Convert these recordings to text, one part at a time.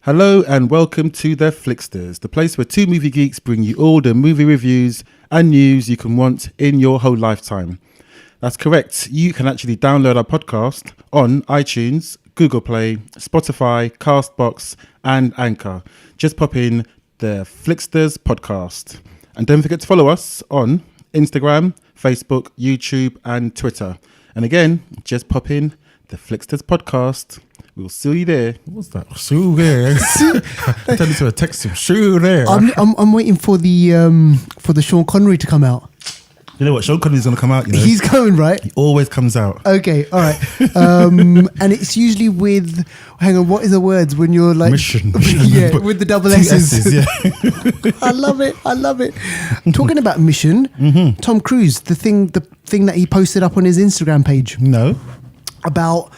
Hello and welcome to the Flixters, the place where two movie geeks bring you all the movie reviews and news you can want in your whole lifetime. That's correct. You can actually download our podcast on iTunes, Google Play, Spotify, Castbox and Anchor. Just pop in the Flixters podcast. And don't forget to follow us on Instagram, Facebook, YouTube and Twitter. And again, just pop in the Flixters podcast. We'll see you there. What's that? See you there. Turn into a text him. See you there. I'm waiting for the Sean Connery to come out. You know what? Sean Connery's going to come out, you know. He's coming, right? He always comes out. Okay, all right. And it's usually with, hang on, what is the words when you're like... Mission. Yeah, with the double S's. Yeah. I love it. Talking about Mission, Tom Cruise, the thing that he posted up on his Instagram page. No. About...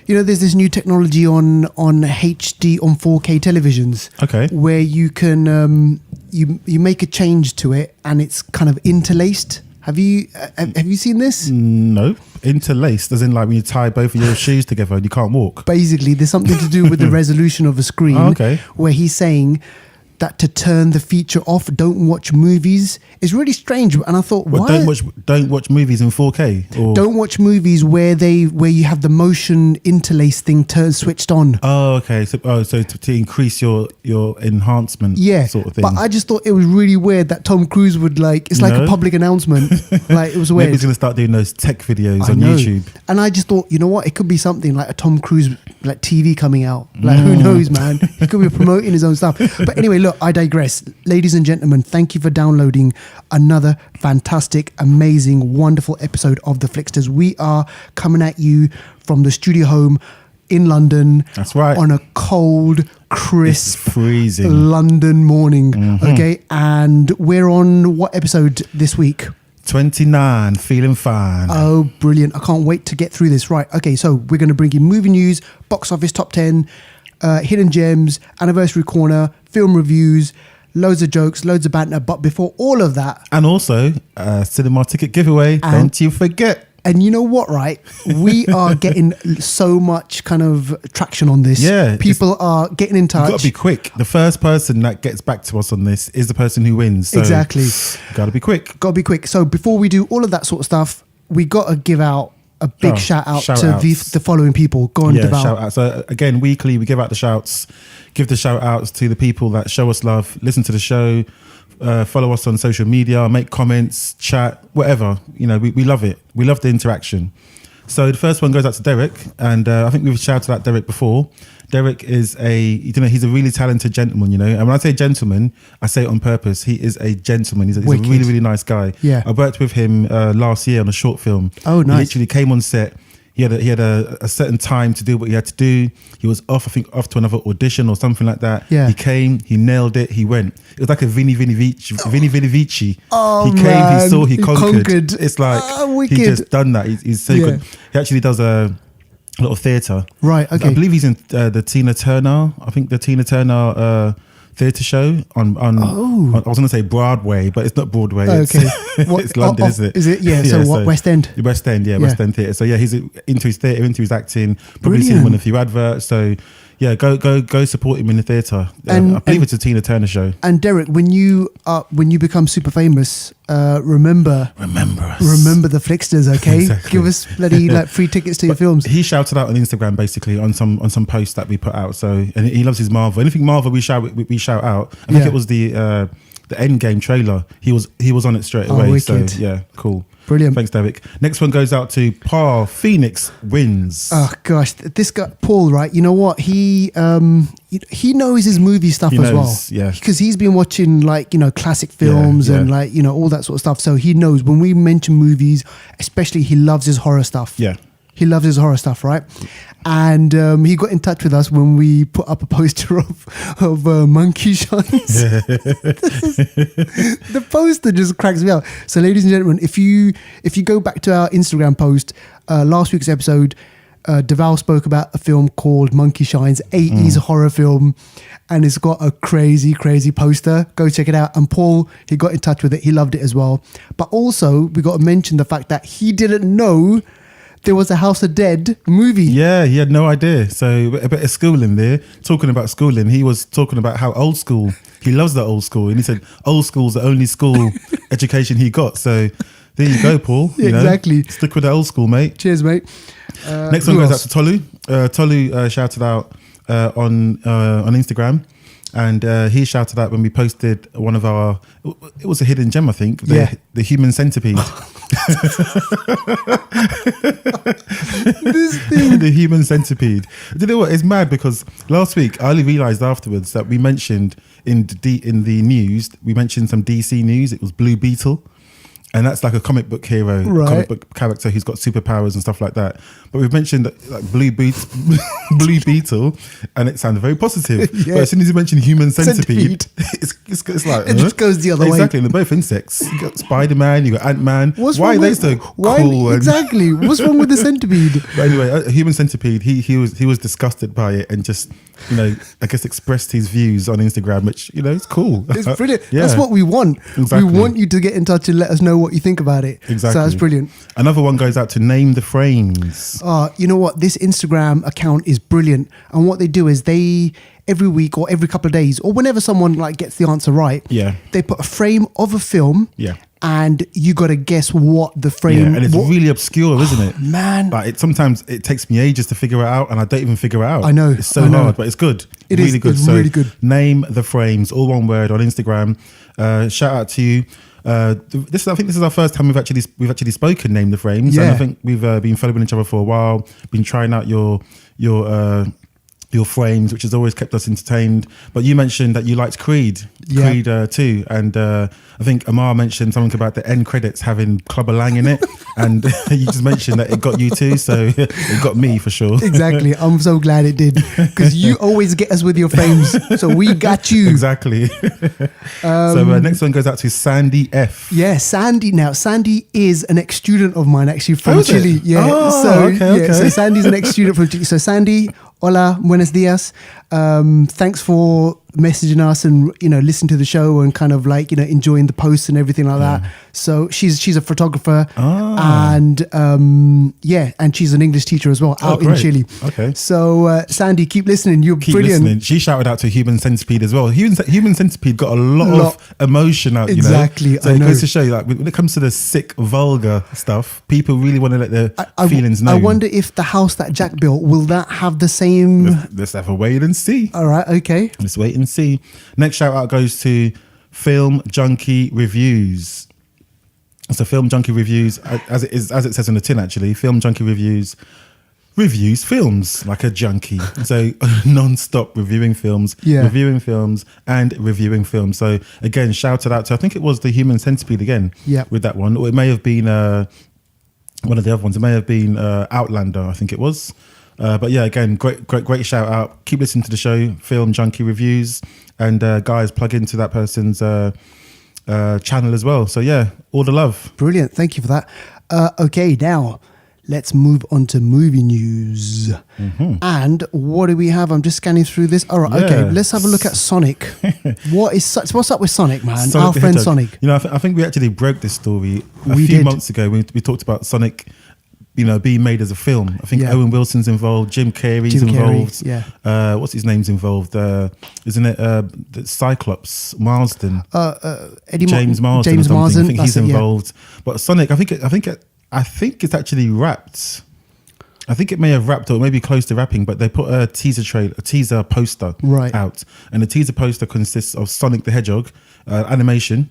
You know, there's this new technology on HD, on 4K televisions. Okay. Where you can, you make a change to it and it's kind of interlaced. Have you seen this? No. Interlaced, as in like when you tie both of your shoes together and you can't walk. Basically, there's something to do with the resolution of a screen. Oh, okay. Where he's saying that to turn the feature off, don't watch movies. It's really strange. And I thought, Well, why? don't watch movies in 4K. Or... Don't watch movies where you have the motion interlace thing switched on. Oh, okay. So to increase your enhancement, sort of thing. But I just thought it was really weird that Tom Cruise would it's like a public announcement. Like it was weird. Maybe he's gonna start doing those tech videos on YouTube. And I just thought, you know what? It could be something like a Tom Cruise like TV coming out. Like who knows, man? He could be promoting his own stuff. But anyway, look, I digress. Ladies and gentlemen, thank you for downloading another fantastic, amazing, wonderful episode of the Flixters. We are coming at you from the studio home in London. That's right. On a cold, crisp, freezing London morning. Okay, and we're on what episode this week? 29, feeling fine. Oh, brilliant. I can't wait to get through this. Right, okay, so we're going to bring you movie news, box office top 10, hidden gems, anniversary corner, film reviews, loads of jokes, loads of banter. But before all of that... And also, cinema ticket giveaway, don't you forget. And you know what, right? We are getting so much kind of traction on this. Yeah. People are getting in touch. You've got to be quick. The first person that gets back to us on this is the person who wins. So exactly. Got to be quick. Got to be quick. So before we do all of that sort of stuff, we got to give out a big shout out to the following people. Go on, shout out. So again, weekly we give out the shouts. Give the shout outs to the people that show us love, listen to the show, follow us on social media, make comments, chat, whatever. You know, we love it. We love the interaction. So the first one goes out to Derek, and I think we've shouted out Derek before. Derek is he's a really talented gentleman, you know. And when I say gentleman, I say it on purpose. He is a gentleman. He's a really, really nice guy. Yeah. I worked with him last year on a short film. Oh, nice. He literally came on set. He had a certain time to do what he had to do. He was off to another audition or something like that. Yeah. He came, he nailed it, he went. It was like a Vini Vici. Oh, he came, man. he saw, he conquered. It's like wicked. he just done that. He's so good. He actually does a lot of theatre. Right, okay. I believe he's in the Tina Turner. I think the Tina Turner theatre show on I was going to say Broadway, but it's not Broadway. Okay. It's London, isn't it? Is it? Yeah. So what? West End. West End, yeah. West End theatre. So yeah, he's into his theatre, into his acting. Probably Brilliant. seen him on a few adverts. So yeah, go support him in the theatre. I believe it's a Tina Turner show. And Derek, when you become super famous, remember us. Remember the Flixters, okay? Exactly. Give us bloody free tickets to your films. He shouted out on Instagram basically on some posts that we put out. So and he loves his Marvel. Anything Marvel we shout out. I think it was the Endgame trailer. He was on it straight away. Wicked. So yeah, cool. Brilliant. Thanks, Derek. Next one goes out to Paul Phoenix wins. Oh gosh, this guy Paul, right? You know what? He knows his movie stuff as well. Yeah. Because he's been watching classic films and all that sort of stuff. So he knows when we mention movies, especially he loves his horror stuff. Yeah. He loves his horror stuff, right? And he got in touch with us when we put up a poster of monkey shines. The poster just cracks me up. So, ladies and gentlemen, if you go back to our Instagram post, last week's episode, Deval spoke about a film called Monkey Shines, 80s horror film, and it's got a crazy, crazy poster. Go check it out. And Paul, he got in touch with it. He loved it as well. But also, we got to mention the fact that he didn't know there was a House of Dead movie. Yeah, he had no idea. So a bit of schooling there. Talking about schooling, he was talking about how old school, he loves the old school. And he said old school's the only school education he got. So there you go, Paul. Yeah, You know, exactly. stick with the old school, mate. Cheers, mate. Next one goes out to Tolu. Tolu shouted out on Instagram. And he shouted out when we posted one of our, it was a hidden gem, I think, the human centipede. This thing. The human centipede. Do you know what? It's mad because last week I only realised afterwards that we mentioned in the news, we mentioned some DC news. It was Blue Beetle. And that's like a comic book hero, Right. comic book character who's got superpowers and stuff like that. But we've mentioned that, like Blue Beetle, and it sounded very positive. Yeah. But as soon as you mention human centipede, it's like It just goes the other way. Exactly, and they're both insects. You got Spider-Man, you got Ant-Man. Why are they so cool? Exactly. What's wrong with the centipede? But anyway, a human centipede. He was disgusted by it and just, you know, I guess expressed his views on Instagram, which, you know, it's cool. It's brilliant. Yeah. That's what we want. Exactly. We want you to get in touch and let us know what you think about it. Exactly. So that's brilliant. Another one goes out to Name the Frames. You know what? This Instagram account is brilliant. And what they do is they, every week or every couple of days, or whenever someone like gets the answer right, Yeah. they put a frame of a film. Yeah. And you got to guess what the frame. Yeah, and it's really obscure, isn't it? Man. Like sometimes it takes me ages to figure it out, and I don't even figure it out. I know, It's so I know. hard, but it's good. It really is, good. it's So really good. Name the Frames, all one word on Instagram. Shout out to you. I think this is our first time we've actually spoken. Name the Frames, and Yeah. I think we've been following each other for a while. Been trying out your frames, which has always kept us entertained. But you mentioned that you liked Creed, Yeah. Creed 2, and I think Amar mentioned something about the end credits having Clubber Lang in it, and you just mentioned that it got you too, so it got me for sure. Exactly. I'm so glad it did, because you always get us with your frames. So we got you. Exactly. So next one goes out to Sandy F. Yeah, Sandy. Now, Sandy is an ex-student of mine, actually, from Oh, is it? Chile. Yeah. Oh, so, okay. so Sandy's an ex-student from Chile. So, Sandy, hola, buenos dias. Thanks for messaging us and, you know, listening to the show and kind of like, you know, enjoying the posts and everything like that. So she's a photographer and and she's an English teacher as well out in great. Chile. Okay. So Sandy, keep listening. You're Keep brilliant. listening. She shouted out to Human Centipede as well. Human Centipede got a lot of emotion out, Exactly, you know. So I it know. goes to show, like, when it comes to the sick, vulgar stuff, people really want to let their feelings known. I wonder if the house that Jack built, will that have the same... Let's have a wait and see. All right, okay. Let's wait and see. Next shout out goes to Film Junkie Reviews. So Film Junkie Reviews, as it says on the tin, actually, Film Junkie reviews films like a junkie. So non-stop reviewing films, reviewing films and reviewing films. So again, shouted out to, I think it was the Human Centipede again with that one, or it may have been one of the other ones. It may have been Outlander, I think it was. But yeah, again, great shout out. Keep listening to the show, Film Junkie Reviews, and guys, plug into that person's channel as well. So yeah, all the love. Brilliant. Thank you for that. Okay, now let's move on to movie news. Mm-hmm. And what do we have? I'm just scanning through this. All right, okay, let's have a look at Sonic. What's up with Sonic, man? Sonic Our the friend Hedgehog. Sonic. You know, I think we actually broke this story a We few did. months ago. We talked about Sonic, you know, being made as a film. I think Yeah. Owen Wilson's involved, Jim Carrey's Jim Carrey, involved. yeah. What's his name's involved? Isn't it the Cyclops Marsden? James Marsden. James or something. Marsden. I think he's that's it, yeah. involved. But Sonic, I think it's actually wrapped. I think it may have wrapped or maybe close to wrapping, but they put a teaser poster out, and the teaser poster consists of Sonic the Hedgehog animation,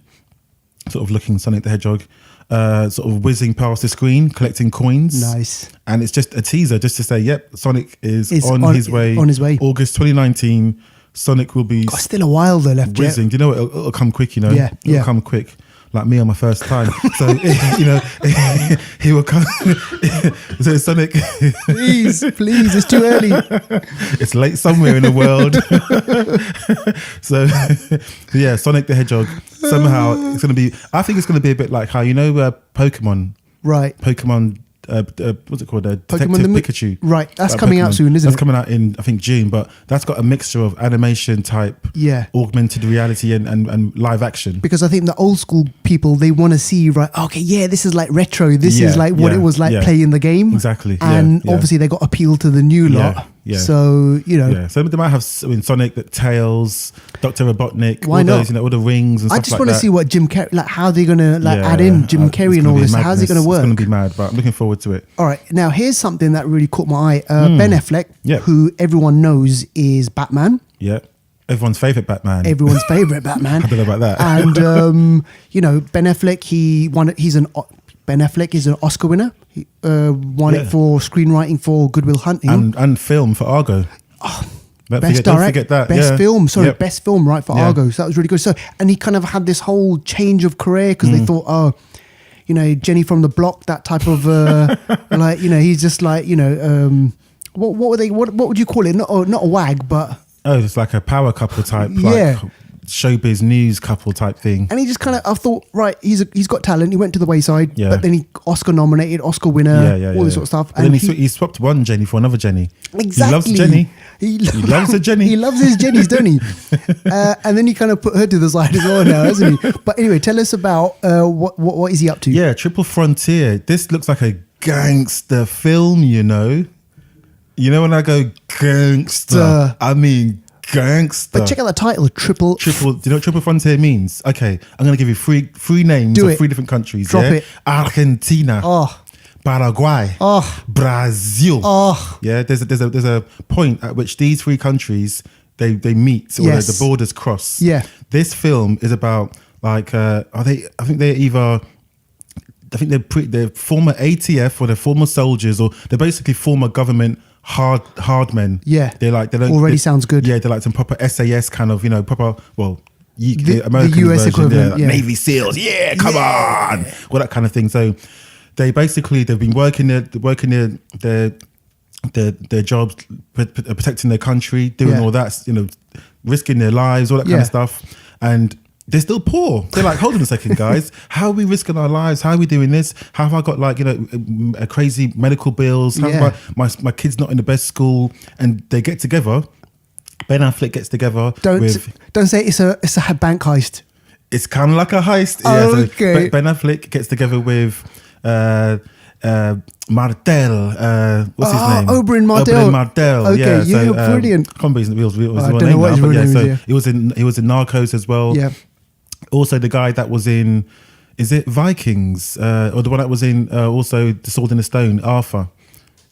sort of looking Sonic the Hedgehog, sort of whizzing past the screen, collecting coins. Nice. And it's just a teaser, just to say, yep, Sonic is on his way. On his way. August 2019, Sonic will be Still a while though left. Yeah. whizzing. Do you know what? It'll come quick, you know? Yeah, yeah. It'll come quick. Like me on my first time. So, you know, he will come. So Sonic. Please, it's too early. It's late somewhere in the world. So, yeah, Sonic the Hedgehog. Somehow it's going to be, I think it's going to be a bit like how, you know, Pokemon. Right. Pokemon what's it called? Pokemon Detective the Pikachu. Right, that's Like coming out Pokemon. soon, isn't That's it? coming out in, I think, June, but that's got a mixture of animation type, Yeah. augmented reality and live action. Because I think the old school people, they want to see, right, okay, yeah, this is like retro. This is like what it was like playing the game. Exactly. And obviously they got appeal to the new lot. Yeah. So, you know. Yeah, so they might have Sonic, the Tails, Dr. Robotnik, Why all not? those, all the rings and stuff I like just want to that. see what Jim Carrey, like how they're going to add in Jim It's Carrey and gonna all be this. How's it going to work? It's going to be mad, but I'm looking forward to it. All right. Now, here's something that really caught my eye. Ben Affleck, Yep. who everyone knows is Batman. Yeah. Everyone's favourite Batman. Everyone's favorite Batman. I don't know about that. And, Ben Affleck, Ben Affleck is an Oscar winner. He won it for screenwriting for Good Will Hunting. And film for Argo. Don't forget that. Best Yeah. film. Sorry, Yep. best film, right, for Yeah. Argo. So that was really good. So, and he kind of had this whole change of career because they thought, Jenny from the Block, that type of, he's just like, what would you call it? Not a wag, but. Oh, it's like a power couple type, Yeah. like showbiz news couple type thing. And he just kind of, I thought, right, he's got talent. He went to the wayside, Yeah. but then he Oscar nominated, Oscar winner, all this sort of stuff. And then he swapped one Jenny for another Jenny. Exactly. He loves Jenny. He loves a Jenny. He loves his Jennies, don't he? And then he kind of put her to the side as well now, hasn't he? But anyway, tell us about what is he up to? Yeah, Triple Frontier. This looks like a gangster film, You know when I go gangster, I mean gangster. But check out the title, Triple. Do you know what Triple Frontier means? Okay, I'm going to give you three names of 3 different countries. Drop it. Argentina. Oh. Paraguay. Oh. Brazil. Oh. Yeah, there's a point at which these 3 countries they meet, or Yes. the borders cross. Yeah. This film is about they're former ATF or they're former soldiers, or they're basically former government hard men. Yeah. They don't Already sounds good. Yeah, they're like some proper SAS kind of, proper, well, The American US version, equivalent, yeah. Navy SEALs, come on, all that kind of thing. So they've been working their jobs, protecting their country, doing all that, risking their lives, all that kind of stuff, and they're still poor. They're like, hold on a second, guys. How are we risking our lives? How are we doing this? How have I got a crazy medical bills? How have my kid's not in the best school? And they get together. Ben Affleck gets together. Don't say it's a bank heist. It's kind of like a heist. Okay. So Ben Affleck gets together with Martel. What's his name? Oberyn Martell. Oberyn Martell. Okay, brilliant. I can't remember his real I don't know name what now, his but real name so is, yeah. he was in Narcos as well. Yeah. Also, the guy that was in, is it Vikings? Or the one that was in also The Sword in the Stone, Arthur.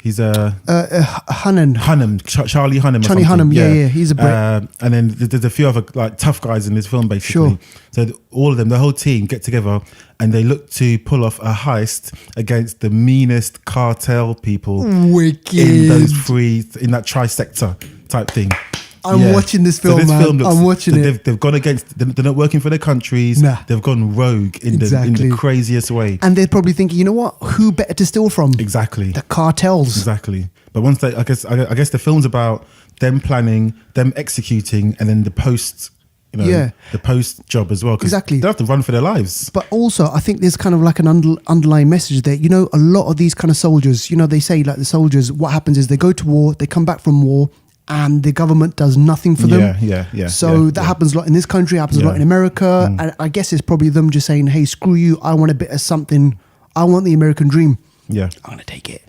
He's Hunnam. Charlie Hunnam. Charlie Hunnam, yeah. He's a Brit. And then there's a few other tough guys in this film, basically. Sure. So all of them, the whole team, get together and they look to pull off a heist against the meanest cartel people Wicked. in that trisector type thing. I'm watching this film, man. I'm watching it. They've gone against. They're not working for their countries. Nah. They've gone rogue in the craziest way. And they're probably thinking, you know what? Who better to steal from? Exactly. The cartels. Exactly. But once I guess the film's about them planning, them executing, and then the post. The post job as well. Exactly. They have to run for their lives. But also, I think there's kind of like an underlying message there. A lot of these kind of soldiers, they say like the soldiers, what happens is they go to war, they come back from war, and the government does nothing for them. Yeah. So that happens a lot in this country, happens a lot in America. And I guess it's probably them just saying, hey, screw you. I want a bit of something. I want the American dream. Yeah. I'm going to take it.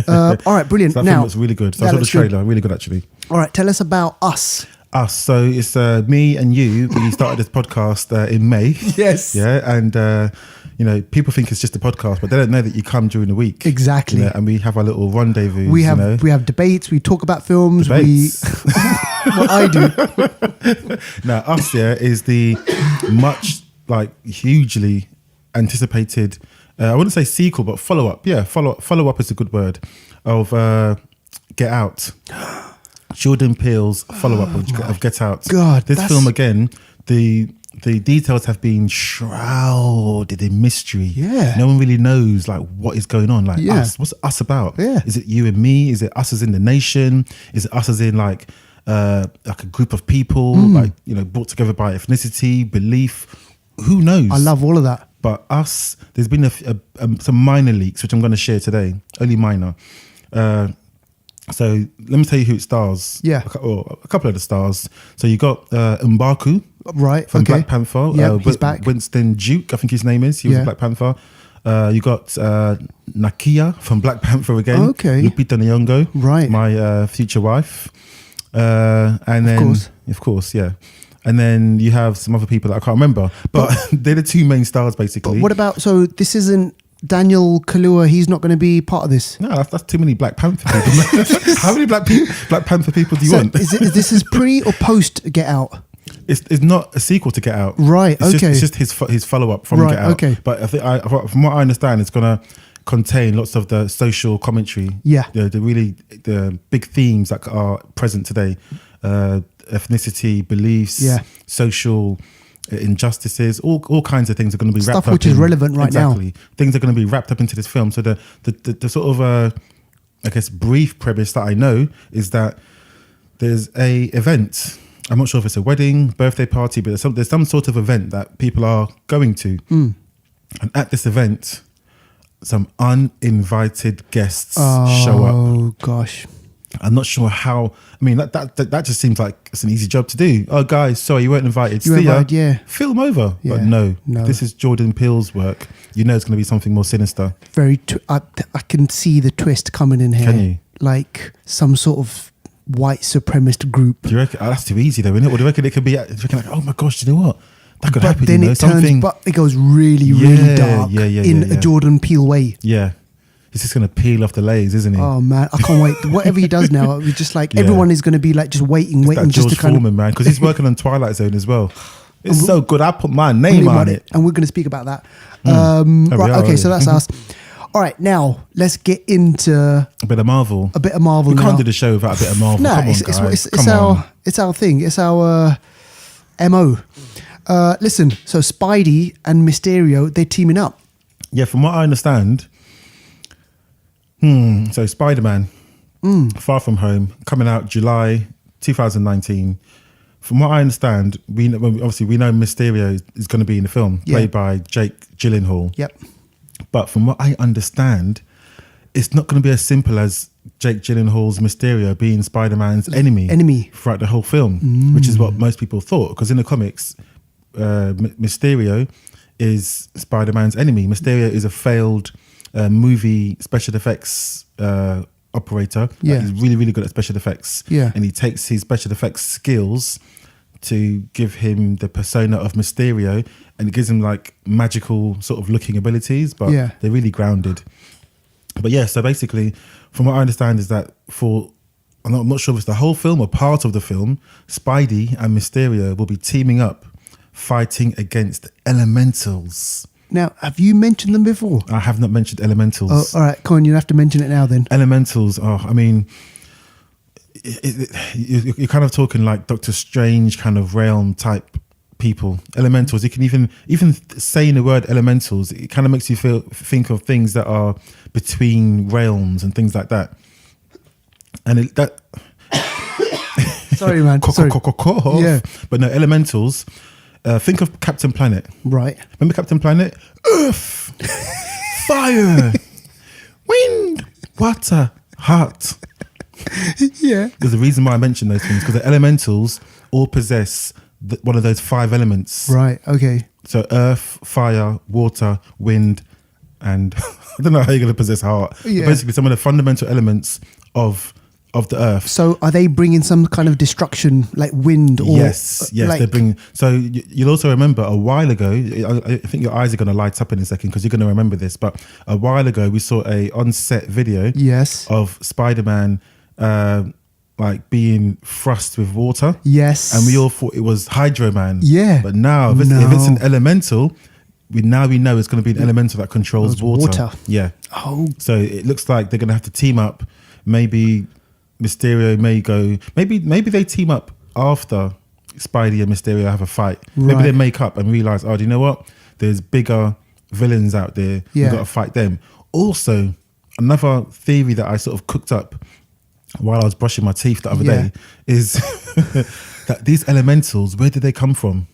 All right, brilliant. So that film looks really good. So I saw the trailer. Really good, actually. All right, tell us about Us. Us. So it's me and you. We started this podcast in May. Yes. Yeah. And, people think it's just a podcast, but they don't know that you come during the week. Exactly. And we have our little rendezvous. We have debates. We talk about films. Debates. What I do. Now, Us is the much hugely anticipated. I wouldn't say sequel, but follow up. Yeah, follow up is a good word of Get Out. Jordan Peele's follow up of Get Out. God, this film again. The details have been shrouded in mystery. Yeah. No one really knows what is going on. Us. What's Us about? Yeah. Is it you and me? Is it us as in the nation? Is it us as in like a group of people brought together by ethnicity, belief? Who knows? I love all of that. But there's been some minor leaks, which I'm going to share today, only minor. So let me tell you who it stars. Yeah. A couple of the stars. So you got M'Baku. Right. From okay. Black Panther. Yeah, he's back. Winston Duke, I think his name is. He was in Black Panther. You got Nakia from Black Panther again. Okay. Lupita Nyong'o. Right. My future wife. And then, of course, yeah. And then you have some other people that I can't remember, but they're the two main stars basically. But what about, so this isn't Daniel Kaluuya, he's not going to be part of this? No, that's too many Black Panther people. How many Black Panther people do you want? Is this is pre or post Get Out? It's not a sequel to Get Out. Right, It's just his follow-up from Get Out. Okay. But I think from what I understand, it's going to contain lots of the social commentary. Yeah. The big themes that are present today. Ethnicity, beliefs, social injustices, all kinds of things are going to be wrapped up. Stuff which is relevant right now. Exactly. Things are going to be wrapped up into this film. So the sort of, I guess, brief premise that I know is that there's a event. I'm not sure if it's a wedding, birthday party, but there's some sort of event that people are going to. And at this event, some uninvited guests show up. Oh, gosh. I'm not sure how. I mean, that just seems like it's an easy job to do. Oh, guys, sorry, you weren't invited. You weren't invited, yeah. Film over. Yeah. But no, No. this is Jordan Peele's work. You know it's going to be something more sinister. I can see the twist coming in here. Can you? Like some sort of white supremacist group. Do you reckon? That's too easy though, isn't it? Or do you reckon it could be, do you reckon like, oh my gosh, do you know what? That could But happen, then you know? it turns, Something. but it goes really, really dark in a yeah. Jordan Peele way. Yeah. He's just going to peel off the layers, isn't he? Oh man, I can't wait. Whatever he does now, it's just like Yeah. everyone is going to be like just waiting That just George to kind Foreman, man, because he's working on Twilight Zone as well. It's so good. I put my name on it. and we're going to speak about that. There we Right, are, okay, so yeah. that's us. All right, now let's get into A bit of Marvel. a bit of Marvel. We now. can't do the show without a bit of Marvel. No, Come on, it's guys. Come on. our thing. It's our MO. Listen, so Spidey and Mysterio, they're teaming up. Yeah, from what I understand, so Spider-Man, Far From Home, coming out July 2019. From what I understand, we know Mysterio is going to be in the film, played by Jake Gyllenhaal. Yep. But from what I understand, it's not going to be as simple as Jake Gyllenhaal's Mysterio being Spider-Man's enemy throughout the whole film, which is what most people thought. Because in the comics, Mysterio is Spider-Man's enemy. Mysterio is a failed movie special effects operator. Yeah. He's really, really good at special effects. Yeah. And he takes his special effects skills to give him the persona of Mysterio, and it gives him like magical sort of looking abilities, but they're really grounded. But yeah, so basically, from what I understand is that I'm not sure if it's the whole film or part of the film, Spidey and Mysterio will be teaming up, fighting against elementals. Now, have you mentioned them before? I have not mentioned elementals. Oh, all right, Colin, you have to mention it now then. Elementals, I mean, you're kind of talking like Doctor Strange kind of realm type people. Elementals, you can even saying the word elementals, it kind of makes you think of things that are between realms and things like that. And Sorry, man. Sorry. Yeah. But no, elementals. Think of Captain Planet. Right. Remember Captain Planet? Earth, fire, wind, water, heart. Yeah. There's a reason why I mentioned those things, because the elementals all possess one of those 5 elements. Right. Okay. So earth, fire, water, wind, and I don't know how you're going to possess heart. Yeah. But basically, some of the fundamental elements of the earth. So are they bringing some kind of destruction, like wind? Or Yes, like, they're bringing. So you'll also remember a while ago. I think your eyes are going to light up in a second because you're going to remember this. But a while ago, we saw a on-set video. Yes. Of Spider-Man, like being thrust with water. Yes. And we all thought it was Hydro Man. Yeah. But now, if it's an elemental, we know it's going to be an elemental that controls water. Yeah. Oh. So it looks like they're going to have to team up. Maybe Mysterio may go. Maybe they team up after Spidey and Mysterio have a fight. Maybe they make up and realize, oh, do you know what? There's bigger villains out there. Yeah. We've got to fight them. Also, another theory that I sort of cooked up while I was brushing my teeth the other day is that these elementals, where did they come from?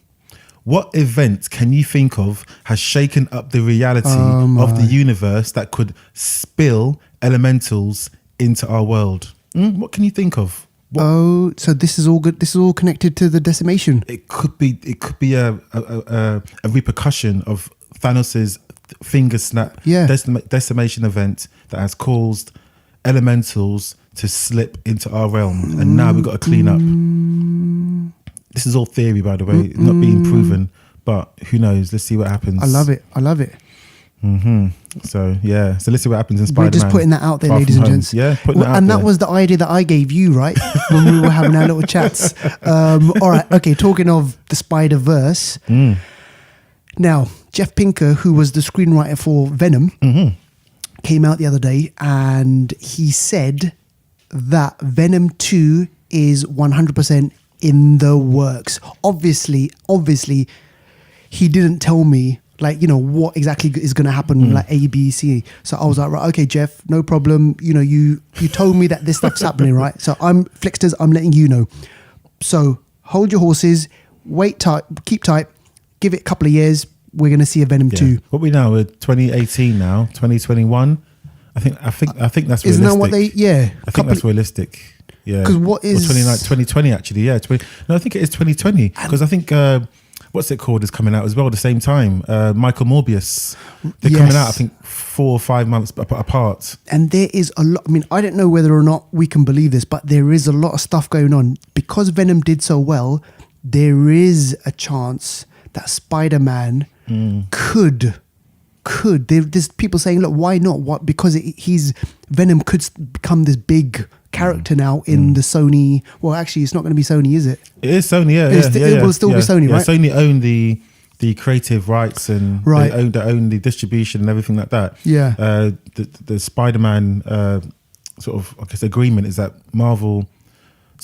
what event can you think of has shaken up the reality of the universe that could spill elementals into our world? What can you think of? What? Oh, so this is all good. This is all connected to the decimation. It could be a repercussion of Thanos's finger snap decimation event that has caused elementals to slip into our realm, and now we've got to clean up. This is all theory, by the way, not being proven, but who knows? Let's see what happens. I love it. So let's see what happens in Spider-Man. We're just putting that out there, Far ladies From and Home. gents. Yeah, putting that out and there. that was the idea that I gave you, right? When we were having our little chats. All right, okay, talking of the Spider-Verse. Now, Jeff Pinker, who was the screenwriter for Venom, came out the other day and he said that Venom 2 is 100% in the works. Obviously, he didn't tell me, like, you know, what exactly is going to happen, like A, B, C. So I was like, right, okay, Jeff, no problem. You know, you told me that this stuff's happening, right? So Flixters, I'm letting you know. So hold your horses, wait tight, keep tight, give it a couple of years. We're going to see a Venom 2. What we now, we're 2018 now, 2021. I think that's realistic. Isn't that what they, I think that's realistic. Yeah. Because what is... 2020 actually, yeah. No, I think it is 2020. Because I think, what's it called is coming out as well at the same time. Michael Morbius. They're coming out, I think, 4 or 5 months apart. And there is a lot, I mean, I don't know whether or not we can believe this, but there is a lot of stuff going on. Because Venom did so well, there is a chance that Spider-Man could there's people saying, look, why not? What? Because Venom could become this big character now in the Sony. Well, actually, it's not going to be Sony, is it? It is Sony, It will still be Sony, right? Sony own the creative rights and they own the distribution and everything like that. Yeah. The Spider-Man sort of, I guess, agreement is that Marvel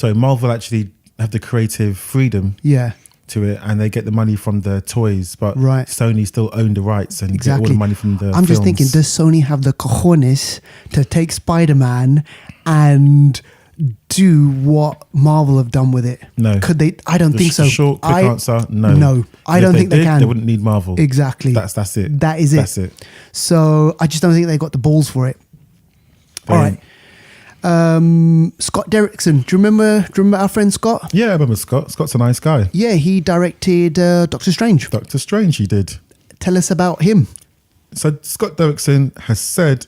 actually have the creative freedom. Yeah. To it, and they get the money from the toys, but right. Sony still own the rights and get all the money from the I'm just thinking, does Sony have the cojones to take Spider-Man and do what Marvel have done with it? No. Could they? I don't think so. Short, quick answer, no. No, I don't think they can. They wouldn't need Marvel. Exactly. That's it. That is it. That's it. So I just don't think they got the balls for it. All right. Scott Derrickson. Do you remember our friend Scott? Yeah, I remember Scott. Scott's a nice guy. Yeah, he directed Doctor Strange. Doctor Strange, he did. Tell us about him. So Scott Derrickson has said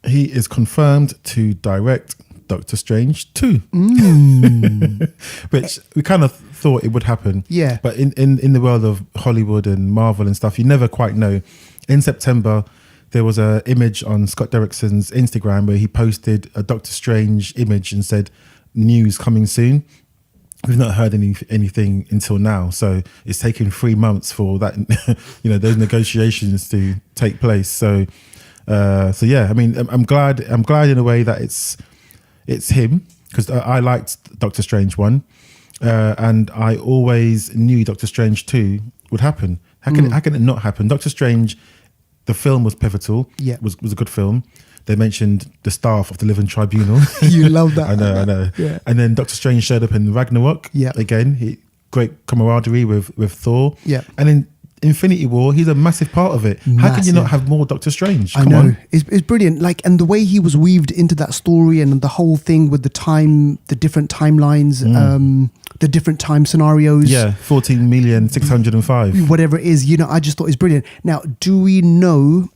he is confirmed to direct Doctor Strange 2. Which we kind of thought it would happen. Yeah. But in the world of Hollywood and Marvel and stuff, you never quite know. In September, there was an image on Scott Derrickson's Instagram where he posted a Doctor Strange image and said, news coming soon. We've not heard anything until now. So it's taken 3 months for that, those negotiations to take place. So yeah, I mean, I'm glad in a way that it's him, because I liked Doctor Strange 1 and I always knew Doctor Strange 2 would happen. How can it not happen? Doctor Strange, the film was pivotal. Yeah, was a good film. They mentioned the staff of the Living Tribunal. You love that. I know. Yeah. And then Doctor Strange showed up in Ragnarok. Yeah. Again, great camaraderie with Thor. Yeah. And in Infinity War, he's a massive part of it. How can you not have more Doctor Strange? Come on. It's brilliant. Like, and the way he was weaved into that story and the whole thing with the different timelines, the different time scenarios. Yeah, 14,605,000. Whatever it is, I just thought it's brilliant. Now, do we know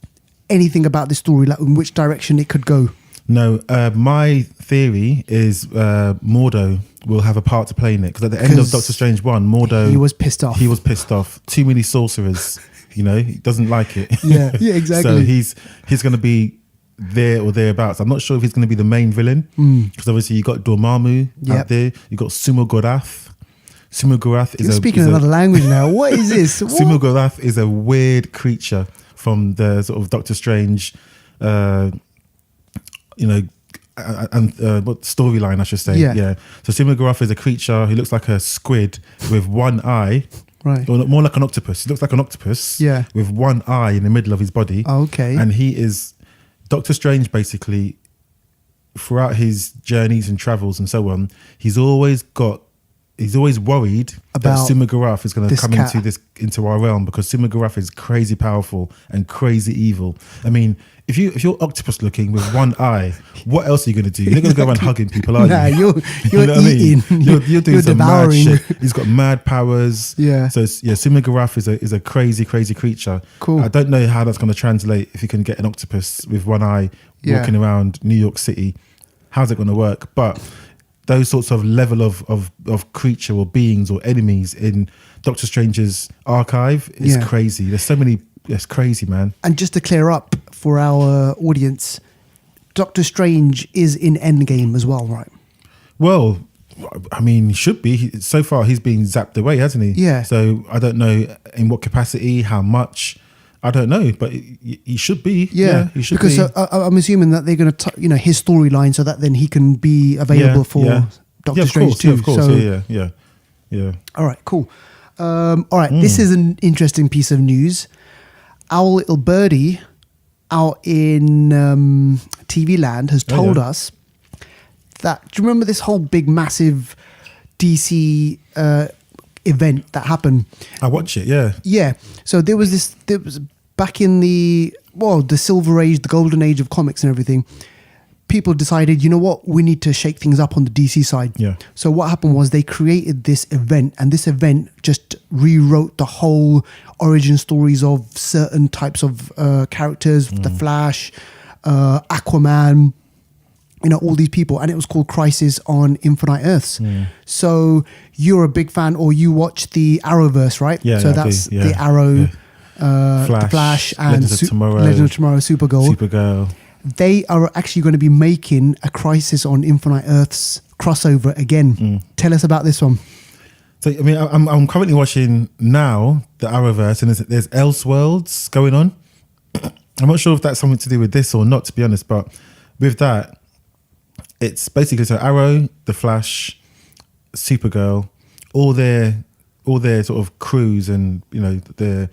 anything about this story, like in which direction it could go? No, my theory is Mordo will have a part to play in it, because at the end of Doctor Strange 1, Mordo, he was pissed off. Too many sorcerers, he doesn't like it. Yeah, exactly. So he's going to be there or thereabouts. I'm not sure if he's going to be the main villain, because obviously you got Dormammu out there, you got Sumo Gorath. Sumo Gorath is speaking another language now. What is this? Sumo Gorath is a weird creature from the sort of Doctor Strange, what storyline I should say. Yeah. So Sumo Gorath is a creature who looks like a squid with one eye. Right. Or more like an octopus. He looks like an octopus. Yeah. With one eye in the middle of his body. Okay. And he is Doctor Strange, basically, throughout his journeys and travels and so on. He's always got he's always worried About that Sumagarath is going to this come cat. into our realm, because Sumagarath is crazy powerful and crazy evil. I mean, if you're octopus looking with one eye, what else are you going to do? You're not going to go around hugging people, are Nah, you? you're know what eating. I mean? You're doing You're some devouring. mad shit. He's got mad powers. Yeah. So Sumagarath is a crazy creature. Cool. I don't know how that's going to translate if you can get an octopus with one eye Yeah. walking around New York City. How's it going to work? But those sorts of level of creature or beings or enemies in Doctor Strange's archive is Yeah. crazy. There's so many. It's crazy, man. And just to clear up for our audience, Doctor Strange is in Endgame as well, right? Well, I mean, he should be. So far, he's been zapped away, hasn't he? Yeah. So I don't know in what capacity, how much. I don't know, but he should be. Yeah, he should because be. I'm assuming that they're going to, his storyline, so that then he can be available for Doctor of Strange course, too. Yeah, of course, So, yeah. all right, cool. All right, this is an interesting piece of news. Our little birdie out in TV land has told us that. Do you remember this whole big, massive DC event that happened? I watch it. Yeah. Yeah. So there was back in the Silver Age, the Golden Age of comics and everything. People decided, you know what, we need to shake things up on the DC side. Yeah. So what happened was they created this event, and this event just rewrote the whole origin stories of certain types of characters, the Flash, Aquaman, all these people, and it was called Crisis on Infinite Earths. So you're a big fan, or you watch the Arrowverse, right? Yeah, So yeah, I that's do, yeah, the Arrow, yeah. the Flash, and Legends of Tomorrow, Legends of Tomorrow, Supergirl. They are actually going to be making a Crisis on Infinite Earths crossover again. Tell us about this one. So I mean, I'm currently watching now the Arrowverse, and there's Elseworlds going on. I'm not sure if that's something to do with this or not, to be honest. But with that, it's basically so Arrow, the Flash, Supergirl, all their sort of crews, and the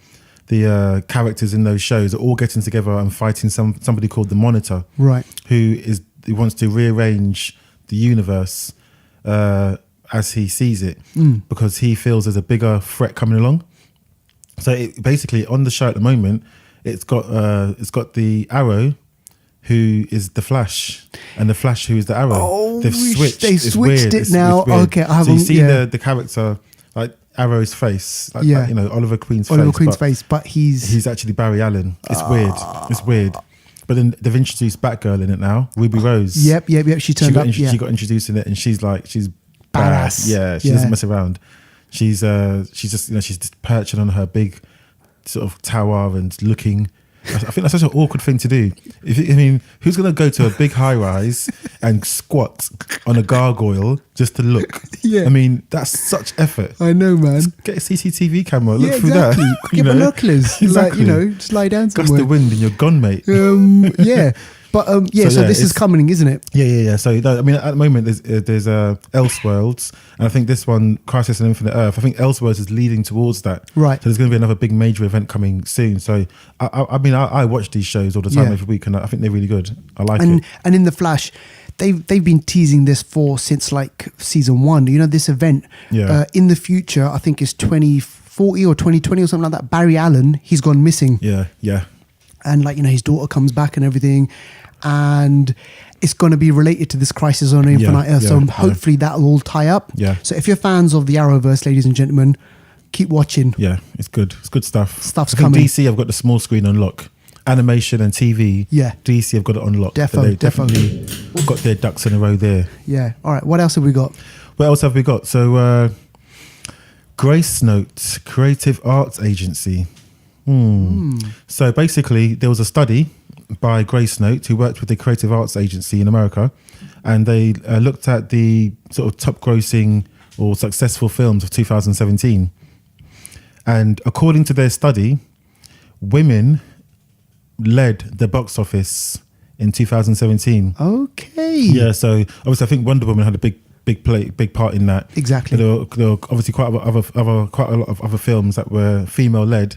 characters in those shows are all getting together and fighting somebody called the Monitor, Right. who wants to rearrange the universe as he sees it, because he feels there's a bigger threat coming along. So basically, on the show at the moment, it's got the Arrow, who is the Flash, and the Flash, who is the Arrow. Oh, They've switched. They've It's switched weird. it now. It's weird. Okay, I so haven't. you see the character, like Arrow's face, like Oliver Queen's face. But he's actually Barry Allen. It's weird. It's weird. But then they've introduced Batgirl in it now, Ruby Rose. Yep. She turned up. She got introduced in it, and she's badass. bad. Yeah, she doesn't mess around. She's just she's just perching on her big sort of tower and looking. I think that's such an awkward thing to do. Who's going to go to a big high rise and squat on a gargoyle just to look? Yeah. I mean, that's such effort. I know, man. Get a CCTV camera, look through exactly. that. Get binoculars. Exactly. Just lie down Gust somewhere. the wind and you're gone, mate. Yeah. But so this is coming, isn't it? Yeah. So I mean, at the moment there's Elseworlds, and I think this one, Crisis on Infinite Earth. I think Elseworlds is leading towards that. Right. So there's going to be another big major event coming soon. So I watch these shows all the time, every week, and I think they're really good. I like it. And in the Flash, they've been teasing this since like season 1. This event. Yeah. In the future, I think it's 2040 or 2020 or something like that. Barry Allen, he's gone missing. Yeah. And his daughter comes back and everything, and it's going to be related to this Crisis on Infinite Earth. So hopefully that'll all tie up. Yeah. So if you're fans of the Arrowverse, ladies and gentlemen, keep watching. Yeah, it's good. It's good stuff. Stuff's I think coming. DC, I've got the small screen on lock. Animation and TV. Yeah. DC, I've got it on lock. Definitely. Got their ducks in a row there. Yeah. All right. What else have we got? What else have we got? So, Grace Note Creative Arts Agency. So basically, there was a study by Grace Note, who worked with the Creative Arts Agency in America, and they looked at the sort of top grossing or successful films of 2017. And according to their study, women led the box office in 2017. Okay. Yeah, so obviously I think Wonder Woman had a big part in that. Exactly. There were obviously quite a lot of other films that were female led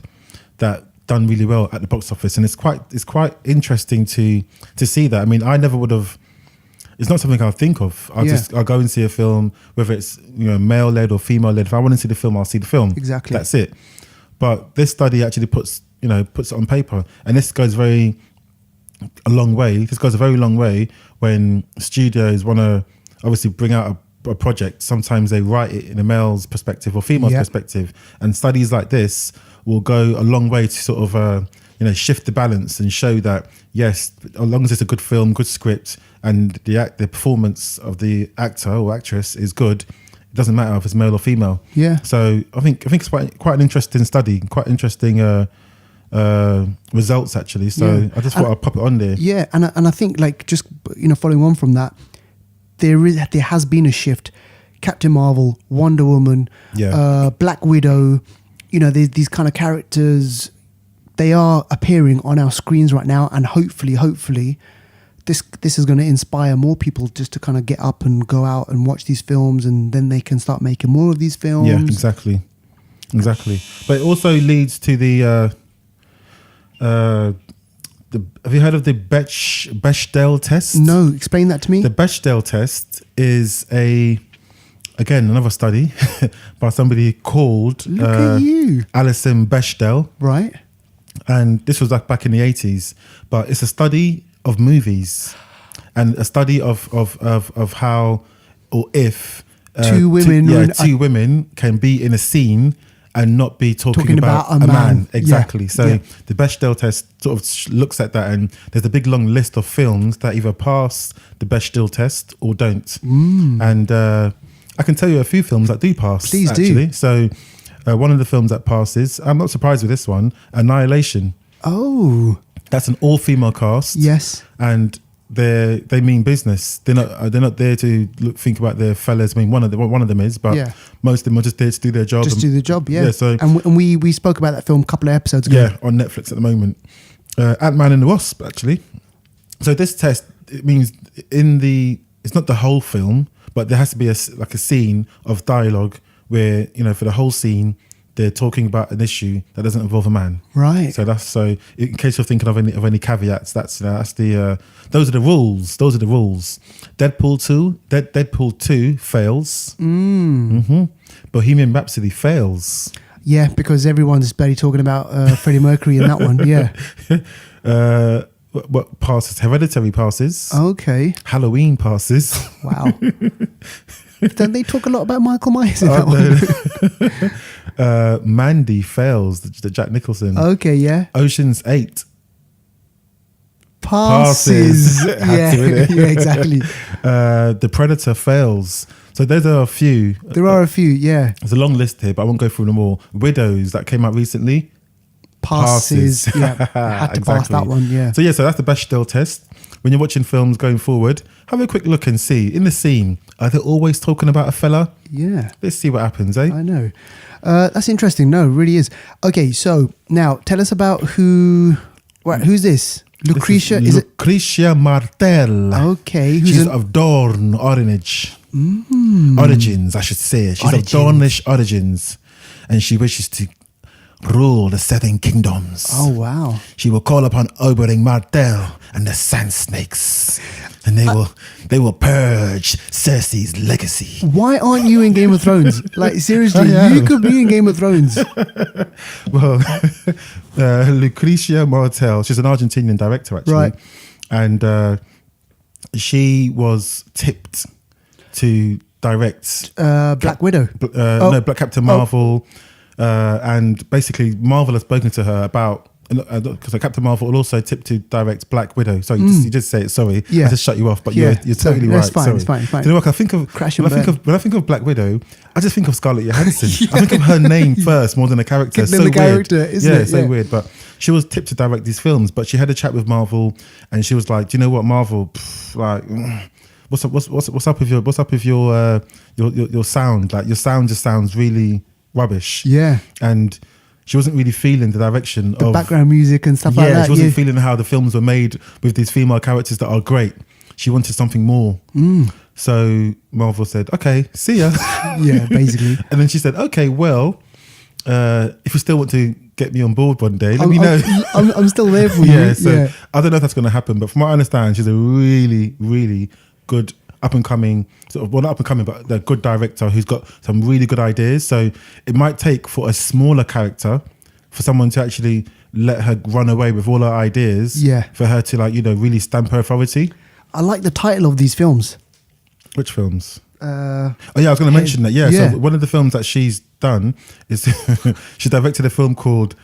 that done really well at the box office, and it's quite interesting to see that. I mean, I never would have. it's not something I'll think of. I'll go and see a film, whether it's male led or female led. If I want to see the film, I'll see the film. Exactly. That's it. But this study actually puts it on paper, and this goes a long way. This goes a very long way when studios want to obviously bring out a project. Sometimes they write it in a male's perspective or female's perspective, and studies like this will go a long way to sort of shift the balance and show that yes, as long as it's a good film, good script, and the performance of the actor or actress is good, it doesn't matter if it's male or female. Yeah. So I think it's quite an interesting study, quite interesting results actually. So I just thought I'd pop it on there. Yeah, and I think like just following on from that, there has been a shift. Captain Marvel, Wonder Woman, Black Widow, these kind of characters, they are appearing on our screens right now, and hopefully this is going to inspire more people just to kind of get up and go out and watch these films, and then they can start making more of these films. Yeah, exactly. But it also leads to the have you heard of the Bechdel test? No, explain that to me. The Bechdel test is another study by somebody called Look at you. Alison Bechdel. Right. And this was like back in the 80s, but it's a study of movies and a study of how or if two women can be in a scene and not be talking about a man. Exactly. So the Bechdel test sort of looks at that, and there's a big long list of films that either pass the Bechdel test or don't. And I can tell you a few films that do pass. Please actually. do. So one of the films that passes, I'm not surprised with this one, Annihilation. Oh. That's an all-female cast. Yes. And they mean business. They're not there to think about their fellas. I mean, one of them is, but most of them are just there to do their job. Just do the job, yeah. Yeah. So and we spoke about that film a couple of episodes ago. Yeah, on Netflix at the moment. Ant-Man and the Wasp, actually. So this test, it means it's not the whole film, but there has to be a scene of dialogue where for the whole scene they're talking about an issue that doesn't involve a man. Right. So in case you're thinking of any caveats, that's the those are the rules. Deadpool 2 fails. Bohemian Rhapsody fails. Yeah, because everyone's barely talking about Freddie Mercury in that one. Yeah. What passes? Hereditary passes. Okay. Halloween passes. Wow. Don't they talk a lot about Michael Myers in that one? Mandy fails, the Jack Nicholson. Okay, yeah. Ocean's 8 passes. Yeah, exactly. The Predator fails. So those are a few. There are a few, yeah. There's a long list here, but I won't go through them all. Widows, that came out recently. Passes. Yeah, had to pass that one, yeah. So that's the Bechdel test. When you're watching films going forward, have a quick look and see. In the scene, are they always talking about a fella? Yeah. Let's see what happens, eh? I know. That's interesting. No, it really is. Okay, so now tell us about who's this? Lucretia? Is it Lucretia Martel. Okay. She's of Dorn origins, I should say. She's of Dornish origins, and she wishes to rule the Seven Kingdoms. Oh, wow. She will call upon Oberyn Martell and the Sand Snakes, and they will purge Cersei's legacy. Why aren't you in Game of Thrones? Like, seriously, you could be in Game of Thrones. Well, Lucretia Martel, she's an Argentinian director, actually. Right. And she was tipped to direct Black Widow. Black Captain Marvel. And basically, Marvel has spoken to her about, because Captain Marvel will also tip to direct Black Widow. So you just say it. Sorry, I just shut you off, but you're totally right. Fine, sorry. It's fine. Do you know what I think of? When I think of Black Widow, I just think of Scarlett Johansson. I think of her name first more than the character. So the character, isn't it? So weird. But she was tipped to direct these films, but she had a chat with Marvel, and she was like, "Do you know what, Marvel? What's up with your sound? Like, your sound just sounds really rubbish." Yeah. And she wasn't really feeling the direction of background music and stuff like that. She wasn't feeling how the films were made with these female characters that are great. She wanted something more. So Marvel said, "Okay, see ya." Yeah, basically. And then she said, "Okay, well, if you still want to get me on board one day, let me know." I'm still there for you. Yeah, so I don't know if that's going to happen, but from what I understand, she's a really, really good up and coming sort of, well, not up and coming, but the good director who's got some really good ideas. So it might take for a smaller character for someone to actually let her run away with all her ideas. Yeah. For her to like, you know, really stamp her authority. I like the title of these films. Which films? Oh yeah, I was going to mention that. Yeah. So one of the films that she's done is she directed a film called.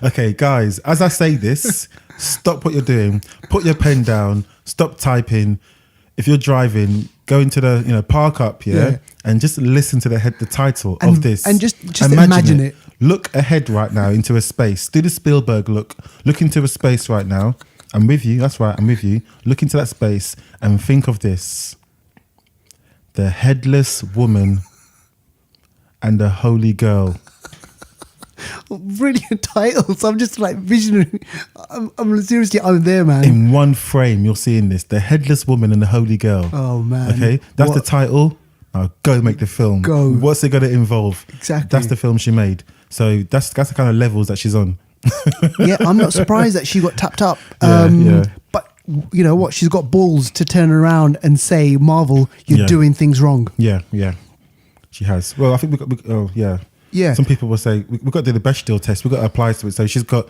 Okay, guys. As I say this, stop what you're doing. Put your pen down. Stop typing. If you're driving, go into the park up, and just listen to the title of this, and just imagine it. Look ahead right now into a space. Do the Spielberg look. Look into a space right now. I'm with you. That's right. I'm with you. Look into that space and think of this. The Headless Woman and the Holy Girl. Brilliant titles. I'm just like visionary. I'm seriously, I'm there, man. In one frame, you're seeing this. The Headless Woman and the Holy Girl. Oh, man. Okay. That's the title. Now go make the film. Go. What's it going to involve? Exactly. That's the film she made. So that's the kind of levels that she's on. Yeah, I'm not surprised that she got tapped up. But you know what? She's got balls to turn around and say, Marvel, you're doing things wrong. Yeah. She has. Well, I think Yeah. Some people will say we've got to do the Bechdel test. We've got to apply to it. So she's got.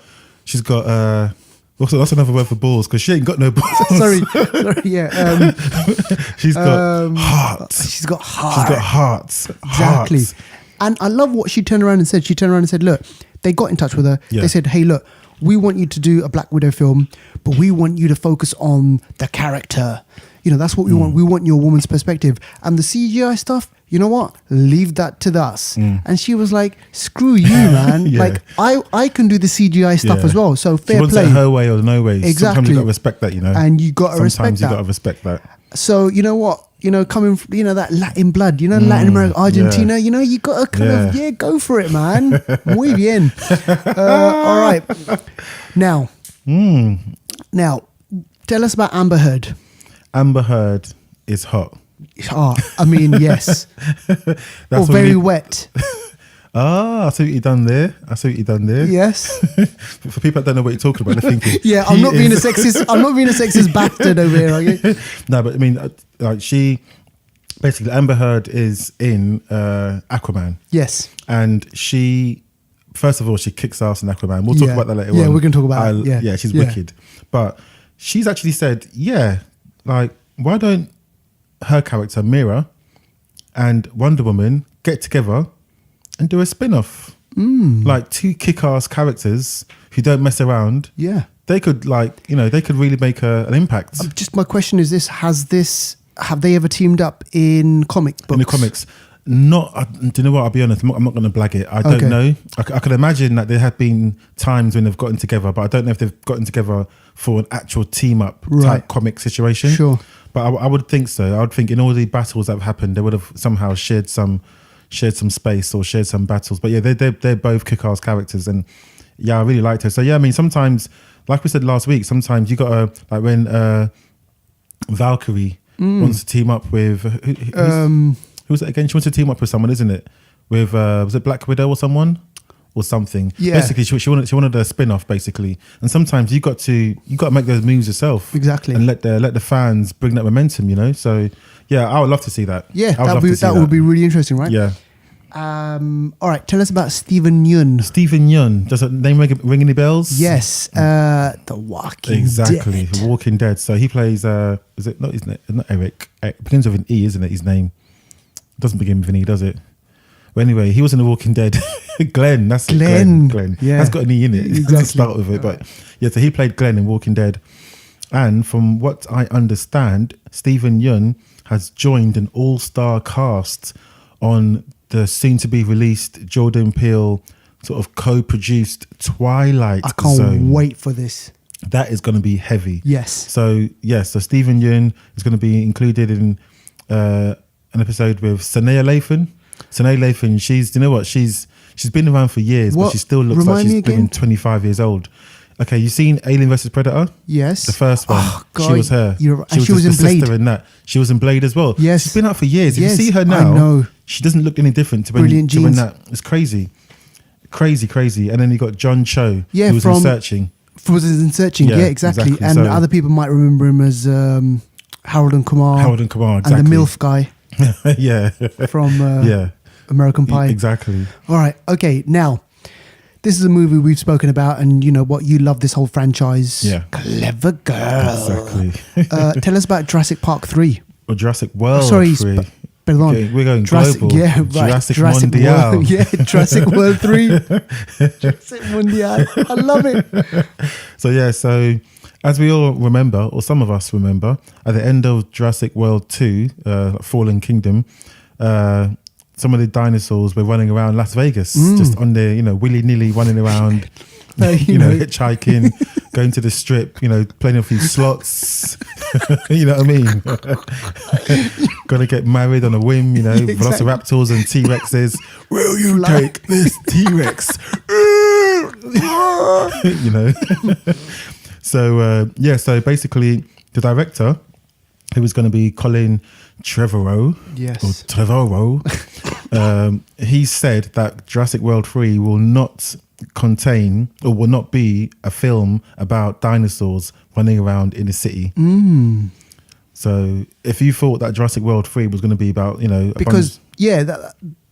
Also, that's another word for balls because she ain't got no balls. sorry. Yeah. She's got hearts. She's got heart. She's got hearts. Exactly. Hearts. And I love what she turned around and said. She turned around and said, look, they got in touch with her. Yeah. They said, hey, look, we want you to do a Black Widow film, but we want you to focus on the character. You know, that's what we want. We want your woman's perspective. And the CGI stuff, you know what? Leave that to us. And she was like, screw you, man. Yeah. Like, I can do the CGI stuff as well. So fair she wants play. it her way or no way. Exactly. Sometimes you got to respect that, you know. And you got to respect Sometimes you that. got to respect that. So, you know what? You know, coming from, you know, that Latin blood, you know, Latin America, Argentina, you know, you got to kind of, go for it, man. Muy bien. All right. Now, tell us about Amber Heard. Amber Heard is hot. Oh, I mean, yes. Or very wet. I see what you done there. Yes. For people that don't know what you're talking about, they're thinking. Yeah, I'm not being a sexist bastard over here, are you? No, but I mean, like she, basically, Amber Heard is in Aquaman. Yes. And she, first of all, she kicks ass in Aquaman. We'll talk about that later on. Yeah, we're going to talk about it. Yeah, she's wicked. But she's actually said, like, why don't her character, Mira, and Wonder Woman get together and do a spin-off? Like two kick-ass characters who don't mess around. Yeah. They could they could really make an impact. Just my question is this, have they ever teamed up in comic books? In the comics. Do you know what? I'll be honest, I'm not going to blag it. I don't know. I could imagine that there have been times when they've gotten together, but I don't know if they've gotten together for an actual team-up type comic situation. Sure. But I would think so. I would think in all the battles that have happened, they would have somehow shared some space or shared some battles. But yeah, they're both kick-ass characters, and I really liked her. So yeah, I mean, sometimes, like we said last week, sometimes you gotta, like when Valkyrie wants to team up with who's it again? She wants to team up with someone, isn't it? With was it Black Widow or someone or something? Yeah. Basically, she wanted a spin-off basically, and sometimes you got to make those moves yourself. Exactly. And let the fans bring that momentum, you know. So yeah, I would love to see that. Yeah, that would be really interesting, right? Yeah. All right, tell us about Steven Yeun. Steven Yeun. Does that name ring any bells? Yes. The Walking Dead. Exactly. The Walking Dead. So he plays. Is it not? Isn't it? Not Eric. It begins with an E, isn't it? His name doesn't begin with an E, does it? Well, anyway, he was in The Walking Dead. Glenn. That's Glenn. Yeah. That's got an E in it. Exactly. To start with it, but yeah. So he played Glenn in Walking Dead, and from what I understand, Steven Yeun has joined an all-star cast on the soon-to-be-released Jordan Peele sort of co-produced Twilight Zone. I can't wait for this. That is going to be heavy. Yes. So Steven Yeun is going to be included in an episode with Sanaa Lathan. Sanaa Lathan, she's been around for years, but she still looks like she's been 25 years old. Okay, you seen Alien vs Predator? Yes. The first one. Oh, God, she was her. she was in the Blade. sister in that. She was in Blade as well. Yes. She's been out for years. If Yes, you see her now, I know. she doesn't look any different to when Brilliant genes. that. It's crazy. Crazy. And then you got John Cho, Yeah, who was in Searching. Was in Searching, yeah, exactly. And So, other people might remember him as Harold and Kumar. Exactly. And the MILF guy yeah. from Yeah. American Pie. Exactly. All right, okay, now, this is a movie we've spoken about, and you know what, you love this whole franchise. Yeah. Clever girl. Exactly. Tell us about Jurassic Park 3. Or Jurassic World 3. Pardon. Okay, we're going Jurassic, global. yeah, right. Jurassic World, Mondial. yeah, Jurassic World 3. Jurassic Mondial. I love it. So as we all remember, or some of us remember, at the end of Jurassic World 2, Fallen Kingdom, some of the dinosaurs were running around Las Vegas, just on their, willy-nilly running around, hitchhiking, going to the strip, playing a few slots. You know what I mean? Gonna get married on a whim, Exactly. Velociraptors and T-Rexes. Will you take this T-Rex? So basically the director, who was going to be Colin Trevorrow, he said that Jurassic World 3 will not contain or will not be a film about dinosaurs running around in a city. So if you thought that Jurassic World 3 was going to be about, Because,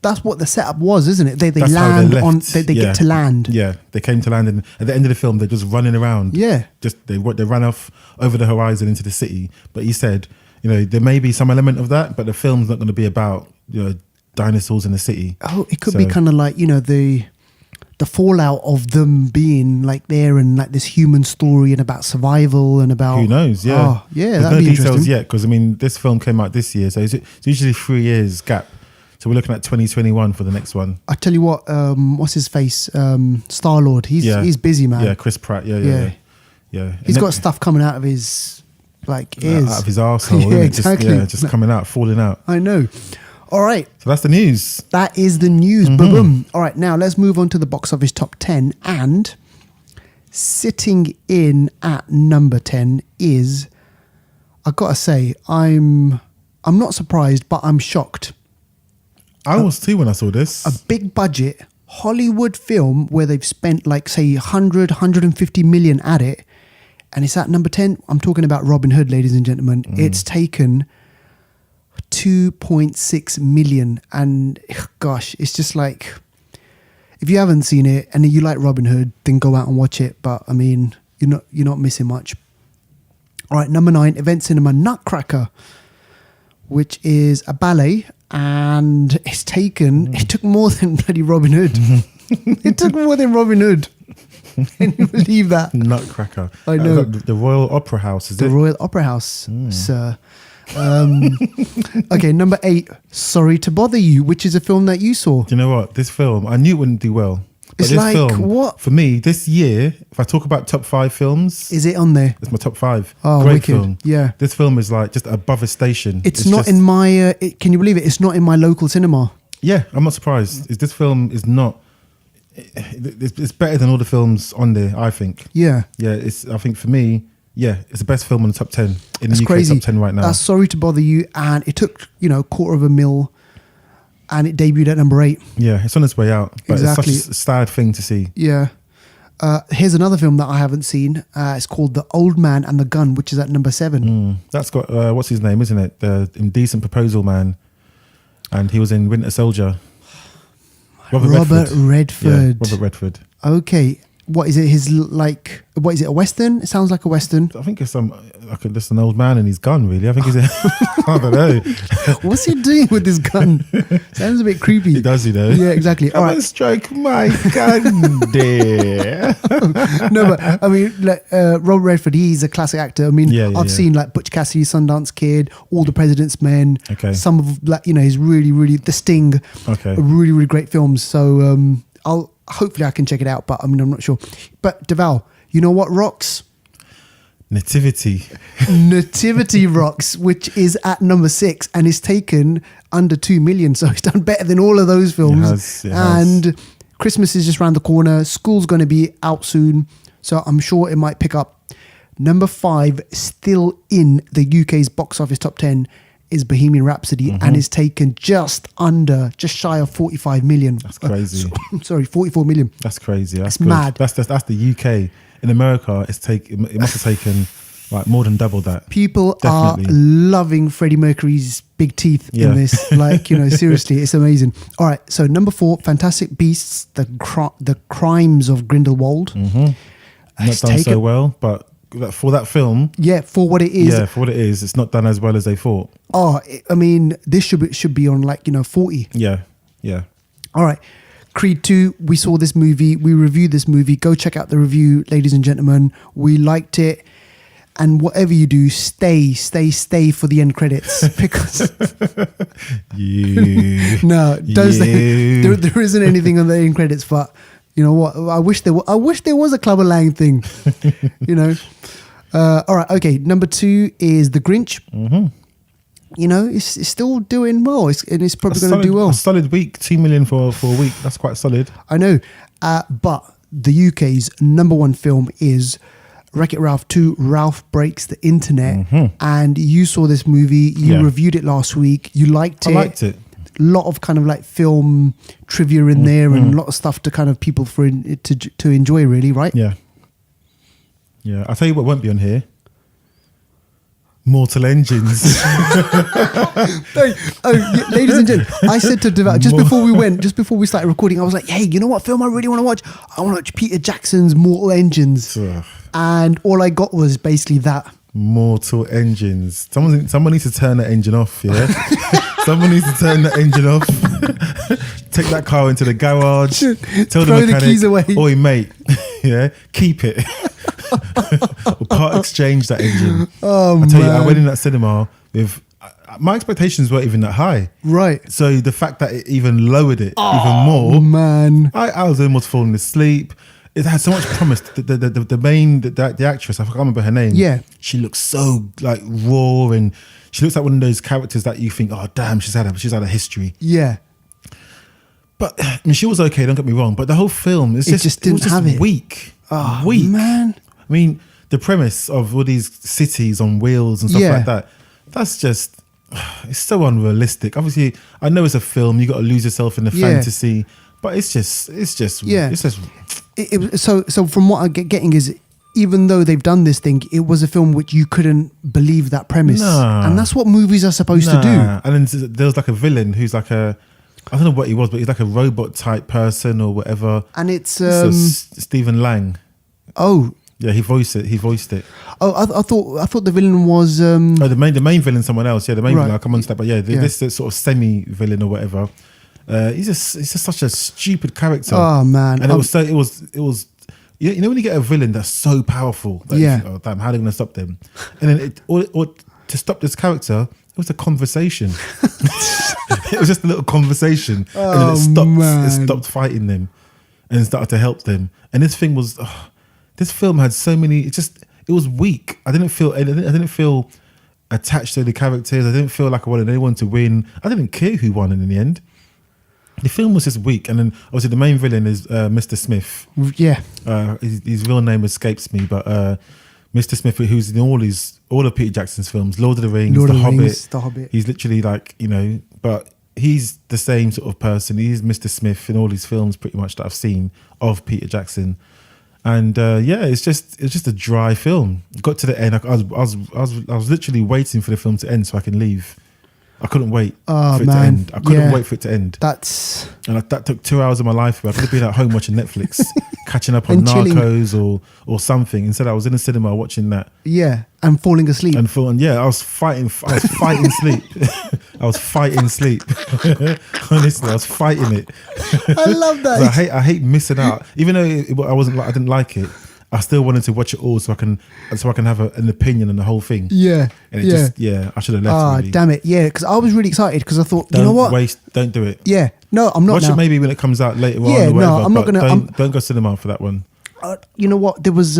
that's what the setup was, isn't it? They That's how land they left. on, they get to land. Yeah, they came to land, and at the end of the film, they're just running around. Yeah. They ran off over the horizon into the city. But he said, there may be some element of that, but the film's not going to be about dinosaurs in the city. Oh, it could be kind of like, the fallout of them being like there and like this human story and about survival and about... Who knows? Yeah. Oh, yeah, There's that'd no be details interesting. yet, because this film came out this year, so it's usually 3 years gap. So we're looking at 2021 for the next one. I tell you what, what's his face? Star-Lord. He's busy, man. Yeah, Chris Pratt. Yeah. He's got stuff coming out of his ears. Out of his arsehole. Yeah, exactly. Just coming out, falling out. I know. All right. So that's the news. That is the news. Boom. All right, now let's move on to the box office top 10. And sitting in at number 10 is, I gotta say, I'm not surprised, but I'm shocked. I was too when I saw this. A big budget Hollywood film where they've spent like say 100, 150 million at it, and it's at number 10. I'm talking about Robin Hood, ladies and gentlemen. It's taken 2.6 million, and gosh, it's just like, if you haven't seen it and you like Robin Hood, then go out and watch it. But I mean, you're not missing much. All right, number 9, Event Cinema Nutcracker, which is a ballet, and it took more than bloody Robin Hood. It took more than Robin Hood. Can you believe that? Nutcracker. I know. The Royal Opera House, is The it? Royal Opera House, sir. Okay, number 8, Sorry to Bother You, which is a film that you saw. Do you know what? This film, I knew it wouldn't do well. But It's this like, film, what? For me, this year, if I talk about top 5 films, Is it on there? it's my top 5. Oh, Great wicked. film. Yeah. This film is like just above a station. It's not just- in my, can you believe it? It's not in my local cinema. Yeah, I'm not surprised. This film is not... It's better than all the films on there, I think. Yeah. Yeah, I think for me, it's the best film on the top 10 in It's the UK crazy. top 10 right now. That's Sorry to Bother You, and it took, $250,000, and it debuted at number 8. Yeah, it's on its way out. But Exactly. it's such a sad thing to see. Yeah. Here's another film that I haven't seen. It's called The Old Man and the Gun, which is at number 7. That's got, what's his name, isn't it? The Indecent Proposal Man. And he was in Winter Soldier. Robert Redford. Yeah, Robert Redford. Okay. What is it? What is it? A Western? It sounds like a Western. I think it's just an old man and his gun, really. I think he's I don't know. What's he doing with this gun? Sounds a bit creepy. He does, Yeah, exactly. Come All and right. strike my gun, dear. No, but I mean, Robert Redford, he's a classic actor. I mean, I've seen like Butch Cassidy, Sundance Kid, All the President's Men. Okay. Some of his really, really, The Sting. Okay. Really, really great films. So hopefully I can check it out, but I mean, I'm not sure. But Deval, you know what rocks? Nativity. Nativity rocks, which is at number 6 and is taken under 2 million. So it's done better than all of those films. It has. And Christmas is just around the corner. School's going to be out soon. So I'm sure it might pick up. Number 5, still in the UK's box office top 10, is Bohemian Rhapsody, and is taken just shy of 45 million. That's crazy. Sorry, 44 million. That's crazy. That's It's mad. That's the UK. in America, it must have taken like more than double that. People Definitely. are loving Freddie Mercury's big teeth Yeah. in this. Like, seriously, it's amazing. All right, so number 4, Fantastic Beasts: The Crimes of Grindelwald. Not It's done so well, but for that film, Yeah, for what it is. yeah, for what it is, it's not done as well as they thought. Oh, I mean, this should be on 40. Yeah, yeah. All right. Creed 2, we saw this movie. We reviewed this movie. Go check out the review, ladies and gentlemen. We liked it. And whatever you do, stay for the end credits. Because You. no, don't stay. There isn't anything on the end credits, but you know what? I wish there was a Clubber Lang thing. All right, okay. Number 2 is The Grinch. Mm-hmm. It's still doing well. It's probably going to do well. A solid week, 2 million for a week. That's quite solid. I know. But the UK's number 1 film is Wreck-It Ralph 2, Ralph Breaks the Internet. And you saw this movie. You reviewed it last week. You liked it. I liked it. A lot of kind of like film trivia in there and a lot of stuff to kind of people to enjoy, really, right? Yeah. Yeah. I'll tell you what won't be on here. Mortal Engines. Ladies and gentlemen, I said to Deval just before we started recording, I was like, hey, you know what film I really want to watch? I want to watch Peter Jackson's Mortal Engines. Ugh. And all I got was basically that. Mortal Engines. Someone needs to turn that engine off, yeah? Someone needs to turn that engine off. Take that car into the garage. Tell Throw the mechanic, the keys away. Oi, mate. Yeah, keep it. Or part exchange that engine. Oh, I tell you, man. I went in that cinema with my expectations weren't even that high. Right. So the fact that it even lowered it even more, Oh, man. I was almost falling asleep. It had so much promise. The actress, I can't remember her name. Yeah. She looks so like raw, and she looks like one of those characters that you think, oh damn, she's had a history. Yeah. But I mean, she was okay. Don't get me wrong. But the whole film, it just didn't have it. Weak. Oh, weak, man. I mean, the premise of all these cities on wheels and stuff Yeah. like that. That's just, it's so unrealistic. Obviously, I know it's a film. You got to lose yourself in the Yeah. fantasy. But it's just, Yeah. it's just. So from what I'm getting is, even though they've done this thing, it was a film which you couldn't believe that premise. Nah. And that's what movies are supposed to do. And then there was like a villain who's like I don't know what he was, but he's like a robot type person or whatever. And it's So Stephen Lang. oh Yeah, he voiced it. oh I thought the villain was Oh, the main villain, someone else. Yeah, the main Right. villain. I'll come on to that. But yeah, this sort of semi villain or whatever. He's just such a stupid character. Oh, man. And it was. You know when you get a villain that's so powerful. That Yeah. you think, oh damn, how are they going to stop them? And then or to stop this character, it was a conversation. It was just a little conversation, and then man. it stopped fighting them, and started to help them. And this thing was, this film had so many. It was weak. I didn't feel attached to the characters. I didn't feel like I wanted anyone to win. I didn't care who won in the end. The film was just weak, and then obviously the main villain is Mr. Smith. yeah. His real name escapes me, but Mr. Smith, who's in all of Peter Jackson's films, Lord of the Rings, Lord The of the Hobbit. Rings, The Hobbit. He's literally like, but he's the same sort of person. He's Mr. Smith in all his films, pretty much, that I've seen of Peter Jackson. And it's just a dry film. Got to the end, I was literally waiting for the film to end so I can leave. I couldn't wait for it to end. I couldn't wait for it to end. And that took 2 hours of my life. I could have been at home watching Netflix, catching up on And chilling. Narcos or something. Instead, I was in the cinema watching that. Yeah. And falling asleep. And I was fighting sleep. I was fighting sleep. Honestly, I was fighting it. I love that. I hate missing out. Even though I didn't like it, I still wanted to watch it all so I can have an opinion on the whole thing. Yeah. And it I should have left. Ah, really. damn it. Yeah, because I was really excited because I thought, you know what? Don't do it. Yeah. No, I'm not Watch now. it maybe when it comes out later on. Yeah, or whatever, no, I'm not but gonna- Don't go cinema for that one. You know what? There was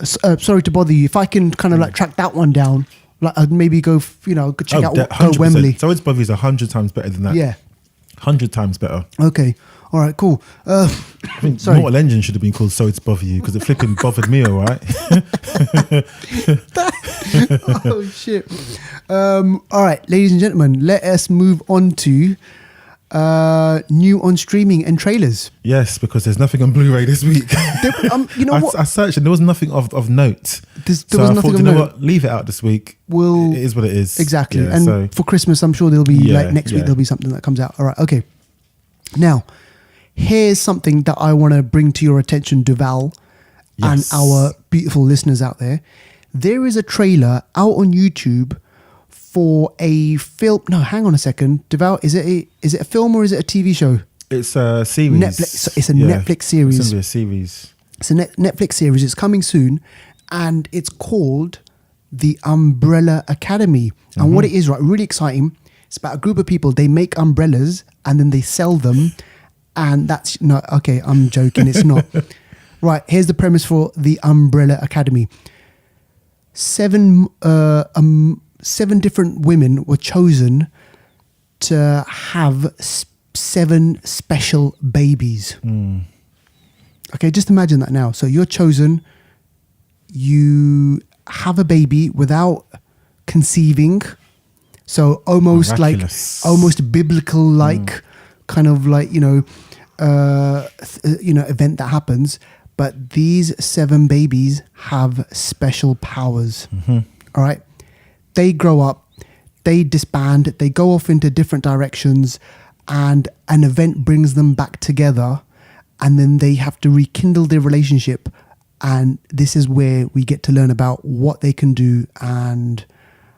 sorry to bother you. If I can kind of like track that one down, like I'd maybe go check out go 100%. Wembley. So it's probably 100 times better than that. Yeah. 100 times better. Okay. All right. Cool. I think Sorry. Mortal Engine should have been called So It's Bother You, because it flipping bothered me, all right? Oh shit. All right, ladies and gentlemen, let us move on to new on streaming and trailers. Yes, because there's nothing on Blu-ray this week. You know what? I searched and there was nothing of note. There was I nothing thought, of you know note. what? Leave it out this week. It is what it is. Exactly. Yeah, and so, for Christmas, I'm sure there'll be next week there'll be something that comes out. All right. Okay. Now, here's something that I want to bring to your attention, Duval, and our beautiful listeners out there. There is a trailer out on YouTube for a film. No, hang on a second. Duval, is it a film or is it a TV show? It's a series. Netflix. It's a Netflix series. It's going to be a series. It's a Netflix series. It's coming soon, and it's called The Umbrella Academy. And what it is, right, really exciting. It's about a group of people. They make umbrellas and then they sell them. And that's not okay. I'm joking. It's not. Right. Here's the premise for The Umbrella Academy. 7 different women were chosen to have 7 special babies. Okay, just imagine that now. So you're chosen, you have a baby without conceiving. So almost Miraculous. almost biblical kind of event that happens. But these 7 babies have special powers. All right. They grow up, they disband, they go off into different directions, and an event brings them back together, and then they have to rekindle their relationship. And this is where we get to learn about what they can do and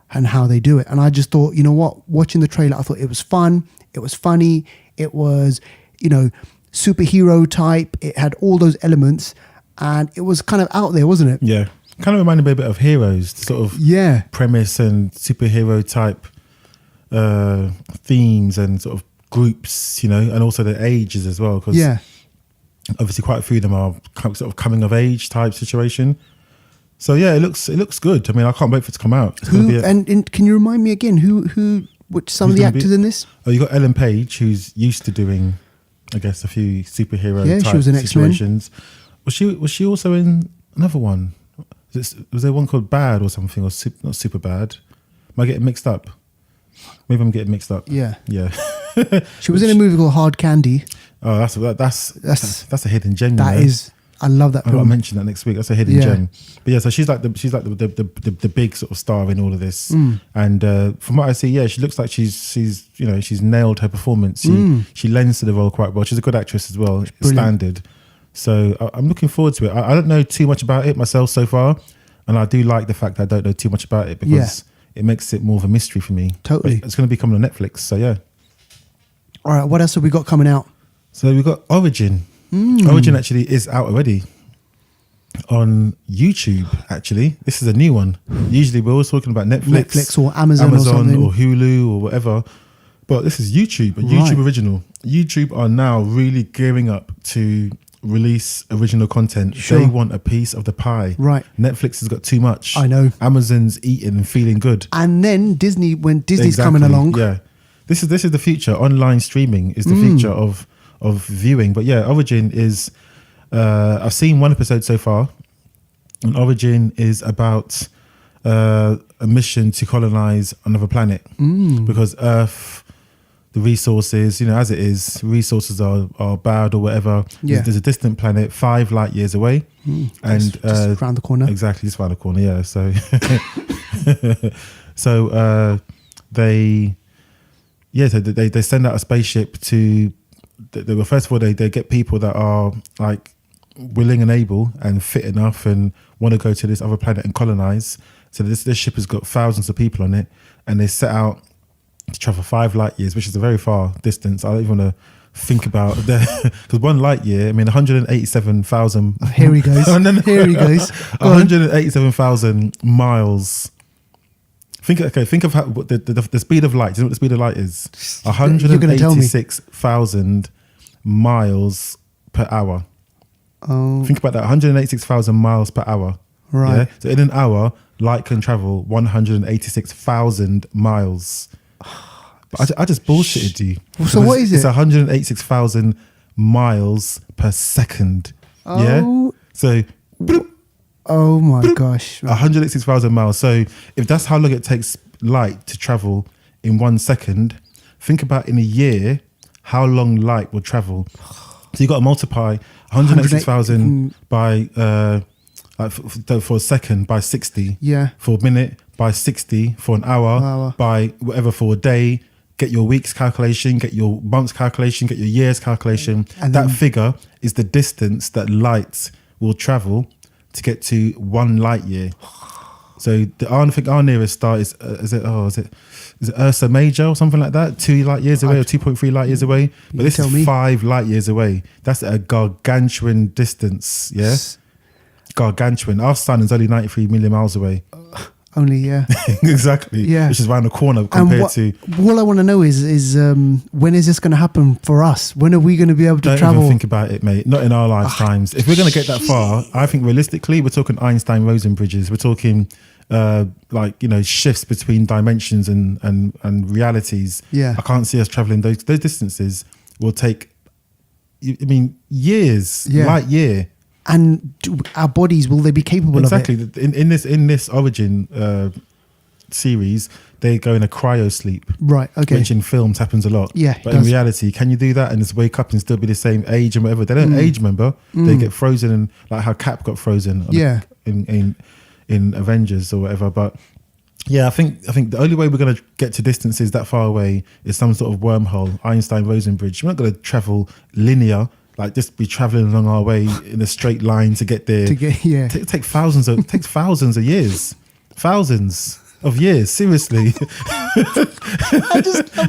how they do it. And I just thought, you know what, watching the trailer, I thought it was fun, it was funny, it was, superhero type, it had all those elements, and it was kind of out there, wasn't it? Yeah. Kind of reminded me a bit of Heroes, sort of premise and superhero type themes and sort of groups, and also the ages as well. Because obviously quite a few of them are sort of coming of age type situation. So yeah, it looks good. I mean, I can't wait for it to come out. And can you remind me again which some of the actors in this? Oh, you got Ellen Page, who's used to doing, I guess, a few superhero type she was an X-Men. situations. Was she also in another one? Was there one called Bad or something, or not Super Bad? Am I getting mixed up? Maybe I'm getting mixed up. Yeah. She was Which, in a movie called Hard Candy. Oh, that's a hidden gem. That is, I love that film. I'll mention that next week. That's a hidden gem. But yeah, so she's like the big sort of star in all of this. And from what I see, she looks like she's nailed her performance. She lends to the role quite well. She's a good actress as well. Standard. So I'm looking forward to it. I don't know too much about it myself so far, and I do like the fact that I don't know too much about it because it makes it more of a mystery for me. Totally. But it's going to be coming on Netflix, so yeah. All right, what else have we got coming out? So we've got Origin. Origin actually is out already on YouTube, actually. This is a new one. Usually we're always talking about Netflix or Amazon or something. Or Hulu or whatever. But this is YouTube, a YouTube original. YouTube are now really gearing up to release original content. Sure. They want a piece of the pie. Right. Netflix has got too much. I know. Amazon's eating and feeling good. And then when Disney's coming along. Yeah. This is the future. Online streaming is the future of viewing. But yeah, Origin is I've seen 1 episode so far. And Origin is about a mission to colonize another planet. Because Earth, the resources, as it is, resources are bad or whatever. Yeah. There's a distant planet 5 light years away. And just around the corner. Exactly, just around the corner, yeah. So they send out a spaceship to first of all they get people that are like willing and able and fit enough and want to go to this other planet and colonize. So this ship has got thousands of people on it, and they set out to travel 5 light years, which is a very far distance. I don't even want to think about that, because 1 light year, I mean 187,000. Here he goes. Here he goes. 187,000 miles. Think of how the speed of light. Do you know what the speed of light is? 186,000 miles per hour. Oh. Think about that. 186,000 miles per hour. Right. Yeah? So in an hour, light can travel 186,000 miles. But I just bullshitted you. So what is it? It's 186,000 miles per second. Oh. Yeah. So. Bloop, oh my gosh. 186,000 miles. So if that's how long it takes light to travel in 1 second, think about in a year how long light will travel. So you got to multiply 186,000 by for a second by 60. Yeah. For a minute by 60. For an hour by whatever for a day. Get your weeks calculation, get your months calculation, get your years calculation. And that figure is the distance that light will travel to get to 1 light year. So I think our nearest star is it Ursa Major or something like that? 2 light years away or 2.3 light years away. But this is 5 light years away. That's a gargantuan distance. Yeah, gargantuan. Our sun is only 93 million miles away. Only, yeah. Exactly. Yeah. Which is around the corner compared to... All I want to know is when is this going to happen for us? When are we going to be able to travel? Don't even think about it, mate. Not in our lifetimes. If we're going to get that far, I think realistically, we're talking Einstein-Rosen bridges. We're talking shifts between dimensions and realities. Yeah. I can't see us traveling those distances. Will take, years, light year. And our bodies, will they be capable of it? Exactly. In this origin series, they go in a cryo sleep. Right, okay. Which in films happens a lot. Yeah. But in reality, can you do that and just wake up and still be the same age and whatever? They don't age, remember? They get frozen, and like how Cap got frozen in Avengers or whatever. But yeah, I think the only way we're going to get to distances that far away is some sort of wormhole, Einstein-Rosen bridge. We're not going to travel linear. Like just be traveling along our way in a straight line to get there. It takes thousands of years, thousands of years. Seriously, I just love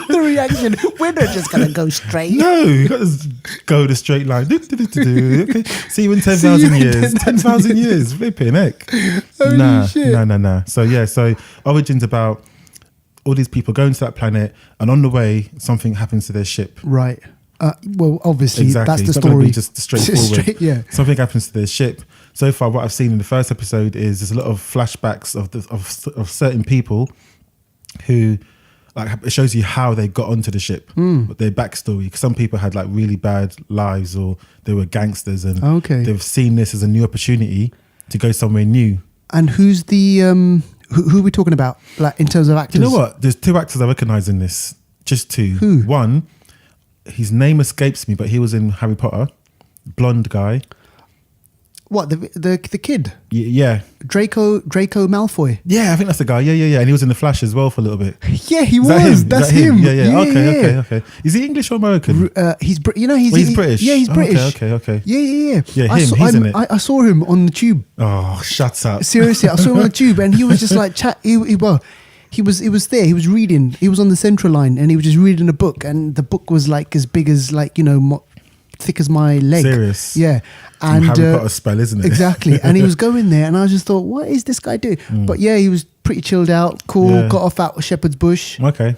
the reaction. We're not just gonna go straight. No, you got to go the straight line. Okay, see you in 10,000 years. 10,000 years, flipping heck. Nah. So Origin's about all these people going to that planet, and on the way, something happens to their ship. Right. Well, obviously, exactly. that's the It's story. Not gonna be just straightforward. Yeah. Something happens to their ship. So far, what I've seen in the first episode is there's a lot of flashbacks of certain people who, like, it shows you how they got onto the ship, but their backstory. Because some people had like really bad lives, or they were gangsters, and they've seen this as a new opportunity to go somewhere new. And who's the who are we talking about? Like in terms of actors? You know what? There's 2 actors I recognise in this. Just 2. Who? One. His name escapes me, but he was in Harry Potter. Blonde guy. What, the kid? Yeah. Draco Malfoy. Yeah, I think that's the guy. Yeah. And he was in The Flash as well for a little bit. Yeah, he was. That's him. Yeah. Okay. Is he English or American? He's British. Yeah, he's British. Okay. Yeah. Yeah, he's in it. I saw him on the tube. Oh, shut up. Seriously, I saw him on the tube, and he was just like He was there. He was reading. He was on the Central Line, and he was just reading a book. And the book was like as big as thick as my leg. Serious. Yeah. And Harry Potter spell, isn't it? Exactly. And he was going there, and I just thought, what is this guy doing? But yeah, he was pretty chilled out, cool. Yeah. Got off at Shepherd's Bush. Okay.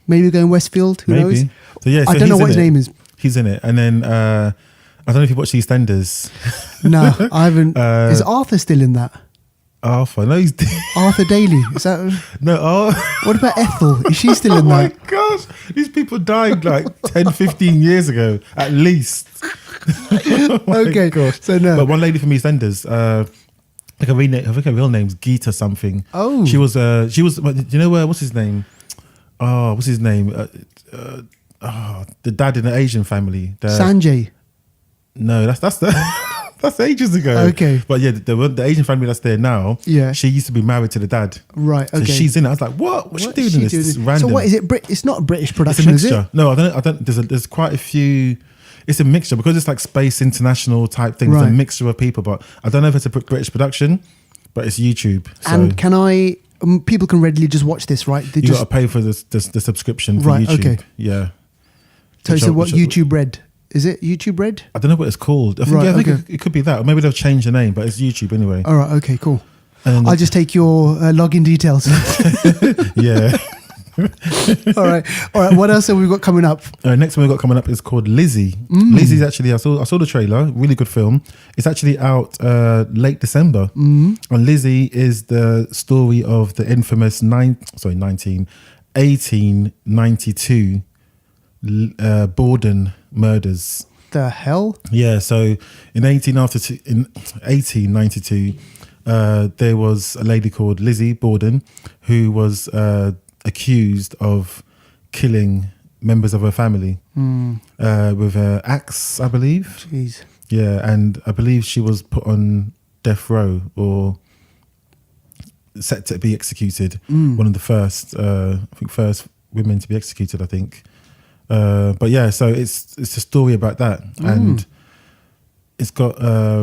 Maybe going Westfield. Who knows? So yeah, I don't know what his name is. He's in it, and then I don't know if you watch EastEnders. No, I haven't. Is Arthur still in that? Arthur, no, he's Arthur Daly. Is that no? What about Ethel? Is she still in that? Oh my gosh, these people died like 10, 15 years ago at least. Okay, gosh. So no. But one lady from EastEnders, I think her real name's Geeta something. Oh, she was. Do you know what's his name? Oh, what's his name? The dad in the Asian family. Sanjay. No, that's the. That's ages ago. Okay. But yeah, the Asian family that's there now, she used to be married to the dad. Right, okay. So she's in it. I was like, what? What's she doing in this? This is random. So what is it? It's not a British production, it's a mixture. is it? No, I don't. There's quite a few. It's a mixture because it's like Space International type thing. Right. It's a mixture of people, but I don't know if it's a British production, but it's YouTube. So and can I... people can readily just watch this, right? You got to pay for the subscription for YouTube. Okay. Yeah. So what, YouTube Red? Is it YouTube Red? I don't know what it's called. I think it could be that. Or maybe they'll change the name, but it's YouTube anyway. All right, okay, cool. I'll just take your login details. Yeah. All right. What else have we got coming up? Next one we got coming up is called Lizzie. Lizzie's actually, I saw the trailer, really good film. It's actually out late December. And Lizzie is the story of the infamous 1892 Borden murders. The hell? Yeah, so in 1892, there was a lady called Lizzie Borden who was accused of killing members of her family with an axe, I believe. Jeez. Yeah, and I believe she was put on death row or set to be executed. One of the first, first women to be executed, I think. But yeah, so it's a story about that, and it's got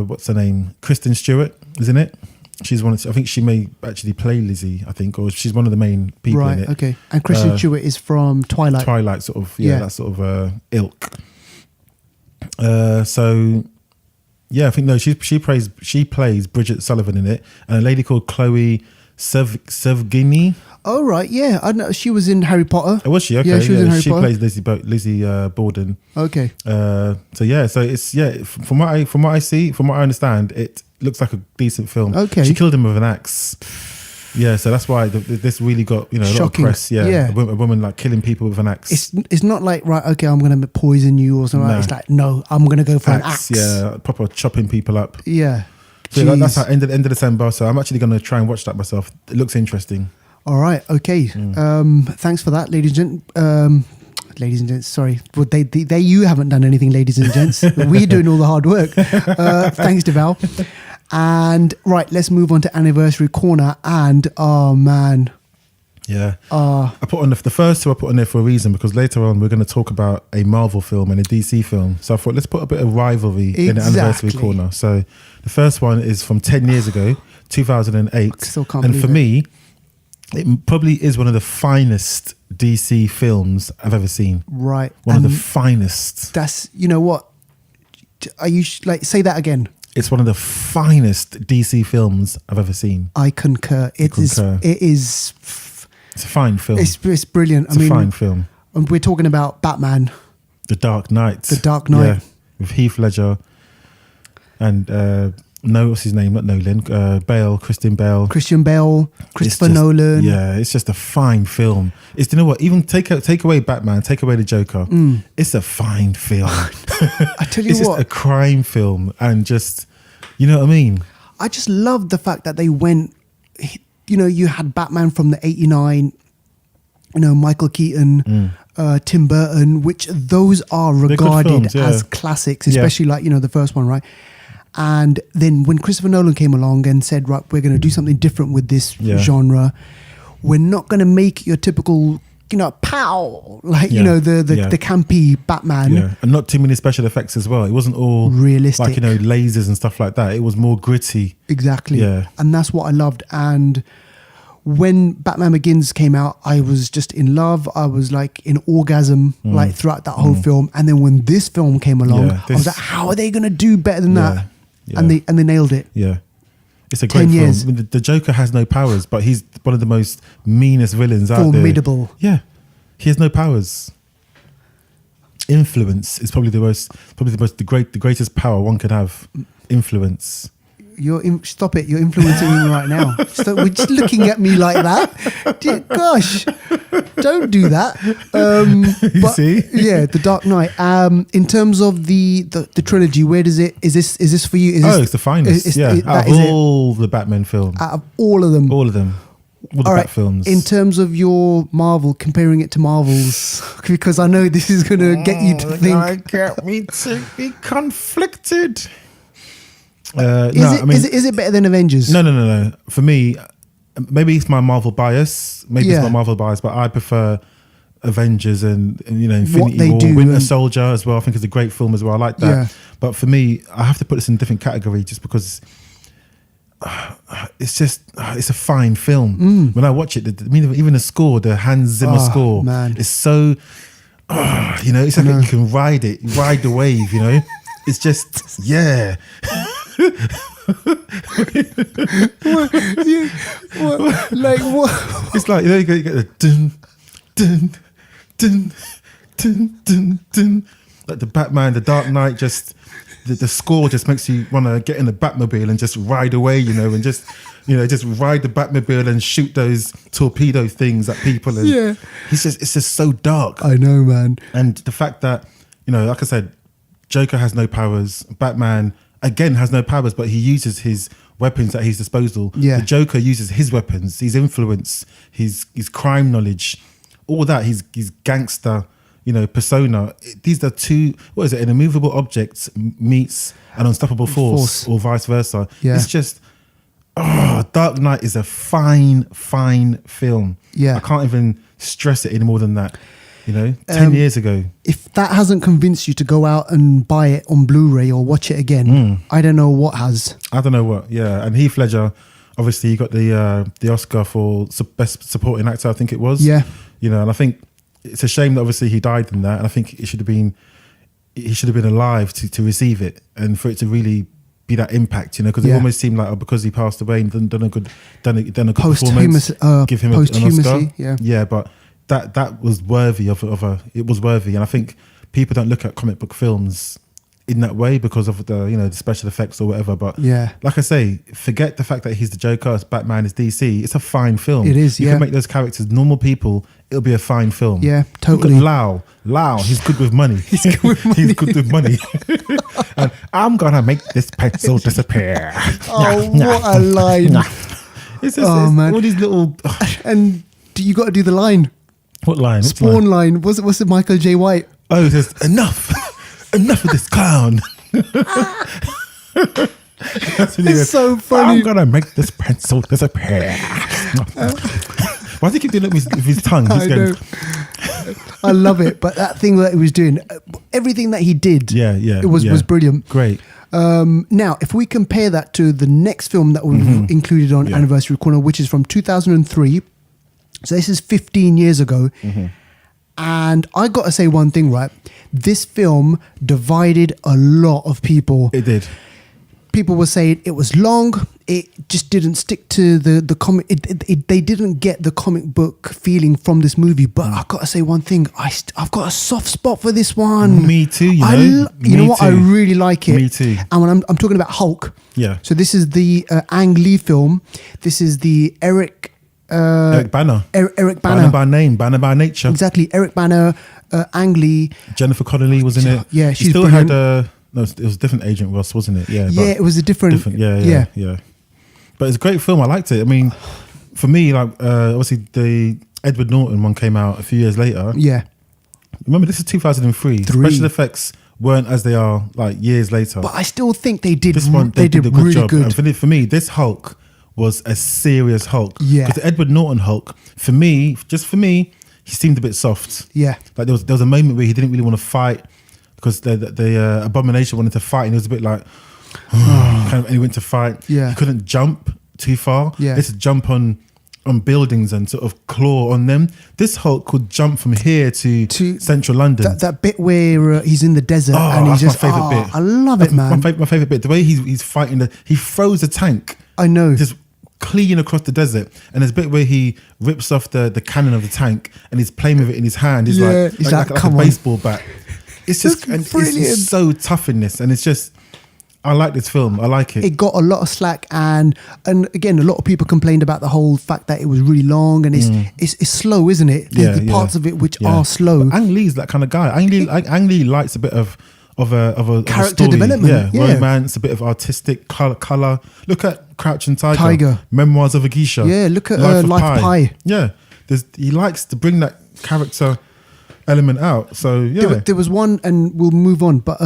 what's her name, Kristen Stewart, isn't it? She's one. I think she may actually play Lizzie. I think, or she's one of the main people in it. Right. Okay. And Kristen Stewart is from Twilight. Twilight, sort of. Yeah, that sort of ilk. So yeah, I think no, she plays Bridget Sullivan in it, and a lady called Chloe Sevgini. Oh right, yeah, I know she was in Harry Potter. Oh, was she? Okay, yeah, she was in Harry Potter. She plays Lizzie Borden. Okay. So yeah, so it's from what I understand, it looks like a decent film. Okay. She killed him with an axe. Yeah, so that's why this really got a lot of Shocking. press. Yeah, a woman like killing people with an axe. It's not like, right, okay, I'm gonna poison you or something. No. It's like, no, I'm gonna go for an axe. Yeah, proper chopping people up. Yeah. So that's how end of December. So I'm actually gonna try and watch that myself. It looks interesting. All right, okay. Thanks for that, ladies and gents. Sorry, but you haven't done anything, ladies and gents. We're doing all the hard work. Thanks to Val. And right, let's move on to anniversary corner. And oh man, yeah. I put on the first two. I put on there for a reason, because later on we're going to talk about a Marvel film and a DC film. So I thought, let's put a bit of rivalry in the anniversary corner. So the first one is from 10 years ago, 2008. I still can't and believe for me, it probably is one of the finest DC films I've ever seen. Right. One of the finest. That's, you know what? Are you like, say that again? It's one of the finest DC films I've ever seen. I concur. It is. It's a fine film. It's brilliant. It's a fine film. And we're talking about Batman. The Dark Knight. The Dark Knight. Yeah, with Heath Ledger and what's his name? Not Nolan. Christian Bale, Christopher Nolan. Yeah, it's just a fine film. It's, you know what? Even take away Batman, take away the Joker. It's a fine film. I tell you it's what, just a crime film, and just, you know what I mean. I just love the fact that they went. You know, you had Batman from the '89. You know, Michael Keaton, Tim Burton, which those are regarded films, as classics, especially like, you know, the first one, right? And then when Christopher Nolan came along and said, right, we're going to do something different with this genre. We're not going to make your typical, you know, pow, like, you know, the campy Batman. Yeah, and not too many special effects as well. It wasn't all realistic, like, you know, lasers and stuff like that. It was more gritty. Exactly. Yeah. And that's what I loved. And when Batman Begins came out, I was just in love. I was like in orgasm, like throughout that whole film. And then when this film came along, I was like, how are they going to do better than that? Yeah. And they nailed it. Yeah. It's a great 10 years. film. I mean, the Joker has no powers, but he's one of the most meanest villains out there. Formidable. Yeah. He has no powers. Influence is probably the greatest power one could have. Influence. Stop it! You're influencing me right now. We're just looking at me like that. Dear gosh, don't do that. You see? Yeah, The Dark Knight. In terms of the trilogy, where does it? Is this for you? It's the finest. Out of all the Batman films. Out of all of them. All of them. All the Bat films. In terms of your Marvel, comparing it to Marvel's, because I know this is going to get you to think. Get me to be conflicted. Is it better than Avengers? No. For me, maybe it's my Marvel bias. But I prefer Avengers and you know, Infinity War, Winter Soldier as well. I think it's a great film as well. I like that. Yeah. But for me, I have to put this in a different category just because it's a fine film. When I watch it, even the score, the Hans Zimmer score, man, is so. You know, it's like you can ride the wave. You know, it's just what? It's like, you know, you get the dun dun dun dun dun dun, like the Batman, the Dark Knight. Just the score just makes you want to get in the Batmobile and just ride away, you know, and just ride the Batmobile and shoot those torpedo things at people. And it's just so dark. I know, man. And the fact that, you know, like I said, Joker has no powers. Batman again has no powers, but he uses his weapons at his disposal. Yeah. The Joker uses his weapons, his influence, his crime knowledge, all that. He's gangster, persona. These are two, what is it, an immovable object meets an unstoppable force. Or vice versa. Yeah. It's just, Dark Knight is a fine film. Yeah. I can't even stress it any more than that. 10 years ago. If that hasn't convinced you to go out and buy it on Blu-ray or watch it again, I don't know what has. I don't know what, yeah. And Heath Ledger, obviously, he got the Oscar for Best Supporting Actor, I think it was. Yeah. And I think it's a shame that obviously he died in that. And I think he should have been alive to receive it and for it to really be that impact, because it almost seemed like because he passed away and done a good performance, give him an Oscar. Yeah, but that was worthy it was worthy, and I think people don't look at comic book films in that way because of the special effects or whatever. But like I say, forget the fact that he's the Joker, Batman is DC. It's a fine film. It is. You can make those characters normal people. It'll be a fine film. Yeah, totally. Look at Lau, he's good with money. He's good with money. And I'm gonna make this pencil disappear. Oh, what a line! Man, all these little. And you got to do the line. What line? Spawn line. What's it? Michael J. White. Oh, it says enough of this clown. It's so funny. I'm gonna make this pencil disappear. Why does he keep doing it with his tongue? He's going, I love it. But that thing that he was doing, everything that he did, it was brilliant. Great. Now, if we compare that to the next film that we've included on Anniversary Corner, which is from 2003. So this is 15 years ago. And I got to say one thing, right? This film divided a lot of people. It did. People were saying it was long. It just didn't stick to the comic. They didn't get the comic book feeling from this movie. But I got to say one thing. I've got a soft spot for this one. Me too. You know what? I really like it. Me too. And when I'm talking about Hulk. Yeah. So this is the Ang Lee film. This is the Eric Banner. Eric Banner. Banner by name. Banner by nature. Exactly. Eric Banner, Ang Lee. Jennifer Connelly was in it. Yeah, she's still brilliant. had no, it was a different Agent Ross, wasn't it? Yeah. Yeah, it was a different. Yeah. But it's a great film. I liked it. I mean, for me, like obviously the Edward Norton one came out a few years later. Yeah. Remember, this is 2003. Special effects weren't as they are like years later. But I still think they did. This one, they did a good really job. good. And for me, this Hulk was a serious Hulk. Yeah. Because the Edward Norton Hulk, for me, he seemed a bit soft. Yeah. Like there was a moment where he didn't really want to fight because the Abomination wanted to fight, and he was a bit like, and he went to fight. Yeah. He couldn't jump too far. Yeah. He had to jump on buildings and sort of claw on them. This Hulk could jump from here to central London. That bit where he's in the desert and he's that's just my favourite bit. I love it, man. My favourite bit. The way he's fighting, he throws a tank. I know. Just clean across the desert, and there's a bit where he rips off the cannon of the tank and he's playing with it in his hand. He's like a baseball bat. It's just it's so tough in this, and it's just, I like this film. I like it. It got a lot of slack, and again, a lot of people complained about the whole fact that it was really long and it's slow, isn't it? There's the parts of it which are slow. But Ang Lee's that kind of guy. Ang Lee likes a bit of a character story. development, romance, a bit of artistic color. Look at Crouching Tiger. Memoirs of a Geisha. Yeah, look at Life of Pi. Yeah, he likes to bring that character element out. So there was one, and we'll move on, but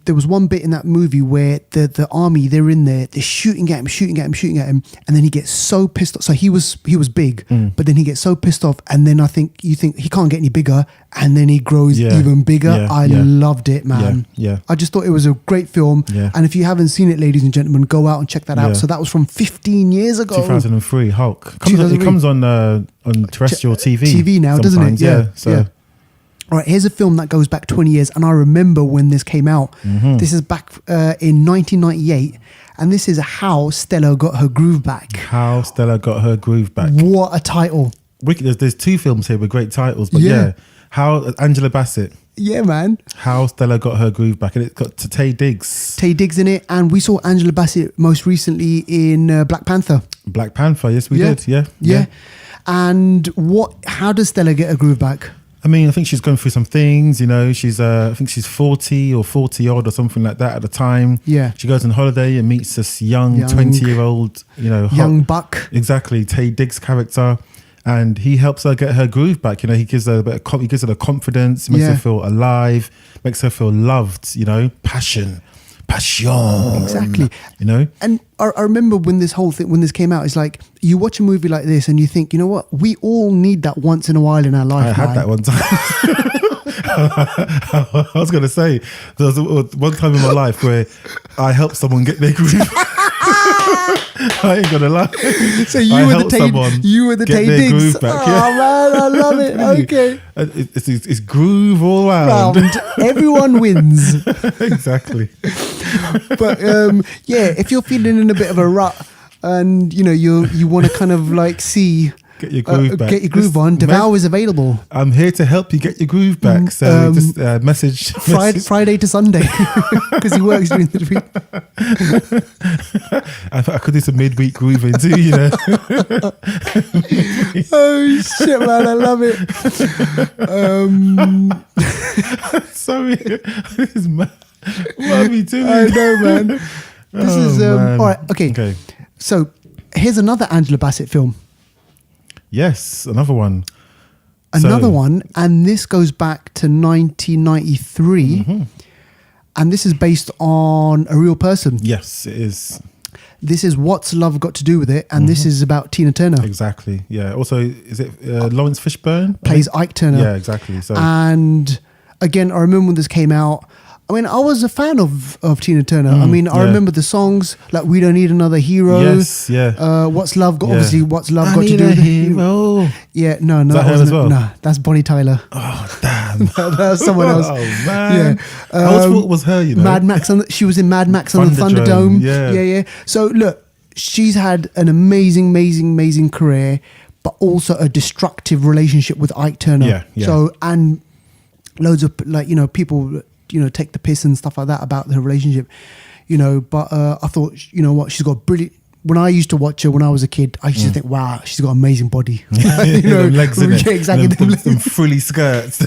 there was one bit in that movie where the army, they're in there, they're shooting at him, and then he gets so pissed off. So he was big, but then he gets so pissed off, and then you think he can't get any bigger, and then he grows even bigger. I loved it, man. Yeah. I just thought it was a great film. And if you haven't seen it, ladies and gentlemen, go out and check that out. So that was from 15 years ago. 2003 Hulk. It comes on terrestrial TV now, doesn't it? Yeah. So all right, here's a film that goes back 20 years, and I remember when this came out. This is back in 1998, and this is How Stella Got Her Groove Back. How Stella Got Her Groove Back. What a title. Wicked. There's two films here with great titles, but How Angela Bassett. Yeah, man. How Stella Got Her Groove Back, and it's got Taye Diggs. Taye Diggs in it, and we saw Angela Bassett most recently in Black Panther. Black Panther, yes, we did. Yeah. And how does Stella get her groove back? I mean, I think she's going through some things, she's, I think she's 40 or 40 odd or something like that at the time. Yeah. She goes on holiday and meets this young 20-year-old, young buck. Exactly. Taye Diggs character. and he helps her get her groove back. You know, he gives her a bit of he gives her the confidence, makes her feel alive, makes her feel loved. You know, passion. Exactly. You know, and I remember when this came out, it's like you watch a movie like this and you think, you know what, we all need that once in a while in our life. I had that one time. I was going to say, there was one time in my life where I helped someone get their groove. I ain't gonna lie. So you were the Tay Diggs. Back. Oh man, I love it. Okay, it's groove all around. Everyone wins. Exactly. But if you're feeling in a bit of a rut, and you know you want to kind of like get your groove back. Get your groove on. Devour is available. I'm here to help you get your groove back. So just message Friday to Sunday because he works during the week. I could do some midweek grooving too, you know. Oh shit, man! I love it. Sorry, this is mad. What are we doing? I know, man. This is man. all right. Okay. So here's another Angela Bassett film. Yes, another one. Another one, and this goes back to 1993, and this is based on a real person. Yes, it is. This is What's Love Got to Do with It, and this is about Tina Turner. Exactly. Yeah. Also, is it Lawrence Fishburne plays Ike Turner? Yeah, exactly. So, and again, I remember when this came out. I mean, I was a fan of Tina Turner. I mean, I remember the songs like "We Don't Need Another Hero." Yes, yeah. What's Love Got? Obviously, What's Love Got to Do with Hero? Yeah, no, that wasn't as well? No, that's Bonnie Tyler. Oh damn, that's someone else. Oh man, Yeah, I always thought it was her. You know, Mad Max. She was in Mad Max on the Thunderdome. Yeah. So look, she's had an amazing career, but also a destructive relationship with Ike Turner. Yeah. So and loads of people. Take the piss and stuff like that about her relationship, but I thought, she's got brilliant. When I used to watch her when I was a kid, I used to think, wow, she's got an amazing body. Them legs in it. Yeah, exactly. Them frilly skirts.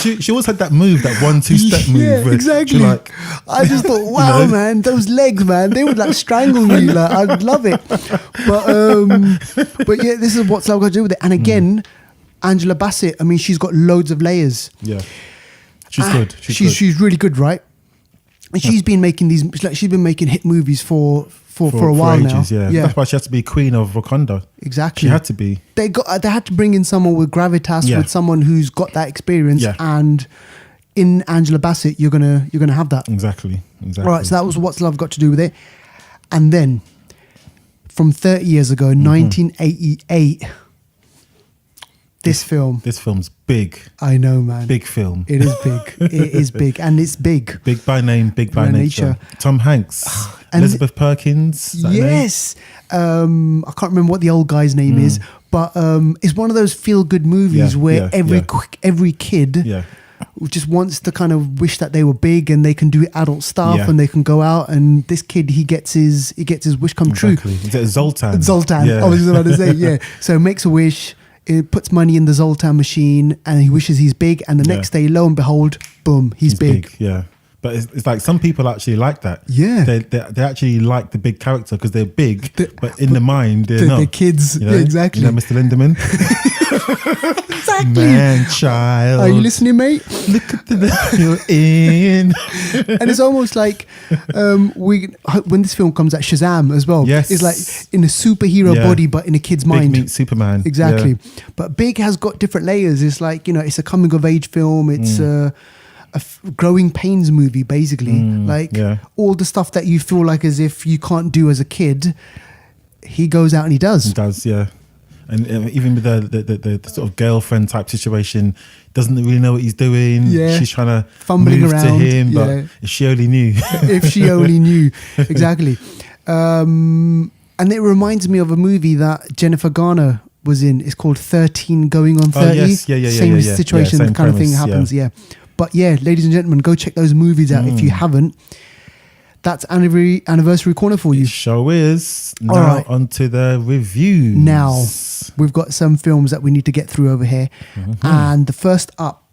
she always had that move, that 1-2 step move. Yeah, exactly. I just thought, wow, man, those legs, man, they would like strangle me. Like, I'd love it. But yeah, this is What's Love Got to Do with It. And again, Angela Bassett, I mean, she's got loads of layers. Yeah. She's good. She's really good, right? And she's been making she's been making hit movies for a while ages, now. Yeah. That's why she has to be Queen of Wakanda. Exactly. She had to be. They had to bring in someone with gravitas, with someone who's got that experience. Yeah. And in Angela Bassett, you're gonna have that. Exactly. All right. So that was What's Love Got to Do with It. And then from 30 years ago, 1988. This film's big. I know, man. Big film. It is big. It is big. And it's big. Big by name, big by nature. Tom Hanks. Elizabeth Perkins. Yes. I can't remember what the old guy's name is, but it's one of those feel-good movies where every kid just wants to kind of wish that they were big and they can do adult stuff and they can go out, and this kid, he gets his wish come true. Is it Zoltan? Zoltan. I was about to say, yeah. So makes a wish. It puts money in the Zoltan machine and he wishes he's big, and the next day, lo and behold, boom, he's big. Yeah. But it's like some people actually like that. Yeah. They actually like the big character because they're big, but in the mind, they're not. They're kids. You know? Yeah, exactly. You know, Mr. Lindemann? Exactly. Man, child. Are you listening, mate? Look at the you're in. And it's almost like when this film comes out, Shazam as well. Yes. It's like in a superhero body, but in a kid's mind. Big meets Superman. Exactly. Yeah. But Big has got different layers. It's like, it's a coming of age film. It's a growing pains movie, basically. All the stuff that you feel like as if you can't do as a kid, he goes out and he does. He does, yeah. And even with the sort of girlfriend type situation, doesn't really know what he's doing. Yeah. She's trying to fumbling move around to him, but if she only knew. If she only knew. Exactly. And it reminds me of a movie that Jennifer Garner was in. It's called 13 Going on 30. Oh, yes. Yeah. Same situation, same kind of thing premise, happens, yeah. But yeah, ladies and gentlemen, go check those movies out if you haven't. That's anniversary corner for you. It sure is. Now onto the reviews. Now, we've got some films that we need to get through over here. And the first up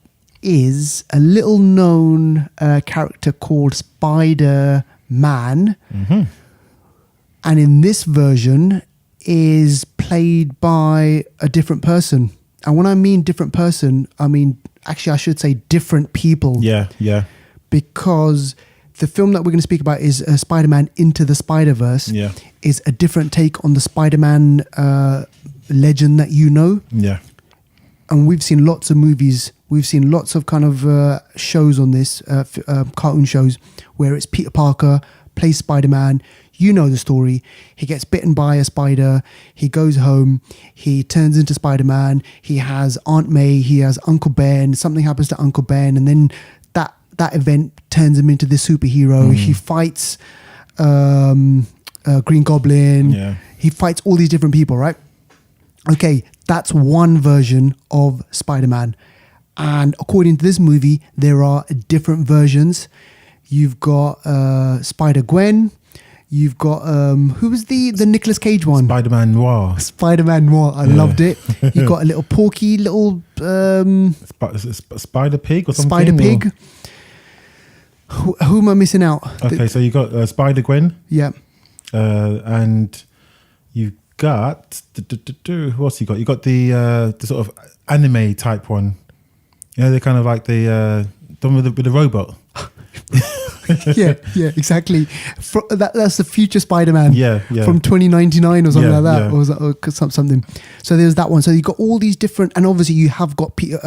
is a little known character called Spiderman. And in this version is played by a different person. And when I mean different person, I mean, actually, I should say different people. Yeah, yeah. Because the film that we're going to speak about is Spider-Man Into the Spider-Verse. Yeah. Is a different take on the Spider-Man legend that you know. Yeah. And we've seen lots of movies. We've seen lots of kind of shows on this, cartoon shows, where it's Peter Parker plays Spider-Man. You know the story. He gets bitten by a spider. He goes home. He turns into Spider-Man. He has Aunt May. He has Uncle Ben. Something happens to Uncle Ben. And then that event turns him into this superhero. He fights Green Goblin. Yeah. He fights all these different people, right? Okay, that's one version of Spider-Man. And according to this movie, there are different versions. You've got Spider-Gwen. You've got, who was the Nicolas Cage one? Spider-Man Noir. Spider-Man Noir. I loved it. You've got a little porky little... Spider Pig or something? Spider Pig. Who am I missing out? Okay, so you got Spider-Gwen. Yeah. And you've got... Who else you got? You got the sort of anime type one. You know, they're kind of like the one with the robot. yeah, exactly. That's the future Spider-Man. Yeah. From 2099 or something like that, yeah. or was that or something? So there's that one. So you got all these different, and obviously you have got Peter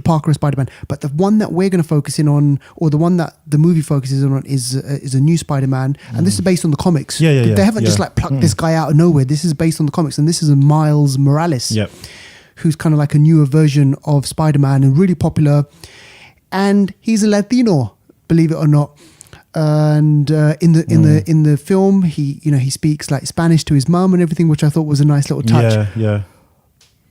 Parker as Spider-Man. But the one that we're going to focus in on, or the one that the movie focuses on, is a new Spider-Man, and this is based on the comics. Yeah. They haven't just like plucked this guy out of nowhere. This is based on the comics, and this is a Miles Morales. Yep. Who's kind of like a newer version of Spider-Man and really popular, and he's a Latino, believe it or not. And in the film, he speaks like Spanish to his mum and everything, which I thought was a nice little touch. Yeah.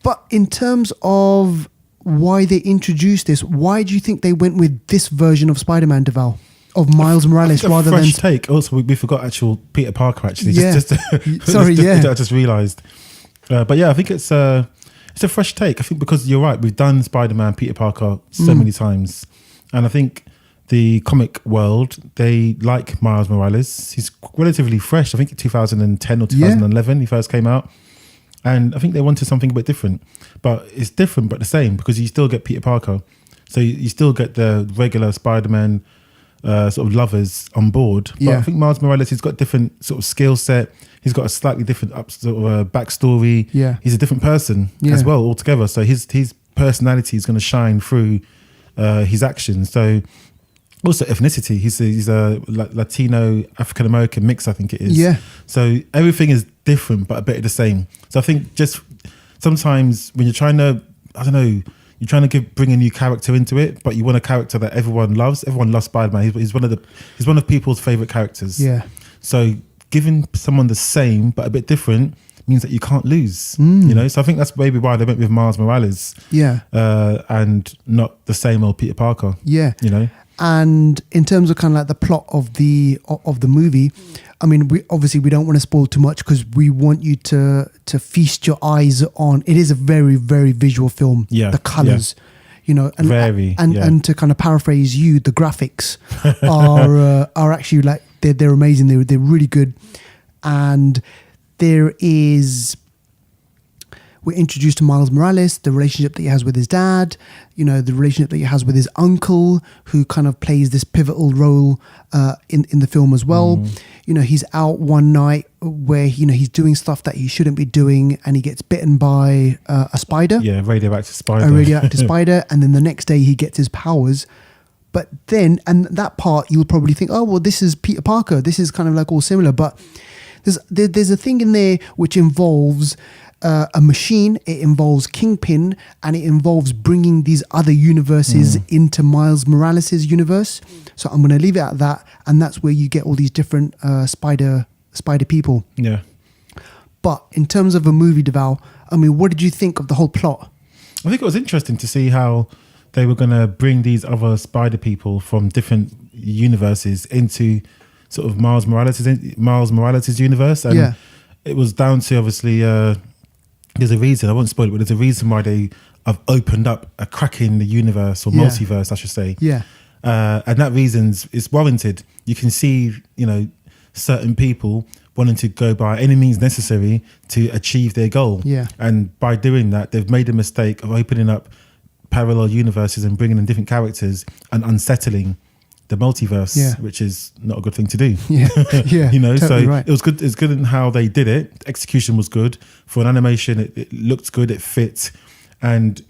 But in terms of why they introduced this, why do you think they went with this version of Spider-Man, Deval, of Miles Morales, rather fresh than take? Also, we forgot actual Peter Parker. Actually, Yeah. Sorry, I just realised. But yeah, I think it's a fresh take. I think because you're right, we've done Spider-Man, Peter Parker so many times, and I think the comic world, they like Miles Morales. He's relatively fresh. I think 2010 or 2011 he first came out, and I think they wanted something a bit different. But it's different but the same, because you still get Peter Parker, so you still get the regular Spider-Man sort of lovers on board. But I think Miles Morales, he's got different sort of skill set. He's got a slightly different backstory. Yeah. He's a different person as well altogether. So his personality is going to shine through his actions. So also ethnicity. He's a Latino African American mix, I think it is. Yeah. So everything is different but a bit of the same. So I think just sometimes when you're trying to, I don't know, you're trying to bring a new character into it, but you want a character that everyone loves. Everyone loves Spider-Man. He's one of people's favorite characters. Yeah. So giving someone the same but a bit different means that you can't lose. You know. So I think that's maybe why they went with Miles Morales. Yeah. And not the same old Peter Parker. Yeah. You know. And in terms of kind of like the plot of the movie, I mean, we don't want to spoil too much because we want you to feast your eyes on. It is a very, very visual film. Yeah, the colors, you know, and to kind of paraphrase you, the graphics are actually like they're amazing. They're really good, and we're introduced to Miles Morales, the relationship that he has with his dad, you know, the relationship that he has with his uncle, who kind of plays this pivotal role in the film as well. You know, he's out one night where, you know, he's doing stuff that he shouldn't be doing, and he gets bitten by a spider. Yeah, radioactive spider. A radioactive spider. And then the next day he gets his powers. But then, and that part, you'll probably think, oh, well, this is Peter Parker. This is kind of like all similar. But there's a thing in there which involves a machine, it involves Kingpin, and it involves bringing these other universes into Miles Morales' universe. So I'm going to leave it at that, and that's where you get all these different spider people. Yeah. But in terms of a movie, Deval, I mean, what did you think of the whole plot? I think it was interesting to see how they were going to bring these other spider people from different universes into sort of Miles Morales' universe, and it was down to obviously. There's a reason, I won't spoil it, but there's a reason why they have opened up a crack in the universe, or multiverse, I should say. Yeah. And that reason is warranted. You can see, you know, certain people wanting to go by any means necessary to achieve their goal. Yeah. And by doing that, they've made a mistake of opening up parallel universes and bringing in different characters and unsettling the multiverse, Yeah. which is not a good thing to do. Yeah, yeah, you know, totally so right. it was good. It's good in how they did it. The execution was good for an animation. It looked good. It fit, and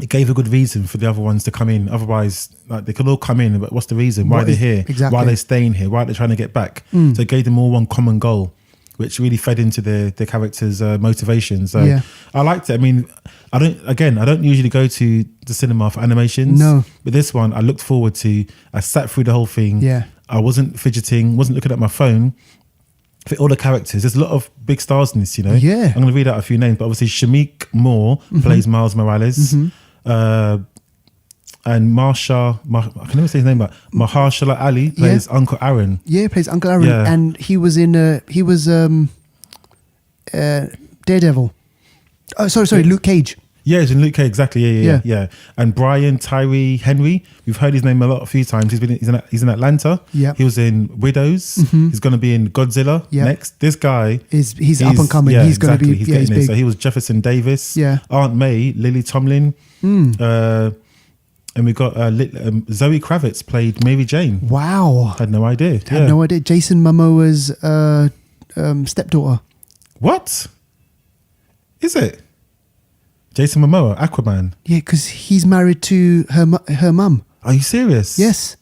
it gave a good reason for the other ones to come in. Otherwise, like they could all come in, but what's the reason? Why What they're is- here? exactly. Why they're staying here? Why they're trying to get back? So it gave them all one common goal, which really fed into their characters' motivation. So Yeah. I liked it. I mean, I don't usually go to the cinema for animations. No. But this one, I looked forward to. I sat through the whole thing. Yeah. I wasn't fidgeting, wasn't looking at my phone. For all the characters, there's a lot of big stars in this, you know. Yeah. I'm going to read out a few names, but obviously Shamik Moore plays Miles Morales. And I can never say his name, but Mahershala Ali plays Uncle Aaron. Yeah, he plays Uncle Aaron, Yeah. and he was in Daredevil. Oh, sorry, Luke Cage. Yeah, he's in Luke Cage, exactly. Yeah. And Brian Tyree Henry, we've heard his name a few times. He's in Atlanta. Yeah. He was in Widows. He's going to be in Godzilla Yeah. next. This guy, He's up and coming. Yeah, He's going to exactly. be He's yeah, getting he's there. big. So he was Jefferson Davis. Yeah. Aunt May, Lily Tomlin. And we got Zoe Kravitz played Mary Jane. Wow, Had no idea. had no idea. Jason Momoa's stepdaughter. What? Is it? Jason Momoa, Aquaman. Yeah, because he's married to her mum. Are you serious? Yes,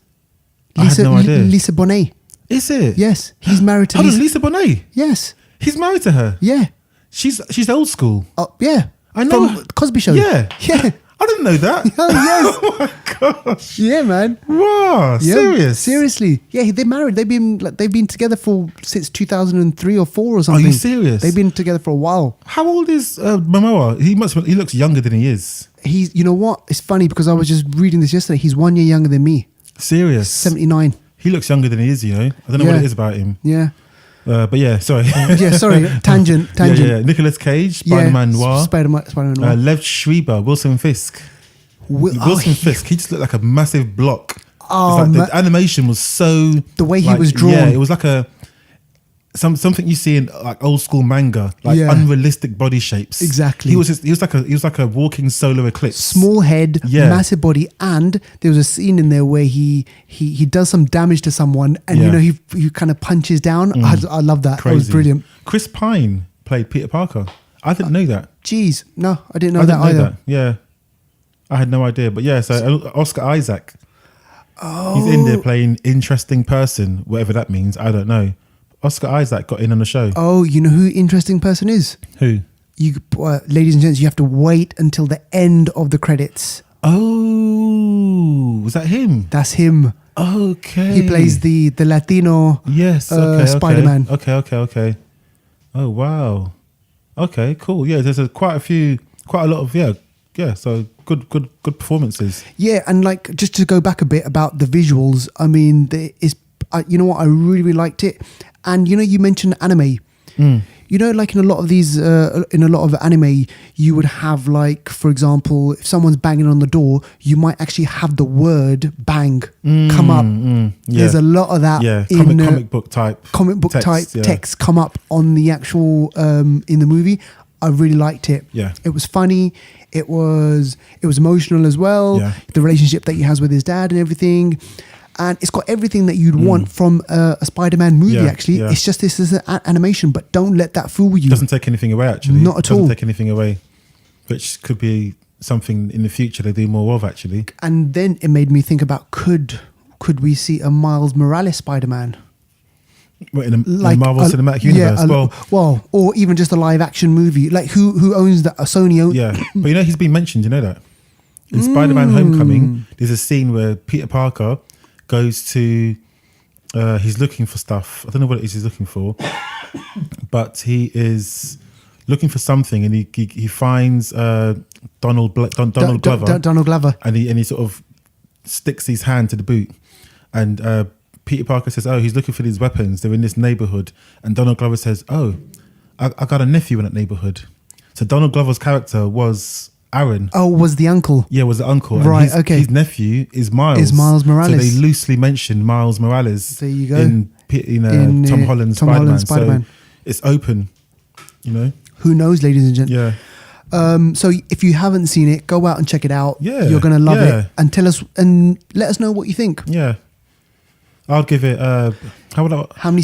I had no idea. Lisa Bonet. Is it? Yes, he's married to Hold on, Lisa. Lisa Bonet. Yes, He's married to her. yeah, She's old school. yeah. I know. From Cosby Show. Yeah. yeah, I didn't know that. oh, yes, Oh my gosh. yeah, man. Wow. Yeah, Serious? Seriously. Yeah, they're married. They've been together since 2003 or 4 or something. Are you serious? They've been together for a while. How old is Momoa? He looks younger than he is. He's, you know what? It's funny because I was just reading this yesterday. He's 1 year younger than me. Serious. 79. He looks younger than he is, you know. I don't know what Yeah. it is about him. Yeah. But yeah, sorry. Yeah, sorry. Tangent. Yeah. Nicolas Cage, Spider-Man Noir. Spider-Man Noir. Lev Schreiber, Wilson Fisk. Wilson he- Fisk, he just looked like a massive block. Oh, It's like the animation was so... The way he was drawn. Yeah, it was like something you see in like old school manga, like Yeah. unrealistic body shapes. Exactly. He was like a walking solar eclipse. Small head, Yeah. massive body, and there was a scene in there where he does some damage to someone, and Yeah. he kind of punches down. I love that. Crazy. That was brilliant. Chris Pine played Peter Parker. I didn't know that. Jeez, no, I didn't know I that didn't know either. that. Yeah, I had no idea. But yeah, so Oscar Isaac. He's in there playing interesting person, whatever that means. I don't know. Oscar Isaac got in on the show. Oh, you know who interesting person is? Who? You, ladies and gents, you have to wait until the end of the credits. Oh, was that him? That's him. Okay. He plays the Latino Yes. Okay. Spider-Man. Okay. Oh wow. Okay. Cool. Yeah. There's quite a lot of yeah. So good performances. Yeah, and like just to go back a bit about the visuals, I mean, there is, you know what, I really, really liked it. And you know, you mentioned anime. You know, like in a lot of these, in a lot of anime, you would have like, for example, if someone's banging on the door, you might actually have the word "bang" come up. Yeah. There's a lot of that. Yeah. in Comic book type. type text come up on the actual in the movie. I really liked it. Yeah. It was funny. It was emotional as well. Yeah. The relationship that he has with his dad and everything. And it's got everything that you'd want from a Spider-Man movie, Yeah, actually. yeah. It's just this is an animation, but don't let that fool you. Doesn't take anything away, actually. Not at all. Doesn't take anything away, which could be something in the future they do more of, actually. And then it made me think about could we see a Miles Morales Spider-Man? What, in a Marvel Cinematic Universe? Well, or even just a live action movie. Like who owns that? Sony owns. Yeah, but you know he's been mentioned. You know that in Spider-Man: Homecoming, there's a scene where Peter Parker goes to. He's looking for stuff. I don't know what it is he's looking for, but he is looking for something, and he finds Donald Glover. Donald Glover. And he sort of sticks his hand to the boot, and Peter Parker says, "Oh, he's looking for these weapons. They're in this neighborhood." And Donald Glover says, "Oh, I got a nephew in that neighborhood." So Donald Glover's character was Aaron. Oh, was the uncle? Yeah, was the uncle. Right, And okay. His nephew is Miles. Is Miles Morales. So they loosely mentioned Miles Morales. There you go. In Tom Holland's Spider-Man. So it's open, you know. Who knows, ladies and gentlemen? Yeah. So if you haven't seen it, go out and check it out. Yeah, you're gonna love it, and tell us and let us know what you think. Yeah, I'll give it. How many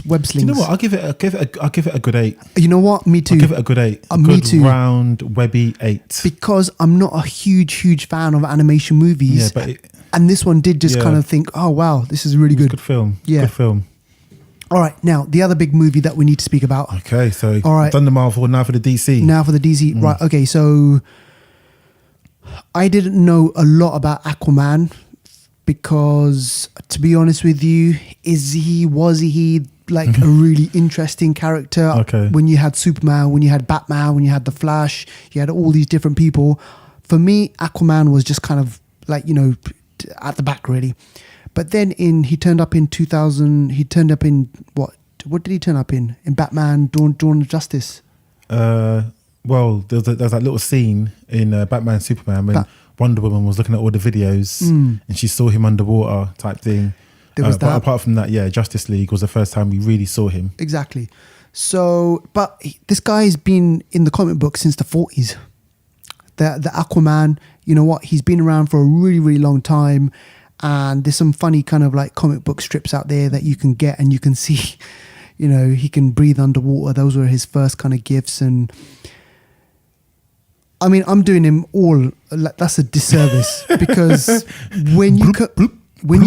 web slings? You know what? I'll give it a good 8. You know what? Me too. I'll give it a good 8. Me too. Round webby 8. Because I'm not a huge fan of animation movies. Yeah, but and this one did just kind of think, oh wow, this is really good. Good film. Yeah. Good film. All right, now the other big movie that we need to speak about. Okay, so all right, done the Marvel, now for the DC. Right, okay, so I didn't know a lot about Aquaman because, to be honest with you, was he like a really interesting character? Okay. When you had Superman, when you had Batman, when you had The Flash, you had all these different people. For me, Aquaman was just kind of like, you know, at the back really. But then he turned up in 2000. He turned up in what? What did he turn up in? In Batman: Dawn of Justice. Well, there's that little scene in Batman Superman when Wonder Woman was looking at all the videos and she saw him underwater type thing. There was that. But apart from that, yeah, Justice League was the first time we really saw him. Exactly. So, but this guy's been in the comic book since the 40s. The Aquaman, you know what? He's been around for a really, really long time. And there's some funny kind of like comic book strips out there that you can get and you can see, you know, he can breathe underwater. Those were his first kind of gifts. And I mean, I'm doing him all, that's a disservice because when you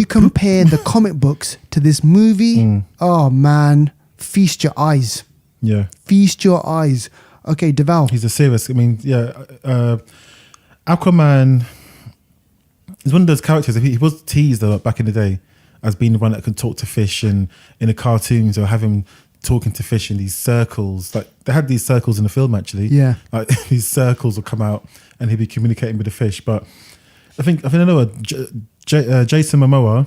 compare the comic books to this movie, oh man, feast your eyes. Yeah. Feast your eyes. Okay, Deval. He's a serious, I mean, yeah, Aquaman is one of those characters. He was teased a lot back in the day as being the one that could talk to fish, and in the cartoons or have him talking to fish in these circles. Like they had these circles in the film actually. Yeah. Like these circles would come out and he'd be communicating with the fish. But I know Jason Momoa,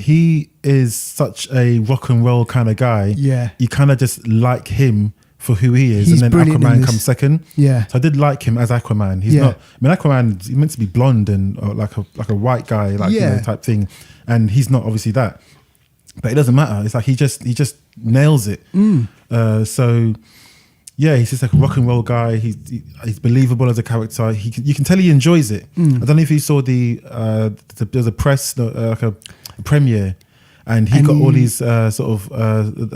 he is such a rock and roll kind of guy. Yeah. You kind of just like him for who he is. He's and then Aquaman comes second. Yeah. So I did like him as Aquaman. He's not, I mean, Aquaman, he's meant to be blonde and like a white guy, like you know, type thing. And he's not obviously that. But it doesn't matter. It's like he just nails it. So yeah, he's just like a rock and roll guy. He's believable as a character. You can tell he enjoys it. I don't know if you saw there's a press like a premiere. And he got all these I don't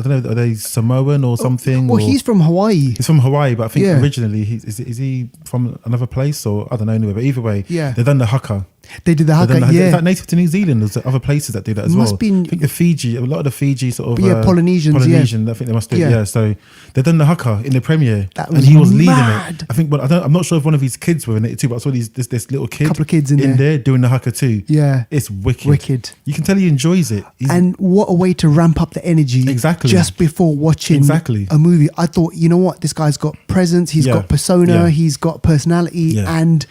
know, are they Samoan or something? Well, he's from Hawaii. He's from Hawaii, but I think originally, is he from another place or I don't know anyway. But either way, they've done the haka. They did the haka, Is that native to New Zealand? There's other places that do that as well. I think the Fiji, a lot of the Fiji sort of... Polynesians, Polynesian, I think they must do it, yeah. So they've done the haka in the premiere. And he was leading it. I think, I'm not sure if one of his kids were in it too, but I saw this little kid. Couple of kids in there doing the haka too. Yeah. It's wicked. You can tell he enjoys it. And what a way to ramp up the energy. Exactly. Just before watching a movie. I thought, you know what? This guy's got presence. He's got persona. He's got personality. And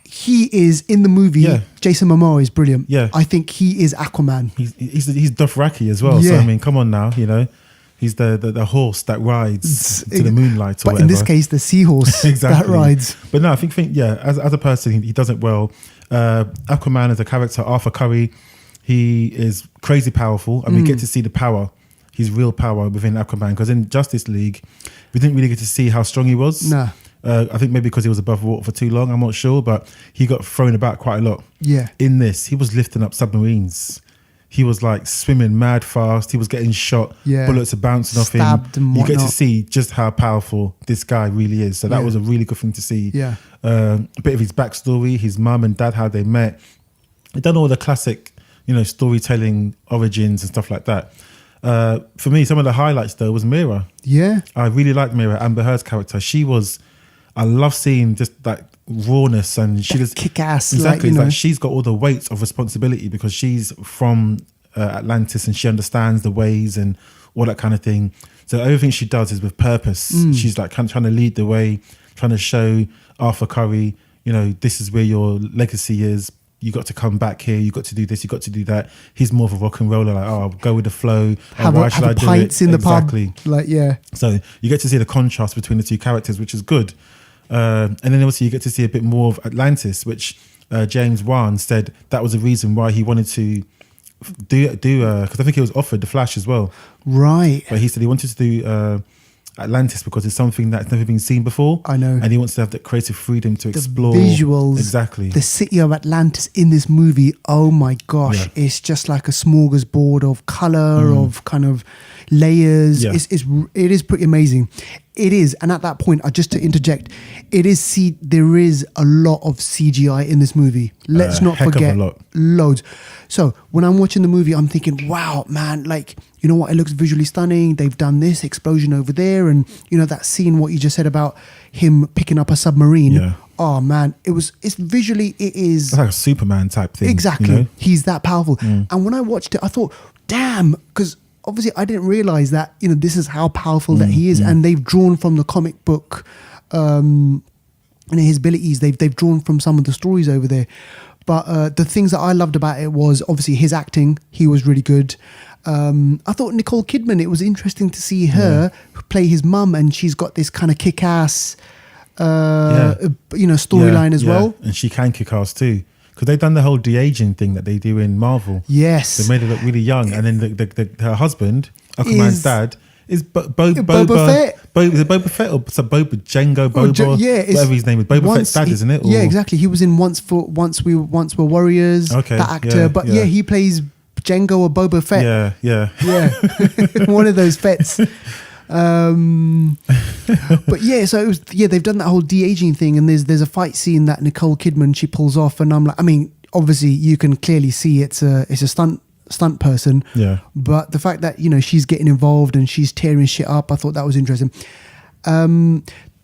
he is in the movie. Jason Momoa is brilliant. I think he is Aquaman. He's Dothraki as well. So I mean, come on now, you know, he's the horse that rides to the moonlight. Or but whatever. In this case, the seahorse that rides. But no, I think as a person, he does it well. Aquaman as a character, Arthur Curry, he is crazy powerful, and we get to see the power. His real power within Aquaman, because in Justice League, we didn't really get to see how strong he was. Nah. I think maybe because he was above water for too long, I'm not sure, but he got thrown about quite a lot. Yeah. In this, he was lifting up submarines. He was like swimming mad fast. He was getting shot. Yeah. Bullets are bouncing off him. And you get to see just how powerful this guy really is. So that was a really good thing to see. Yeah. A bit of his backstory, his mum and dad, how they met. They've done all the classic, you know, storytelling origins and stuff like that. For me, some of the highlights though was Mira. Yeah. I really liked Mira, Amber Heard's character. I love seeing just that rawness, and she just kick ass. Exactly, it's like she's got all the weight of responsibility because she's from Atlantis and she understands the ways and all that kind of thing. So everything she does is with purpose. She's like trying to lead the way, trying to show Arthur Curry, you know, this is where your legacy is. You got to come back here. You got to do this. You got to do that. He's more of a rock and roller. Like, I'll go with the flow. Why should I do pints it? In the pub. Like, yeah. So you get to see the contrast between the two characters, which is good. And then obviously you get to see a bit more of Atlantis, which James Wan said that was the reason why he wanted to do because I think he was offered the Flash as well, Right. but he said he wanted to do Atlantis because it's something that's never been seen before. I know. and he wants to have that creative freedom to The explore visuals, exactly. the city of Atlantis in this movie, oh my gosh, Yeah. it's just like a smorgasbord of color, of kind of layers. Yeah. It is pretty amazing. It is, and at that point, just to interject, there is a lot of CGI in this movie. Let's not heck of a forget, lot. loads. So when I'm watching the movie, I'm thinking, wow, man, like, you know what, it looks visually stunning. They've done this explosion over there, and you know that scene, what you just said about him picking up a submarine. Yeah. Oh man, it's visually, it is It's like a Superman type thing. exactly. you know? He's that powerful. And when I watched it, I thought, damn, because obviously I didn't realize that, you know, this is how powerful that he is, and they've drawn from the comic book, and his abilities. They've drawn from some of the stories over there. But the things that I loved about it was obviously his acting. He was really good. I thought Nicole Kidman, it was interesting to see her play his mum, and she's got this kind of kick-ass, storyline as well. And she can kick ass too, because they've done the whole de-aging thing that they do in Marvel. Yes. They made her look really young, and then her husband, Aquaman's dad, is Boba Fett. Is it Boba Fett or Boba Django Oh, Boba? it's whatever his name is. Boba Fett's dad, isn't it? Yeah, Or- exactly. He was in Once Were Warriors. Okay, That actor, yeah, but yeah. he plays Django or Boba Fett. Yeah. Yeah, one of those Fets. But yeah, so it was. Yeah, they've done that whole de-aging thing, and there's a fight scene that Nicole Kidman she pulls off, and I'm like, I mean, obviously you can clearly see it's a stunt person. Yeah. But the fact that, you know, she's getting involved and she's tearing shit up, I thought that was interesting.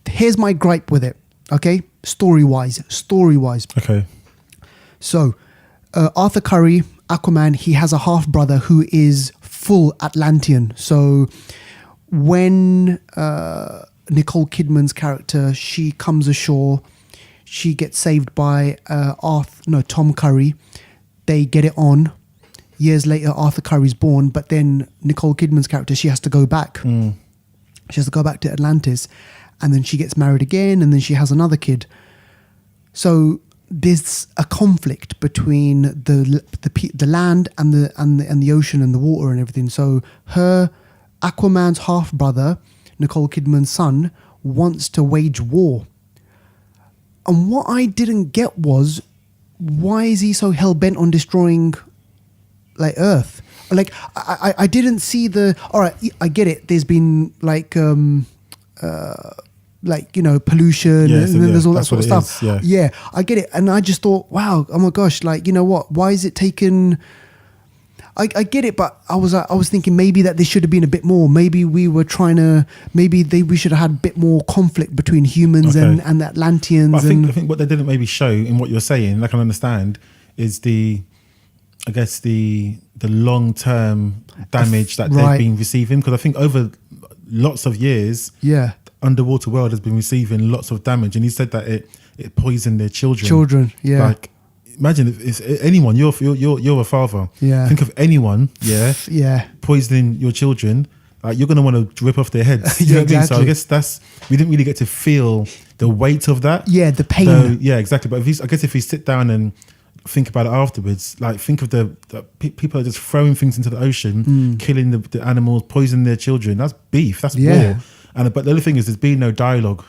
Here's my gripe with it. Okay, story wise. Okay. So, Arthur Curry, Aquaman, he has a half brother who is full Atlantean. So, when Nicole Kidman's character, she comes ashore, she gets saved by Tom Curry. They get it on. Years later, Arthur Curry's born, but then Nicole Kidman's character, she has to go back. She has to go back to Atlantis, and then she gets married again, and then she has another kid. So there's a conflict between the land and the ocean and the water and everything. So Aquaman's half brother, Nicole Kidman's son, wants to wage war. And what I didn't get was, why is he so hell bent on destroying like Earth? Like I didn't see all right, I get it. There's been like you know, pollution, Yeah, and so then yeah, there's all that that's sort of what it stuff. is, Yeah, I get it. And I just thought, wow, oh my gosh, like, you know what? Why is it taken? I get it, but I was thinking maybe that there should have been a bit more. Maybe we were trying to. We should have had a bit more conflict between humans Okay. and the Atlanteans. But I think what they didn't maybe show in what you're saying, I can understand, is the long-term damage that Right. they've been receiving. Because I think over lots of years, yeah, underwater world has been receiving lots of damage, and he said that it poisoned their children. Yeah. Like, imagine if anyone, you're a father. Yeah. Think of anyone, yeah, poisoning your children. Like, you're gonna want to rip off their heads. You Yeah, know what I mean? So I exactly. guess we didn't really get to feel the weight of that. yeah. The pain. So, yeah, exactly. But if we sit down and think about it afterwards, like, think of the people are just throwing things into the ocean, killing the animals, poisoning their children. That's beef. That's Yeah. war. But the other thing is, there's been no dialogue.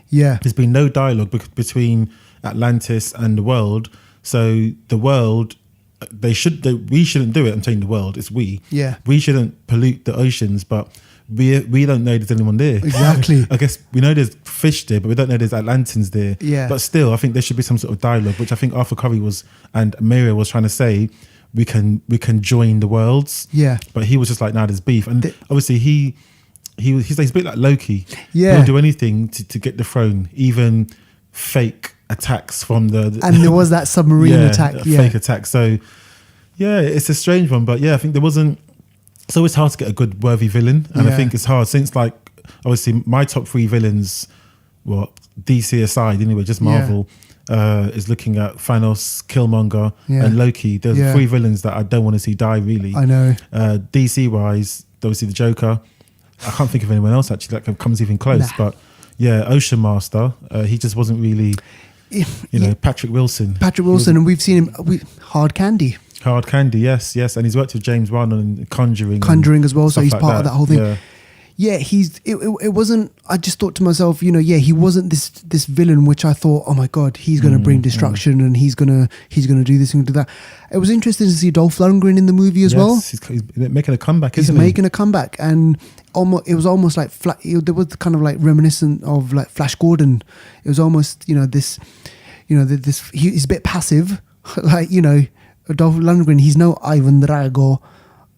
Yeah, There's been no dialogue between Atlantis and the world. So the world, we shouldn't do it. I'm saying the world, it's we. Yeah. We shouldn't pollute the oceans, but we don't know there's anyone there. Exactly. I guess we know there's fish there, but we don't know there's Atlanteans there. Yeah. But still, I think there should be some sort of dialogue, which I think Arthur Curry and Amelia was trying to say. We can join the worlds. Yeah. But he was just like, nah, there's beef, and obviously he's a bit like Loki. Yeah. He'll do anything to get the throne, even fake attacks from the and there was that submarine attack. Yeah, fake attack. So yeah, it's a strange one, but yeah, I think there wasn't. It's always hard to get a good worthy villain, and I Yeah. think it's hard since, like, obviously my top 3 villains, well, DC aside anyway, just Marvel, is looking at Thanos, Killmonger, Yeah. and Loki. There's Yeah. 3 villains that I don't want to see die, really. I know. DC wise, obviously the Joker. I can't think of anyone else actually that comes even close. Nah. But yeah, Ocean Master, he just wasn't really, Patrick Wilson. Patrick Wilson, and we've seen him. Hard Candy. Hard Candy, yes, and he's worked with James Wan on Conjuring as well, so he's like part of that whole thing. Yeah, it wasn't. I just thought to myself, he wasn't this villain, which I thought, oh my god, he's gonna bring destruction and he's gonna do this and do that. It was interesting to see Dolph Lundgren in the movie as well. He's making a comeback. He's making a comeback, and it was almost like there was kind of like reminiscent of like Flash Gordon. It was almost this he's a bit passive, like Dolph Lundgren. He's no Ivan Drago.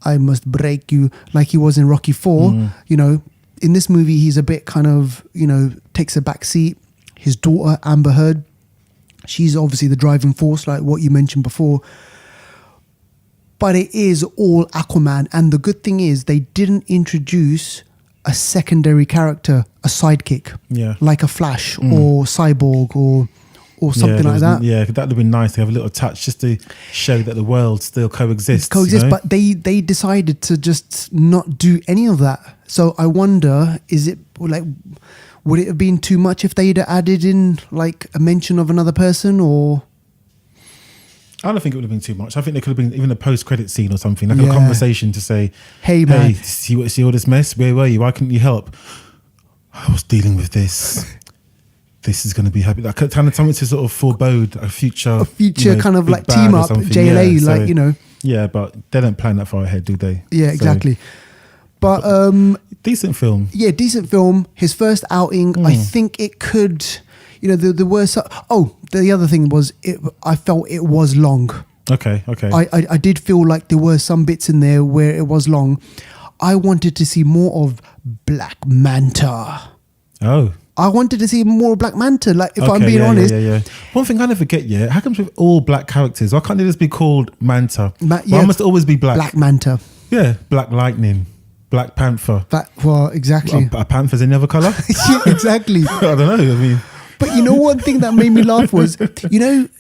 I must break you, like he was in Rocky 4. In this movie, he's a bit kind of, takes a back seat. His daughter, Amber Heard, she's obviously the driving force, like what you mentioned before. But it is all Aquaman. And the good thing is they didn't introduce a secondary character, a sidekick, like a Flash or Cyborg or something like that. Yeah, that would have been nice to have a little touch just to show that the world still coexists. But they decided to just not do any of that. So I wonder, would it have been too much if they'd added in like a mention of another person, or? I don't think it would have been too much. I think there could have been even a post-credit scene or something, like a conversation to say, "Hey man, see all this mess? Where were you? Why couldn't you help? I was dealing with this." This is going to be happy. Like kind of something to sort of forebode a future kind of like team up JLA, Yeah, but they don't plan that far ahead, do they? Yeah, exactly. But decent film. Yeah, decent film. His first outing. I think it could. There were the other thing was I felt it was long. Okay. I did feel like there were some bits in there where it was long. I wanted to see more of Black Manta. Oh. I wanted to see more Black Manta, like if I'm being honest. Yeah. One thing I never get, how comes with all black characters, why can't they just be called Manta? Why must it always be black? Black Manta. Yeah, Black Lightning, Black Panther. Exactly. A panther's any other colour? Yeah, exactly. I don't know, I mean. But one thing that made me laugh was,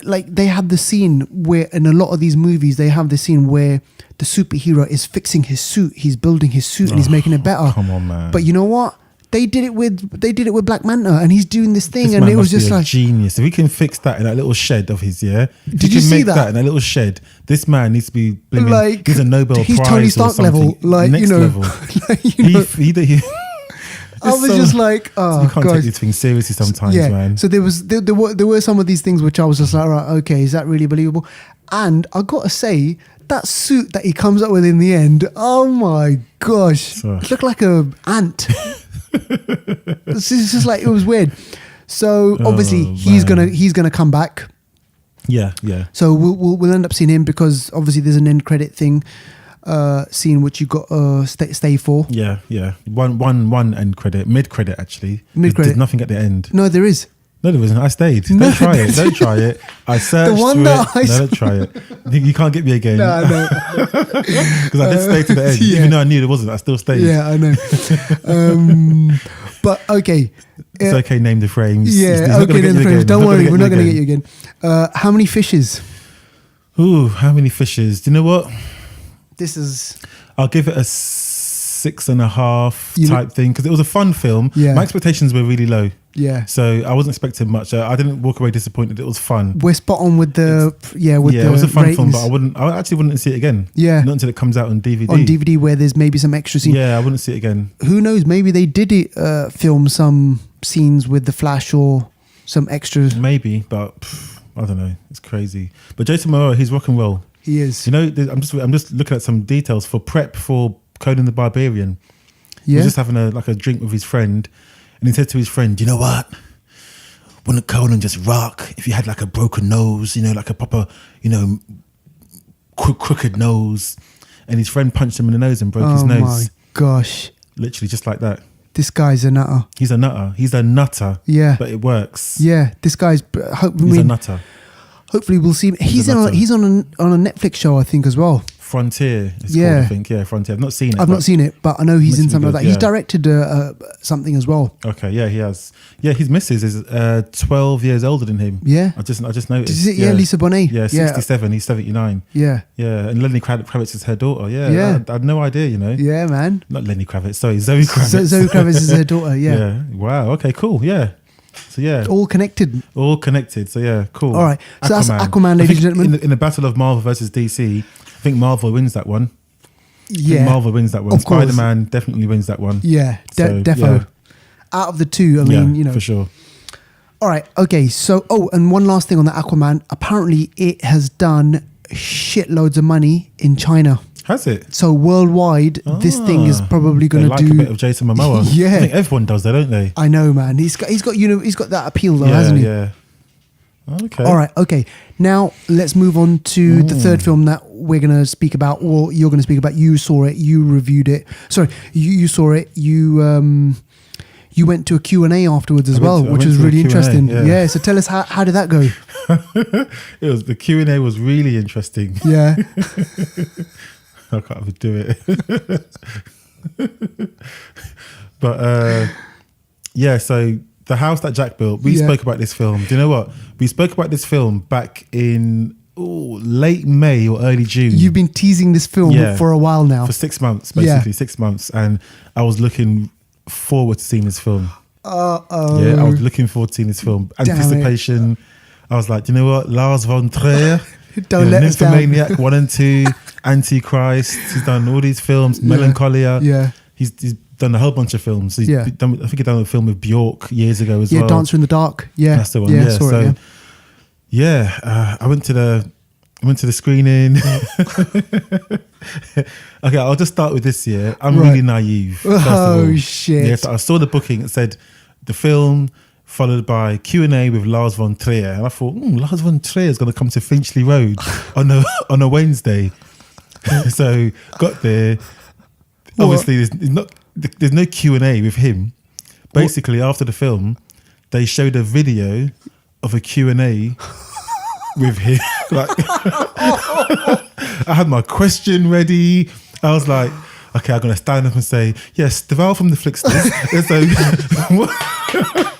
like they have the scene where, in a lot of these movies, they have the scene where the superhero is fixing his suit, he's building his suit and he's making it better. Come on, man. But you know what? They did it with Black Manta, and he's doing this thing, and man it was just like genius. If we can fix that in that little shed of his, Did you see that in that little shed? This man needs to be like he's a Nobel Prize. He's Tony Stark level, like next level. I was just like, oh, you can't take these things seriously sometimes, man. So there were some of these things which I was just like, right, okay, is that really believable? And I gotta say, that suit that he comes up with in the end, oh my gosh, it looked like an ant. It's just like, it was weird. So obviously he's gonna come back. Yeah. So we'll end up seeing him, because obviously there's an end credit thing scene which you got stay for. Yeah. One end credit, mid credit actually. There's nothing at the end. No, there is. No, there wasn't. I stayed. Don't try it. I searched don't try it. You can't get me again. No. Because I did stay to the end. Even though I knew there wasn't, I still stayed. Yeah, I know. But okay. It's okay, name the frames. Yeah, okay, name the frames. Don't worry, we're not going to get you again. How many fishes? Ooh, how many fishes? Do you know what? I'll give it a 6.5 type thing, because it was a fun film. Yeah. My expectations were really low. Yeah. So I wasn't expecting much. I didn't walk away disappointed. It was fun. We're spot on with the it was a fun film, but I actually wouldn't see it again. Yeah. Not until it comes out on DVD. On DVD, where there's maybe some extra scenes. Yeah, I wouldn't see it again. Who knows? Maybe they did film some scenes with the Flash or some extras. Maybe, but I don't know. It's crazy. But Jason Momoa, he's rock and roll. He is. I'm just looking at some details for prep for Conan the Barbarian. He was just having a drink with his friend, and he said to his friend, "You know what? Wouldn't Conan just rock if you had like a broken nose, like a proper, crooked nose?" And his friend punched him in the nose and broke his nose. Oh my gosh. Literally just like that. This guy's a nutter. He's a nutter. He's a nutter. Yeah. But it works. Yeah. This guy's... He's a nutter. Hopefully we'll see him. He's on a Netflix show, I think, as well. Frontier, it's called, I think. Yeah, Frontier. I've not seen it. I've not seen it, but I know he's in something like that. Yeah. He's directed something as well. Okay, yeah, he has. Yeah, his missus is 12 years older than him. Yeah. I just noticed. Is it, Lisa Bonet. Yeah, 67. He's 79. Yeah. Yeah, and Lenny Kravitz is her daughter. Yeah. I had no idea, Yeah, man. Not Lenny Kravitz, sorry, Zoe Kravitz. Zoe Kravitz is her daughter, yeah. Yeah. Wow, okay, cool, yeah. So yeah, All connected. all connected. So yeah, cool. All right. So that's Aquaman, I ladies think and gentlemen. In the battle of Marvel versus DC, I think Marvel wins that one. I think Yeah. Marvel wins that one. Of course. Spider-Man definitely wins that one. Yeah. So, Defo. yeah. Out of the two, I mean, you know. for sure. All right. Okay. So, and one last thing on the Aquaman. Apparently, it has done shitloads of money in China. Has it? So worldwide, this thing is probably going They to like do a bit of Jason Momoa. Yeah. I think everyone does that, don't they? I know, man. He's got that appeal though, yeah, hasn't he? yeah. Okay. All right. Okay. Now let's move on to the third film that we're going to speak about, or you're going to speak about. You saw it. You reviewed it. Sorry, you saw it. You went to a Q&A afterwards as well, which was really interesting. Yeah. So tell us how did that go? The Q&A was really interesting. Yeah. I can't even do it. But yeah, so the house that Jack built, we spoke about this film. Do you know what? We spoke about this film back in late May or early June. You've been teasing this film for a while now. For 6 months, basically 6 months. And I was looking forward to seeing this film. Uh-oh. Yeah, I was looking forward to seeing this film. Anticipation. I was like, do you know what? Lars von Trier. Don't let us down. Nymphomaniac 1 and 2, Antichrist. He's done all these films. Melancholia. Yeah. He's done a whole bunch of films. I think he done a film with Bjork years ago as well. Yeah, Dancer in the Dark. Yeah, that's the one. Yeah, so I went to the screening. Okay, I'll just start with this year. I'm really naive. First of all. Shit! Yeah, so I saw the booking. It said the film followed by Q&A with Lars von Trier, and I thought, Lars von Trier is going to come to Finchley Road on a Wednesday. So got there. Obviously, there's no Q&A with him. Basically, after the film, they showed a video of a Q&A with him. Like, I had my question ready. I was like, okay, I'm going to stand up and say, yes, Deval from the Flixters.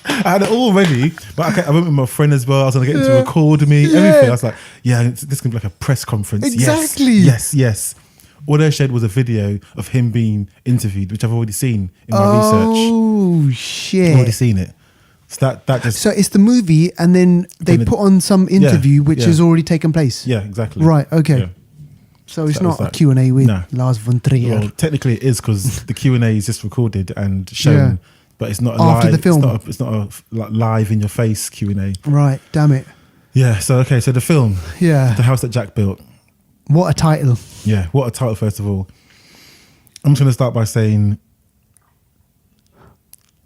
I had it all ready, but I went with my friend as well. I was going to get him to record me, everything. I was like, this is going to be like a press conference. Exactly. Yes. All they showed was a video of him being interviewed, which I've already seen in my research. Oh, shit. I've already seen it. So that just... So it's the movie, and then they put on some interview which has already taken place. Yeah, exactly. Right, okay. Yeah. So it's not a Q&A with Lars von Trier. Well, technically it is, because the Q&A is just recorded and shown, but it's not a after live, the film. It's not a live in your face Q&A. Right, damn it. Yeah, so the film. Yeah. The house that Jack built. What a title. Yeah, what a title, first of all. I'm just going to start by saying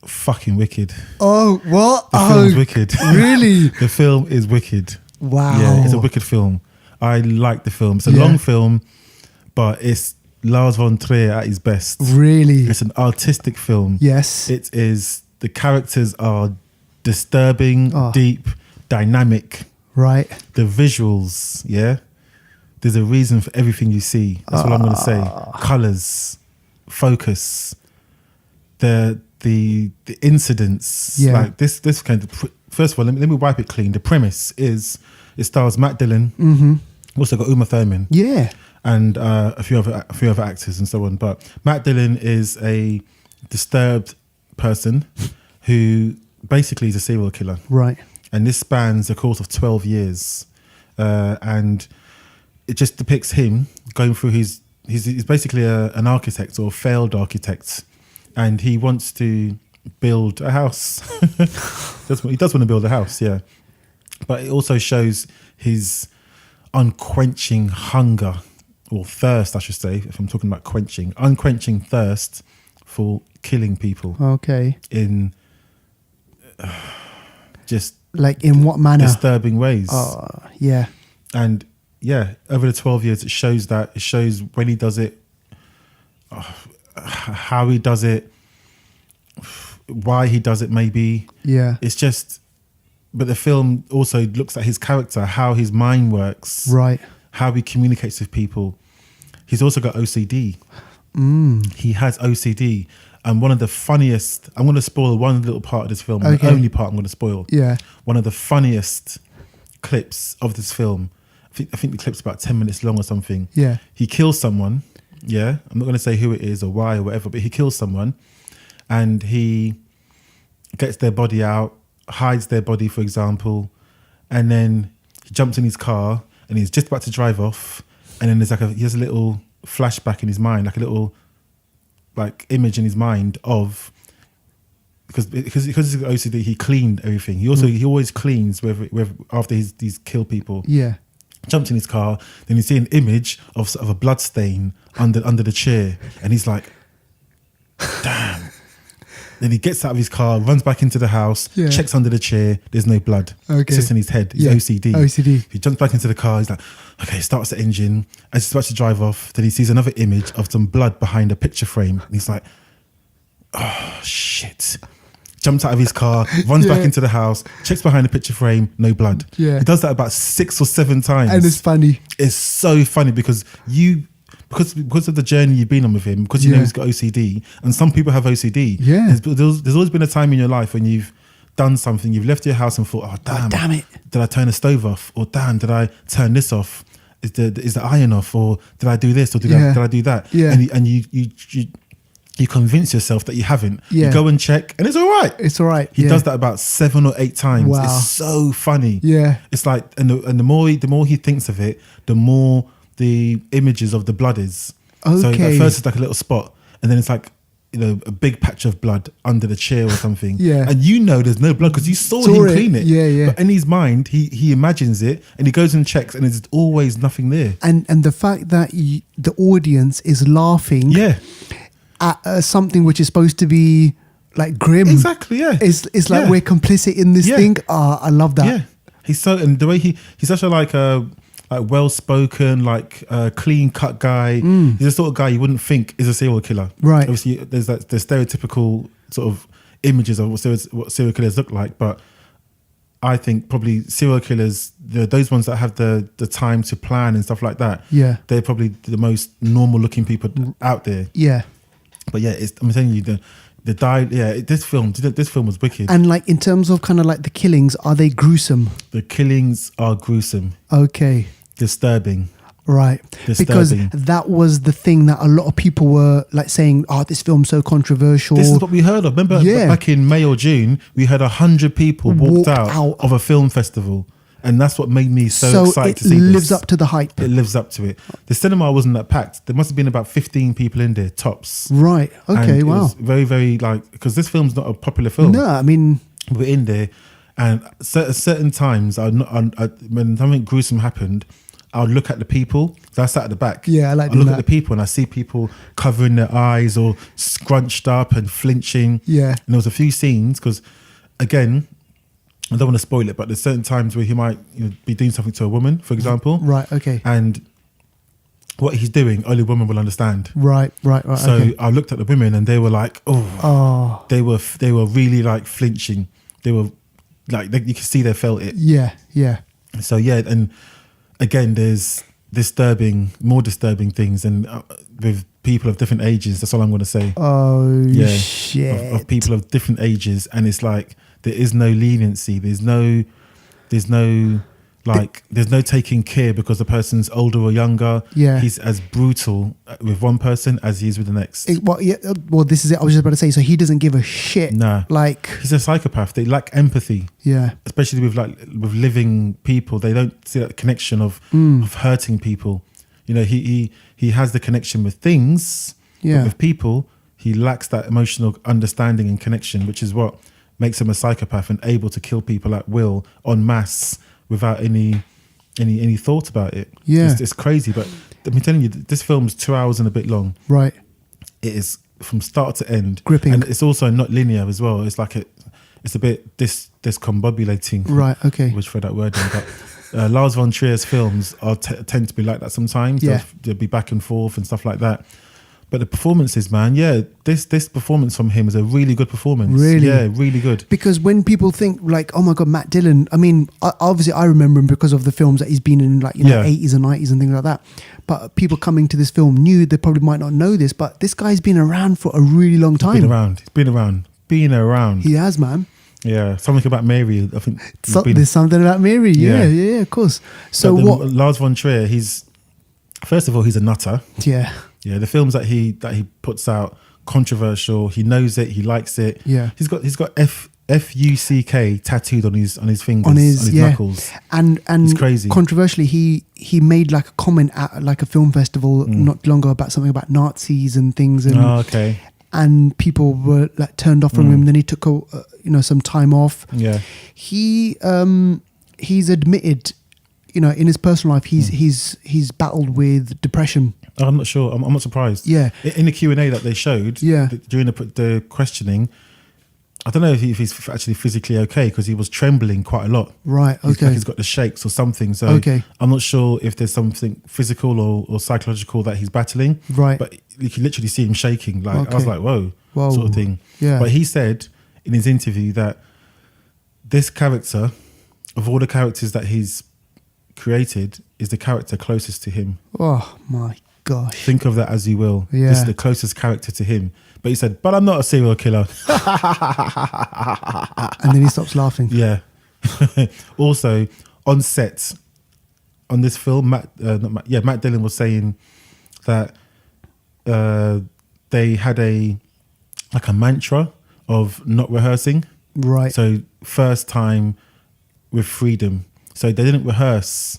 fucking wicked. Oh, what? The film's wicked. Really? The film is wicked. Wow. Yeah, it's a wicked film. I like the film. It's a long film, but it's Lars von Trier at his best. Really? It's an artistic film. Yes. It is. The characters are disturbing, deep, dynamic. Right. The visuals, there's a reason for everything you see. That's what I'm going to say. Colors, focus, the incidents. Like this kind of. First of all, let me wipe it clean. The premise is it stars Matt Dillon. Mm-hmm. Also got Uma Thurman. Yeah. And a few other actors and so on. But Matt Dillon is a disturbed person who basically is a serial killer. Right. And this spans the course of 12 years, and it just depicts him going through he's basically an architect or failed architect, and he wants to build a house. He does want to build a house, yeah. But it also shows his unquenching hunger, or thirst, I should say, if I'm talking about quenching, unquenching thirst for killing people. Okay. In just like in what manner? Disturbing ways. Yeah. And yeah, over the 12 years, it shows when he does it, how he does it, why he does it, maybe. Yeah. It's just, but the film also looks at his character, how his mind works. Right. How he communicates with people. He's also got OCD. He has OCD. And one of the funniest, I'm going to spoil one little part of this film, the only part I'm going to spoil. Yeah. One of the funniest clips of this film, I think the clip's about 10 minutes long or something. Yeah. He kills someone. Yeah. I'm not going to say who it is or why or whatever, but he kills someone and he gets their body out hides their body, for example, and then he jumps in his car and he's just about to drive off, and then he has a little flashback in his mind, like a little like image in his mind of because he's got OCD, he cleaned everything. He always cleans whether after he's killed people. Yeah. Jumps in his car, then you see an image of a blood stain under the chair, and he's like, damn. Then he gets out of his car, runs back into the house, checks under the chair, there's no blood. Okay. It's just in his head. He's OCD. He jumps back into the car, he's like, okay, starts the engine. As he's about to drive off, then he sees another image of some blood behind a picture frame. And he's like, oh, shit. Jumps out of his car, runs back into the house, checks behind the picture frame, no blood. Yeah. He does that about 6 or 7 times. And it's funny. It's so funny because of the journey you've been on with him, because you know he's got OCD, and some people have OCD. Yeah. There's always been a time in your life when you've done something, you've left your house and thought, oh damn it. Did I turn the stove off? Or damn, did I turn this off? Is the iron off? Or did I do this? Or did I do that? Yeah. And you convince yourself that you haven't. Yeah. You go and check, and it's all right. It's all right. He does that about 7 or 8 times. Wow. It's so funny. Yeah. It's like, and the more he thinks of it, the more the images of the blood is. Okay. So at first it's like a little spot, and then it's like, you know, a big patch of blood under the chair or something. Yeah. And you know there's no blood because you saw him clean it. Yeah, yeah. But in his mind, he imagines it, and he goes and checks, and there's always nothing there. And the fact that the audience is laughing at something which is supposed to be like grim. Exactly, yeah. It's like we're complicit in this thing. I love that. Yeah. He's so, and the way he's such a like well-spoken, like clean cut guy. He's the sort of guy you wouldn't think is a serial killer. Right. Obviously, there's stereotypical sort of images of what serial killers look like, but I think probably serial killers, those ones that have the time to plan and stuff like that. Yeah. They're probably the most normal-looking people out there. Yeah. But yeah, I'm telling you, this film was wicked. And like in terms of kind of like the killings, are they gruesome? The killings are gruesome. Okay. Disturbing. Right. Because that was the thing that a lot of people were like saying, oh, this film's so controversial. This is what we heard of. Remember back in May or June, we had 100 people walked out of a film festival. And that's what made me so excited to see this. It lives up to the hype. It lives up to it. The cinema wasn't that packed. There must have been about 15 people in there, tops. Right. Okay, and wow. It was very, very like, because this film's not a popular film. No, I mean... We're in there, and at certain times, when something gruesome happened, I would look at the people. So I sat at the back. Yeah, I like look that. at the people, and I see people covering their eyes or scrunched up and flinching. Yeah. And there was a few scenes, because again, I don't want to spoil it, but there's certain times where he might be doing something to a woman, for example. Right, okay. And what he's doing, only a woman will understand. Right. So okay. I looked at the women, and they were like, oh. They were really like flinching. They were like, you could see they felt it. Yeah. So yeah, and again, there's more disturbing things, and with people of different ages. That's all I'm going to say. Oh yeah, shit! Of people of different ages, and it's like there is no leniency. There's no taking care because the person's older or younger. Yeah, he's as brutal with one person as he is with the next. Well, this is it. I was just about to say. So he doesn't give a shit. Nah, like he's a psychopath. They lack empathy. Yeah, especially with living people. They don't see that connection of hurting people. He has the connection with things. Yeah, but with people, he lacks that emotional understanding and connection, which is what makes him a psychopath and able to kill people at will en masse without any thought about it. Yeah, it's crazy. But I'm telling you, this film's 2 hours and a bit long. Right. It is from start to end gripping, and it's also not linear as well. It's like it's a bit discombobulating. Right. Okay. Which for that word, but Lars von Trier's films tend to be like that sometimes. Yeah. They'll be back and forth and stuff like that. But the performances, man, this performance from him is a really good performance. Really? Yeah, really good. Because when people think like, oh my God, Matt Dillon, I mean, obviously I remember him because of the films that he's been in, like, 80s and 90s and things like that. But people coming to this film they probably might not know this, but this guy's been around for a really long time. He's been around. He has, man. Yeah, something about Mary, I think. There's something about Mary, yeah, of course. So what? Lars von Trier, first of all, he's a nutter. Yeah. Yeah, the films that he puts out, controversial. He knows it. He likes it. Yeah, he's got FUCK tattooed on his fingers, On his knuckles. And It's crazy. controversially, he made like a comment at like a film festival not long ago about something about Nazis and things, and Okay. and people were like turned off from him. Then he took some time off. Yeah. He's admitted, in his personal life, he's battled with depression. Oh, I'm not sure. I'm not surprised. Yeah. In the Q&A that they showed during the questioning, I don't know if he's actually physically okay because he was trembling quite a lot. Right. He's Okay. like he's got the shakes or something. So Okay. I'm not sure if there's something physical or psychological that he's battling. Right. But you can literally see him shaking. Like I was Okay. like, whoa, Whoa. sort of thing. Yeah. But he said in his interview that this character, of all the characters that he's created, is the character closest to him. Oh my gosh. Think of that as you will. Yeah. This is the closest character to him. But he said, but I'm not a serial killer. And then he stops laughing. Yeah. Also, on set, on this film, Matt Dillon was saying that they had a mantra of not rehearsing. Right. So first time with freedom. So they didn't rehearse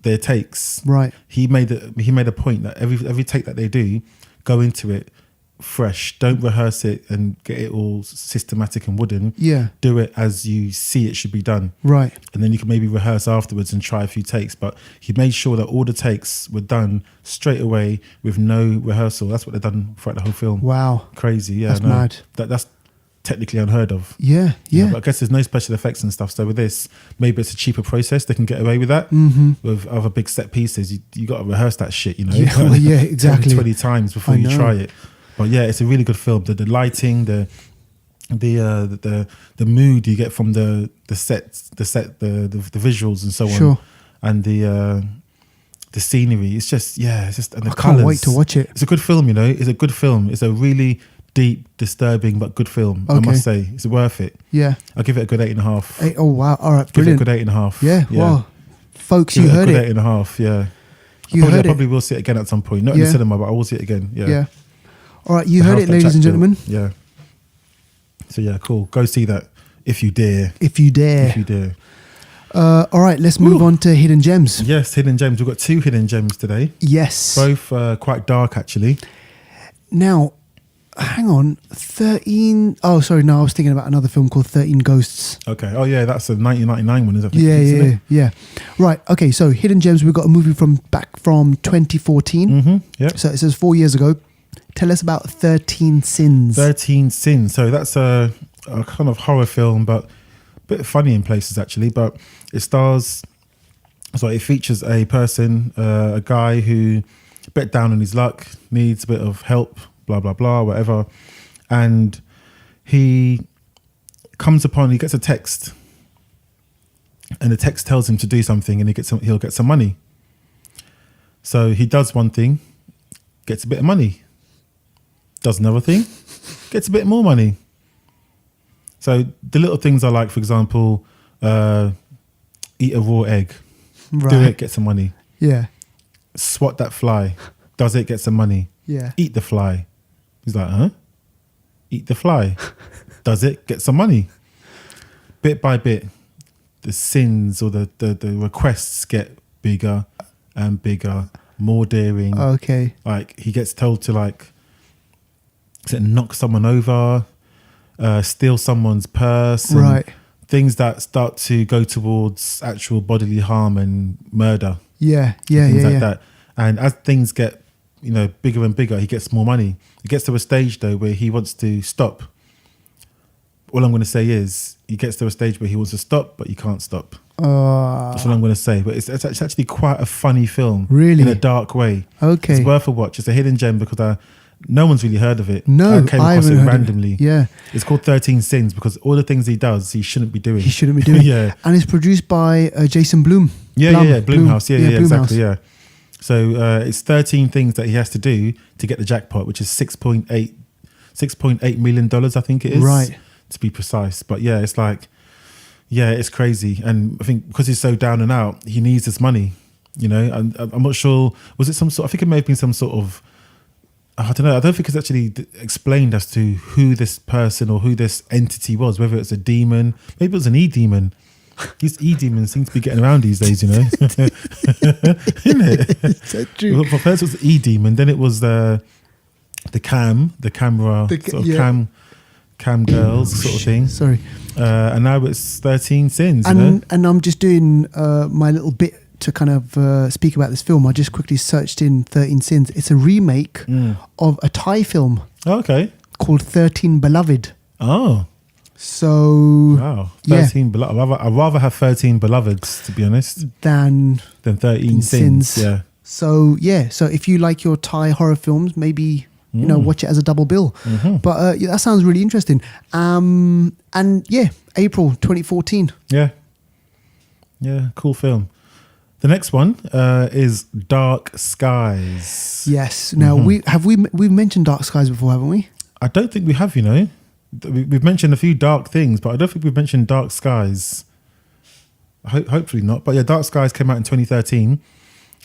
their takes. Right. He made a point that every take that they do, go into it fresh. Don't rehearse it and get it all systematic and wooden. Yeah. Do it as you see it should be done. Right. And then you can maybe rehearse afterwards and try a few takes. But he made sure that all the takes were done straight away with no rehearsal. That's what they've done throughout the whole film. Wow. Crazy. Yeah. That's mad. That's technically unheard of. Yeah. Yeah. But I guess there's no special effects and stuff. So with this, maybe it's a cheaper process. They can get away with that. With other big set pieces, you got to rehearse that shit, Yeah, well, yeah, exactly. 20 times before I you know. try it. But yeah, it's a really good film. The lighting, the mood you get from the sets, the visuals and so on, Sure. and the scenery. It's just and the I can't colours. wait to watch it. It's a good film, It's a good film. It's a really deep, disturbing but good film. I Okay. must say, it's worth it. Yeah. I'll give it a good 8.5. Hey, oh wow. All right. Give Brilliant. it a good 8.5. Yeah. Wow. Folks, Give you it heard a good it. 8.5. Yeah. You I heard it. probably will see it again at some point. Not in Yeah. the cinema, but I will see it again. Yeah. Yeah. All right. You The heard house it, that ladies Jack and built. gentlemen. Yeah. So yeah, cool. Go see that if you dare. If you dare. If you dare. All right. Let's move on to hidden gems. Yes, hidden gems. We've got 2 hidden gems today. Yes. Both quite dark, actually. Now, hang on. 13. Oh, sorry. No, I was thinking about another film called 13 Ghosts. Okay. Oh yeah, that's a 1999 one, isn't it? Yeah. Right. Okay. So hidden gems. We've got a movie back from 2014. Mm-hmm. Yeah. So it says 4 years ago. Tell us about 13 Sins. 13 Sins. So that's a kind of horror film, but a bit funny in places actually. But it features a person, a guy who a bit down on his luck, needs a bit of help, blah, blah, blah, whatever. And he gets a text, and the text tells him to do something, and he'll get some money. So he does one thing, gets a bit of money. Does another thing, gets a bit more money. So the little things are like, for example, eat a raw egg, Right. do it, get some money. Yeah. Swat that fly, does it, get some money. Yeah. Eat the fly. He's like, huh? Eat the fly, does it, get some money. Bit by bit, the sins or the requests get bigger and bigger, more daring. Okay. Like he gets told to knock someone over, steal someone's purse, and Right. things that start to go towards actual bodily harm and murder, Yeah. things like that. And as things get, bigger and bigger, he gets more money. It gets to a stage though where he wants to stop. All I'm going to say is he gets to a stage where he wants to stop, but he can't stop. That's what I'm going to say. But it's actually quite a funny film, Really? in a dark way. Okay. It's worth a watch. It's a hidden gem because no one's really heard of it. No, I came I across haven't it heard of it. randomly. Yeah. It's called 13 Sins because all the things he does, he shouldn't be doing. He shouldn't be doing. Yeah. And it's produced by Jason Blum. Yeah, Blumhouse. Yeah, Blumhouse. exactly. Yeah. So it's 13 things that he has to do to get the jackpot, which is $6.8 million, I think it is. Right. To be precise. But yeah, it's it's crazy. And I think because he's so down and out, he needs this money, and I'm not sure, was it some sort, I think it may have been some sort of I don't know. I don't think it's actually explained as to who this person or who this entity was. Whether it's a demon, maybe it was an e-demon. These e-demons seem to be getting around these days, you know. Isn't it? So true. Well, first it was the e-demon, then it was the camera, sort of cam girls sort of thing. Sorry. And now it's 13 Sins. And I'm just doing my little bit to kind of speak about this film. I just quickly searched in 13 Sins. It's a remake of a Thai film. Oh, okay. Called 13 Beloved. Oh. So wow, 13 beloved. I'd rather have 13 beloveds, to be honest, than 13 sins. Yeah. So if you like your Thai horror films, maybe watch it as a double bill. Mm-hmm. But that sounds really interesting. And April 2014. Yeah, cool film. The next one is Dark Skies. Yes. Now we've mentioned Dark Skies before, haven't we? I don't think we have. We've mentioned a few dark things, but I don't think we've mentioned Dark Skies. Hopefully not. But yeah, Dark Skies came out in 2013,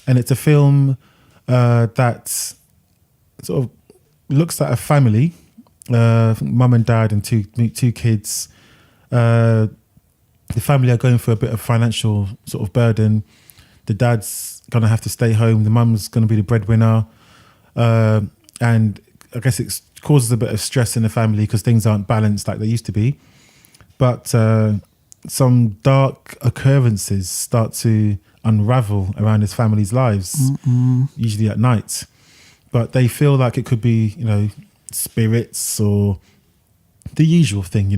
and it's a film that sort of looks at a family, mum and dad and two kids. The family are going through a bit of financial sort of burden. The dad's going to have to stay home. The mum's going to be the breadwinner. And I guess it causes a bit of stress in the family because things aren't balanced like they used to be. But some dark occurrences start to unravel around his family's lives, usually at night. But they feel like it could be, spirits or the usual thing,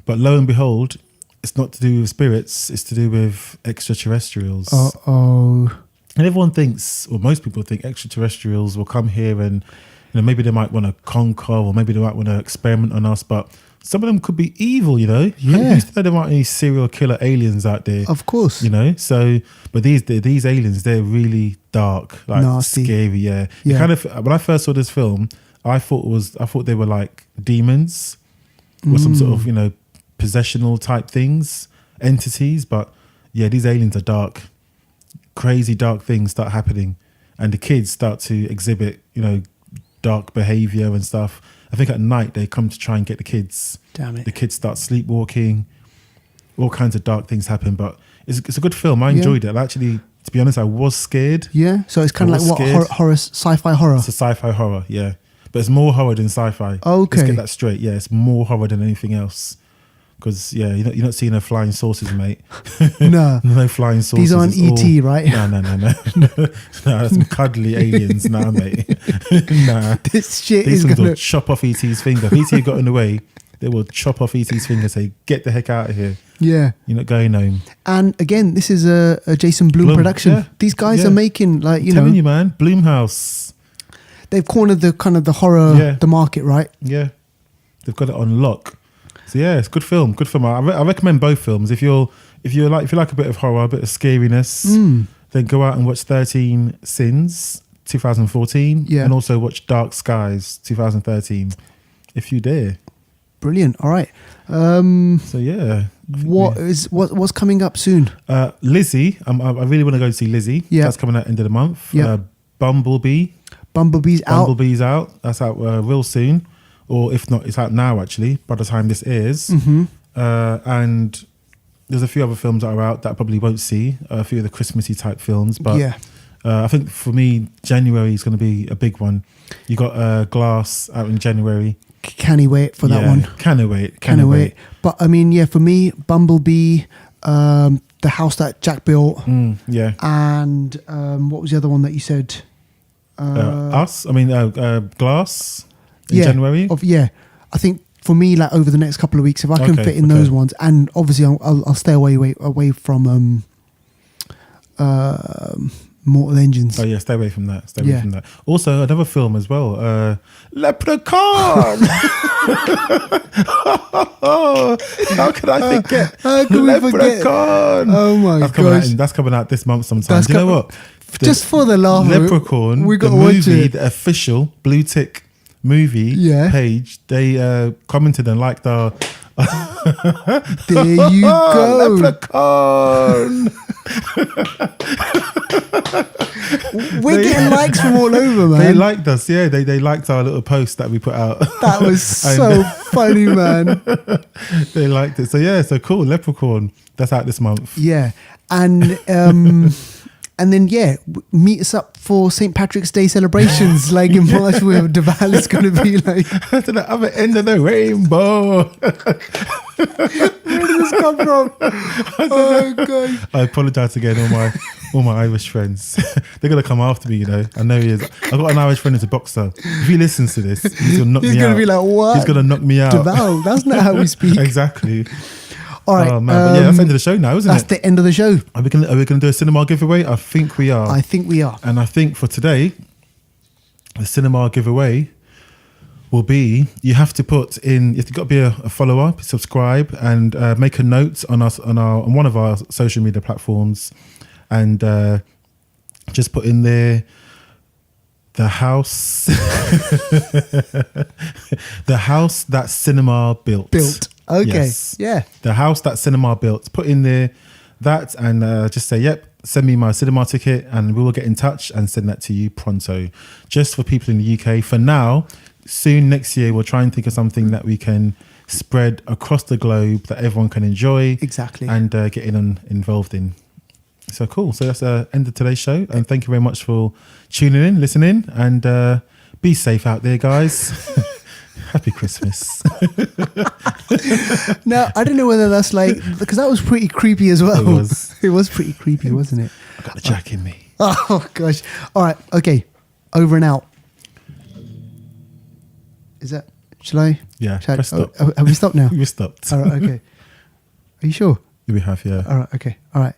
But lo and behold, it's not to do with spirits, it's to do with extraterrestrials. Uh-oh. And everyone thinks, or most people think, extraterrestrials will come here and maybe they might want to conquer, or maybe they might want to experiment on us, but some of them could be evil, Yeah. Who's to know there aren't any serial killer aliens out there? Of course. So, but these aliens, they're really dark, like nasty, scary, yeah. Yeah. Kind of, when I first saw this film, I thought they were like demons or some sort of, possessional type things, entities, but yeah, these aliens are dark. Crazy dark things start happening, and the kids start to exhibit, dark behavior and stuff. I think at night they come to try and get the kids. Damn it. The kids start sleepwalking. All kinds of dark things happen, but it's a good film. I enjoyed it. Actually, to be honest, I was scared. Yeah, so it's kind of like what horror, sci-fi horror. It's a sci-fi horror, yeah, but it's more horror than sci-fi. Okay, let's get that straight. Yeah, it's more horror than anything else. Because you're not seeing no flying saucers, mate. No, no flying saucers. These aren't ET, right? No, that's some cuddly aliens, nah, mate. Nah, this shit these is gonna will chop off ET's finger. If ET got in the way, they will chop off ET's finger and say, "Get the heck out of here." Yeah, you're not going home. And again, this is a Jason Blum production. Yeah. These guys are making telling you, man, Blumhouse. They've cornered the horror, the market, right? Yeah, they've got it on lock. So yeah, it's a good film. Good film. I recommend both films. If you like a bit of horror, a bit of scariness, then go out and watch 13 Sins 2014, and also watch Dark Skies 2013, if you dare. Brilliant. All right. So yeah, what's coming up soon? Lizzie. I really want to go and see Lizzie. Yeah, that's coming out end of the month. Yeah. Bumblebee's out. That's out real soon. Or if not, it's out now actually, by the time this airs. And there's a few other films that are out that I probably won't see, a few of the Christmassy type films. But I think for me, January is going to be a big one. You got Glass out in January. Can he wait for that one? Can I wait? But I mean, for me, Bumblebee, The House That Jack Built. And what was the other one that you said? Us? I mean, Glass. In January? I think for me, like over the next couple of weeks, if I can fit in those ones, and obviously I'll stay away from Mortal Engines. Oh yeah, stay away from that. Stay away from that. Also, another film as well, Leprechaun. How could I forget? How can we forget? Oh my gosh, that's coming out this month sometime. Do you know what? Just for the laugh, Leprechaun, we got the to watch movie, it. the official blue tick movie page, they commented and liked our there you go, Leprechaun. We're getting likes from all over, man. They liked us, yeah. They liked our little post that we put out. That was so funny, man. They liked it. So yeah, so cool. Leprechaun. That's out this month. Yeah. And then meet us up for St. Patrick's Day celebrations, like in March, where Deval is going to be like To the other end of the rainbow. Where did this come from? Oh god! I apologise again, all my Irish friends. They're gonna come after me, you know. I know he is. I got an Irish friend who's a boxer. If he listens to this, he's gonna knock me out. He's gonna be like, "What? He's gonna knock me out." Deval, that's not how we speak. Exactly. All right. Oh man, but yeah, that's the end of the show now, isn't that's it? That's the end of the show. Are we gonna do a cinema giveaway? I think we are. I think we are. And I think for today, the cinema giveaway will be, you have to put in, you've got to be a follower, subscribe, and make a note on one of our social media platforms, and just put in there the house that cinema built. Okay. Yes. Yeah. The house that cinema built. Put in there that, and just say, yep, send me my cinema ticket, and we will get in touch and send that to you pronto. Just for people in the UK. For now, soon next year, we'll try and think of something that we can spread across the globe that everyone can enjoy. Exactly. And get involved in. So cool. So that's the end of today's show. And thank you very much for tuning in, listening, and be safe out there, guys. Happy Christmas. Now, I don't know whether that's like, because that was pretty creepy as well. It was. It was pretty creepy, wasn't it? I got the jack in me. Oh, gosh. All right. Okay. Over and out. Is that, shall I? Yeah, press stop. Have we stopped now? We stopped. All right. Okay. Are you sure? We have, yeah. All right. Okay. All right.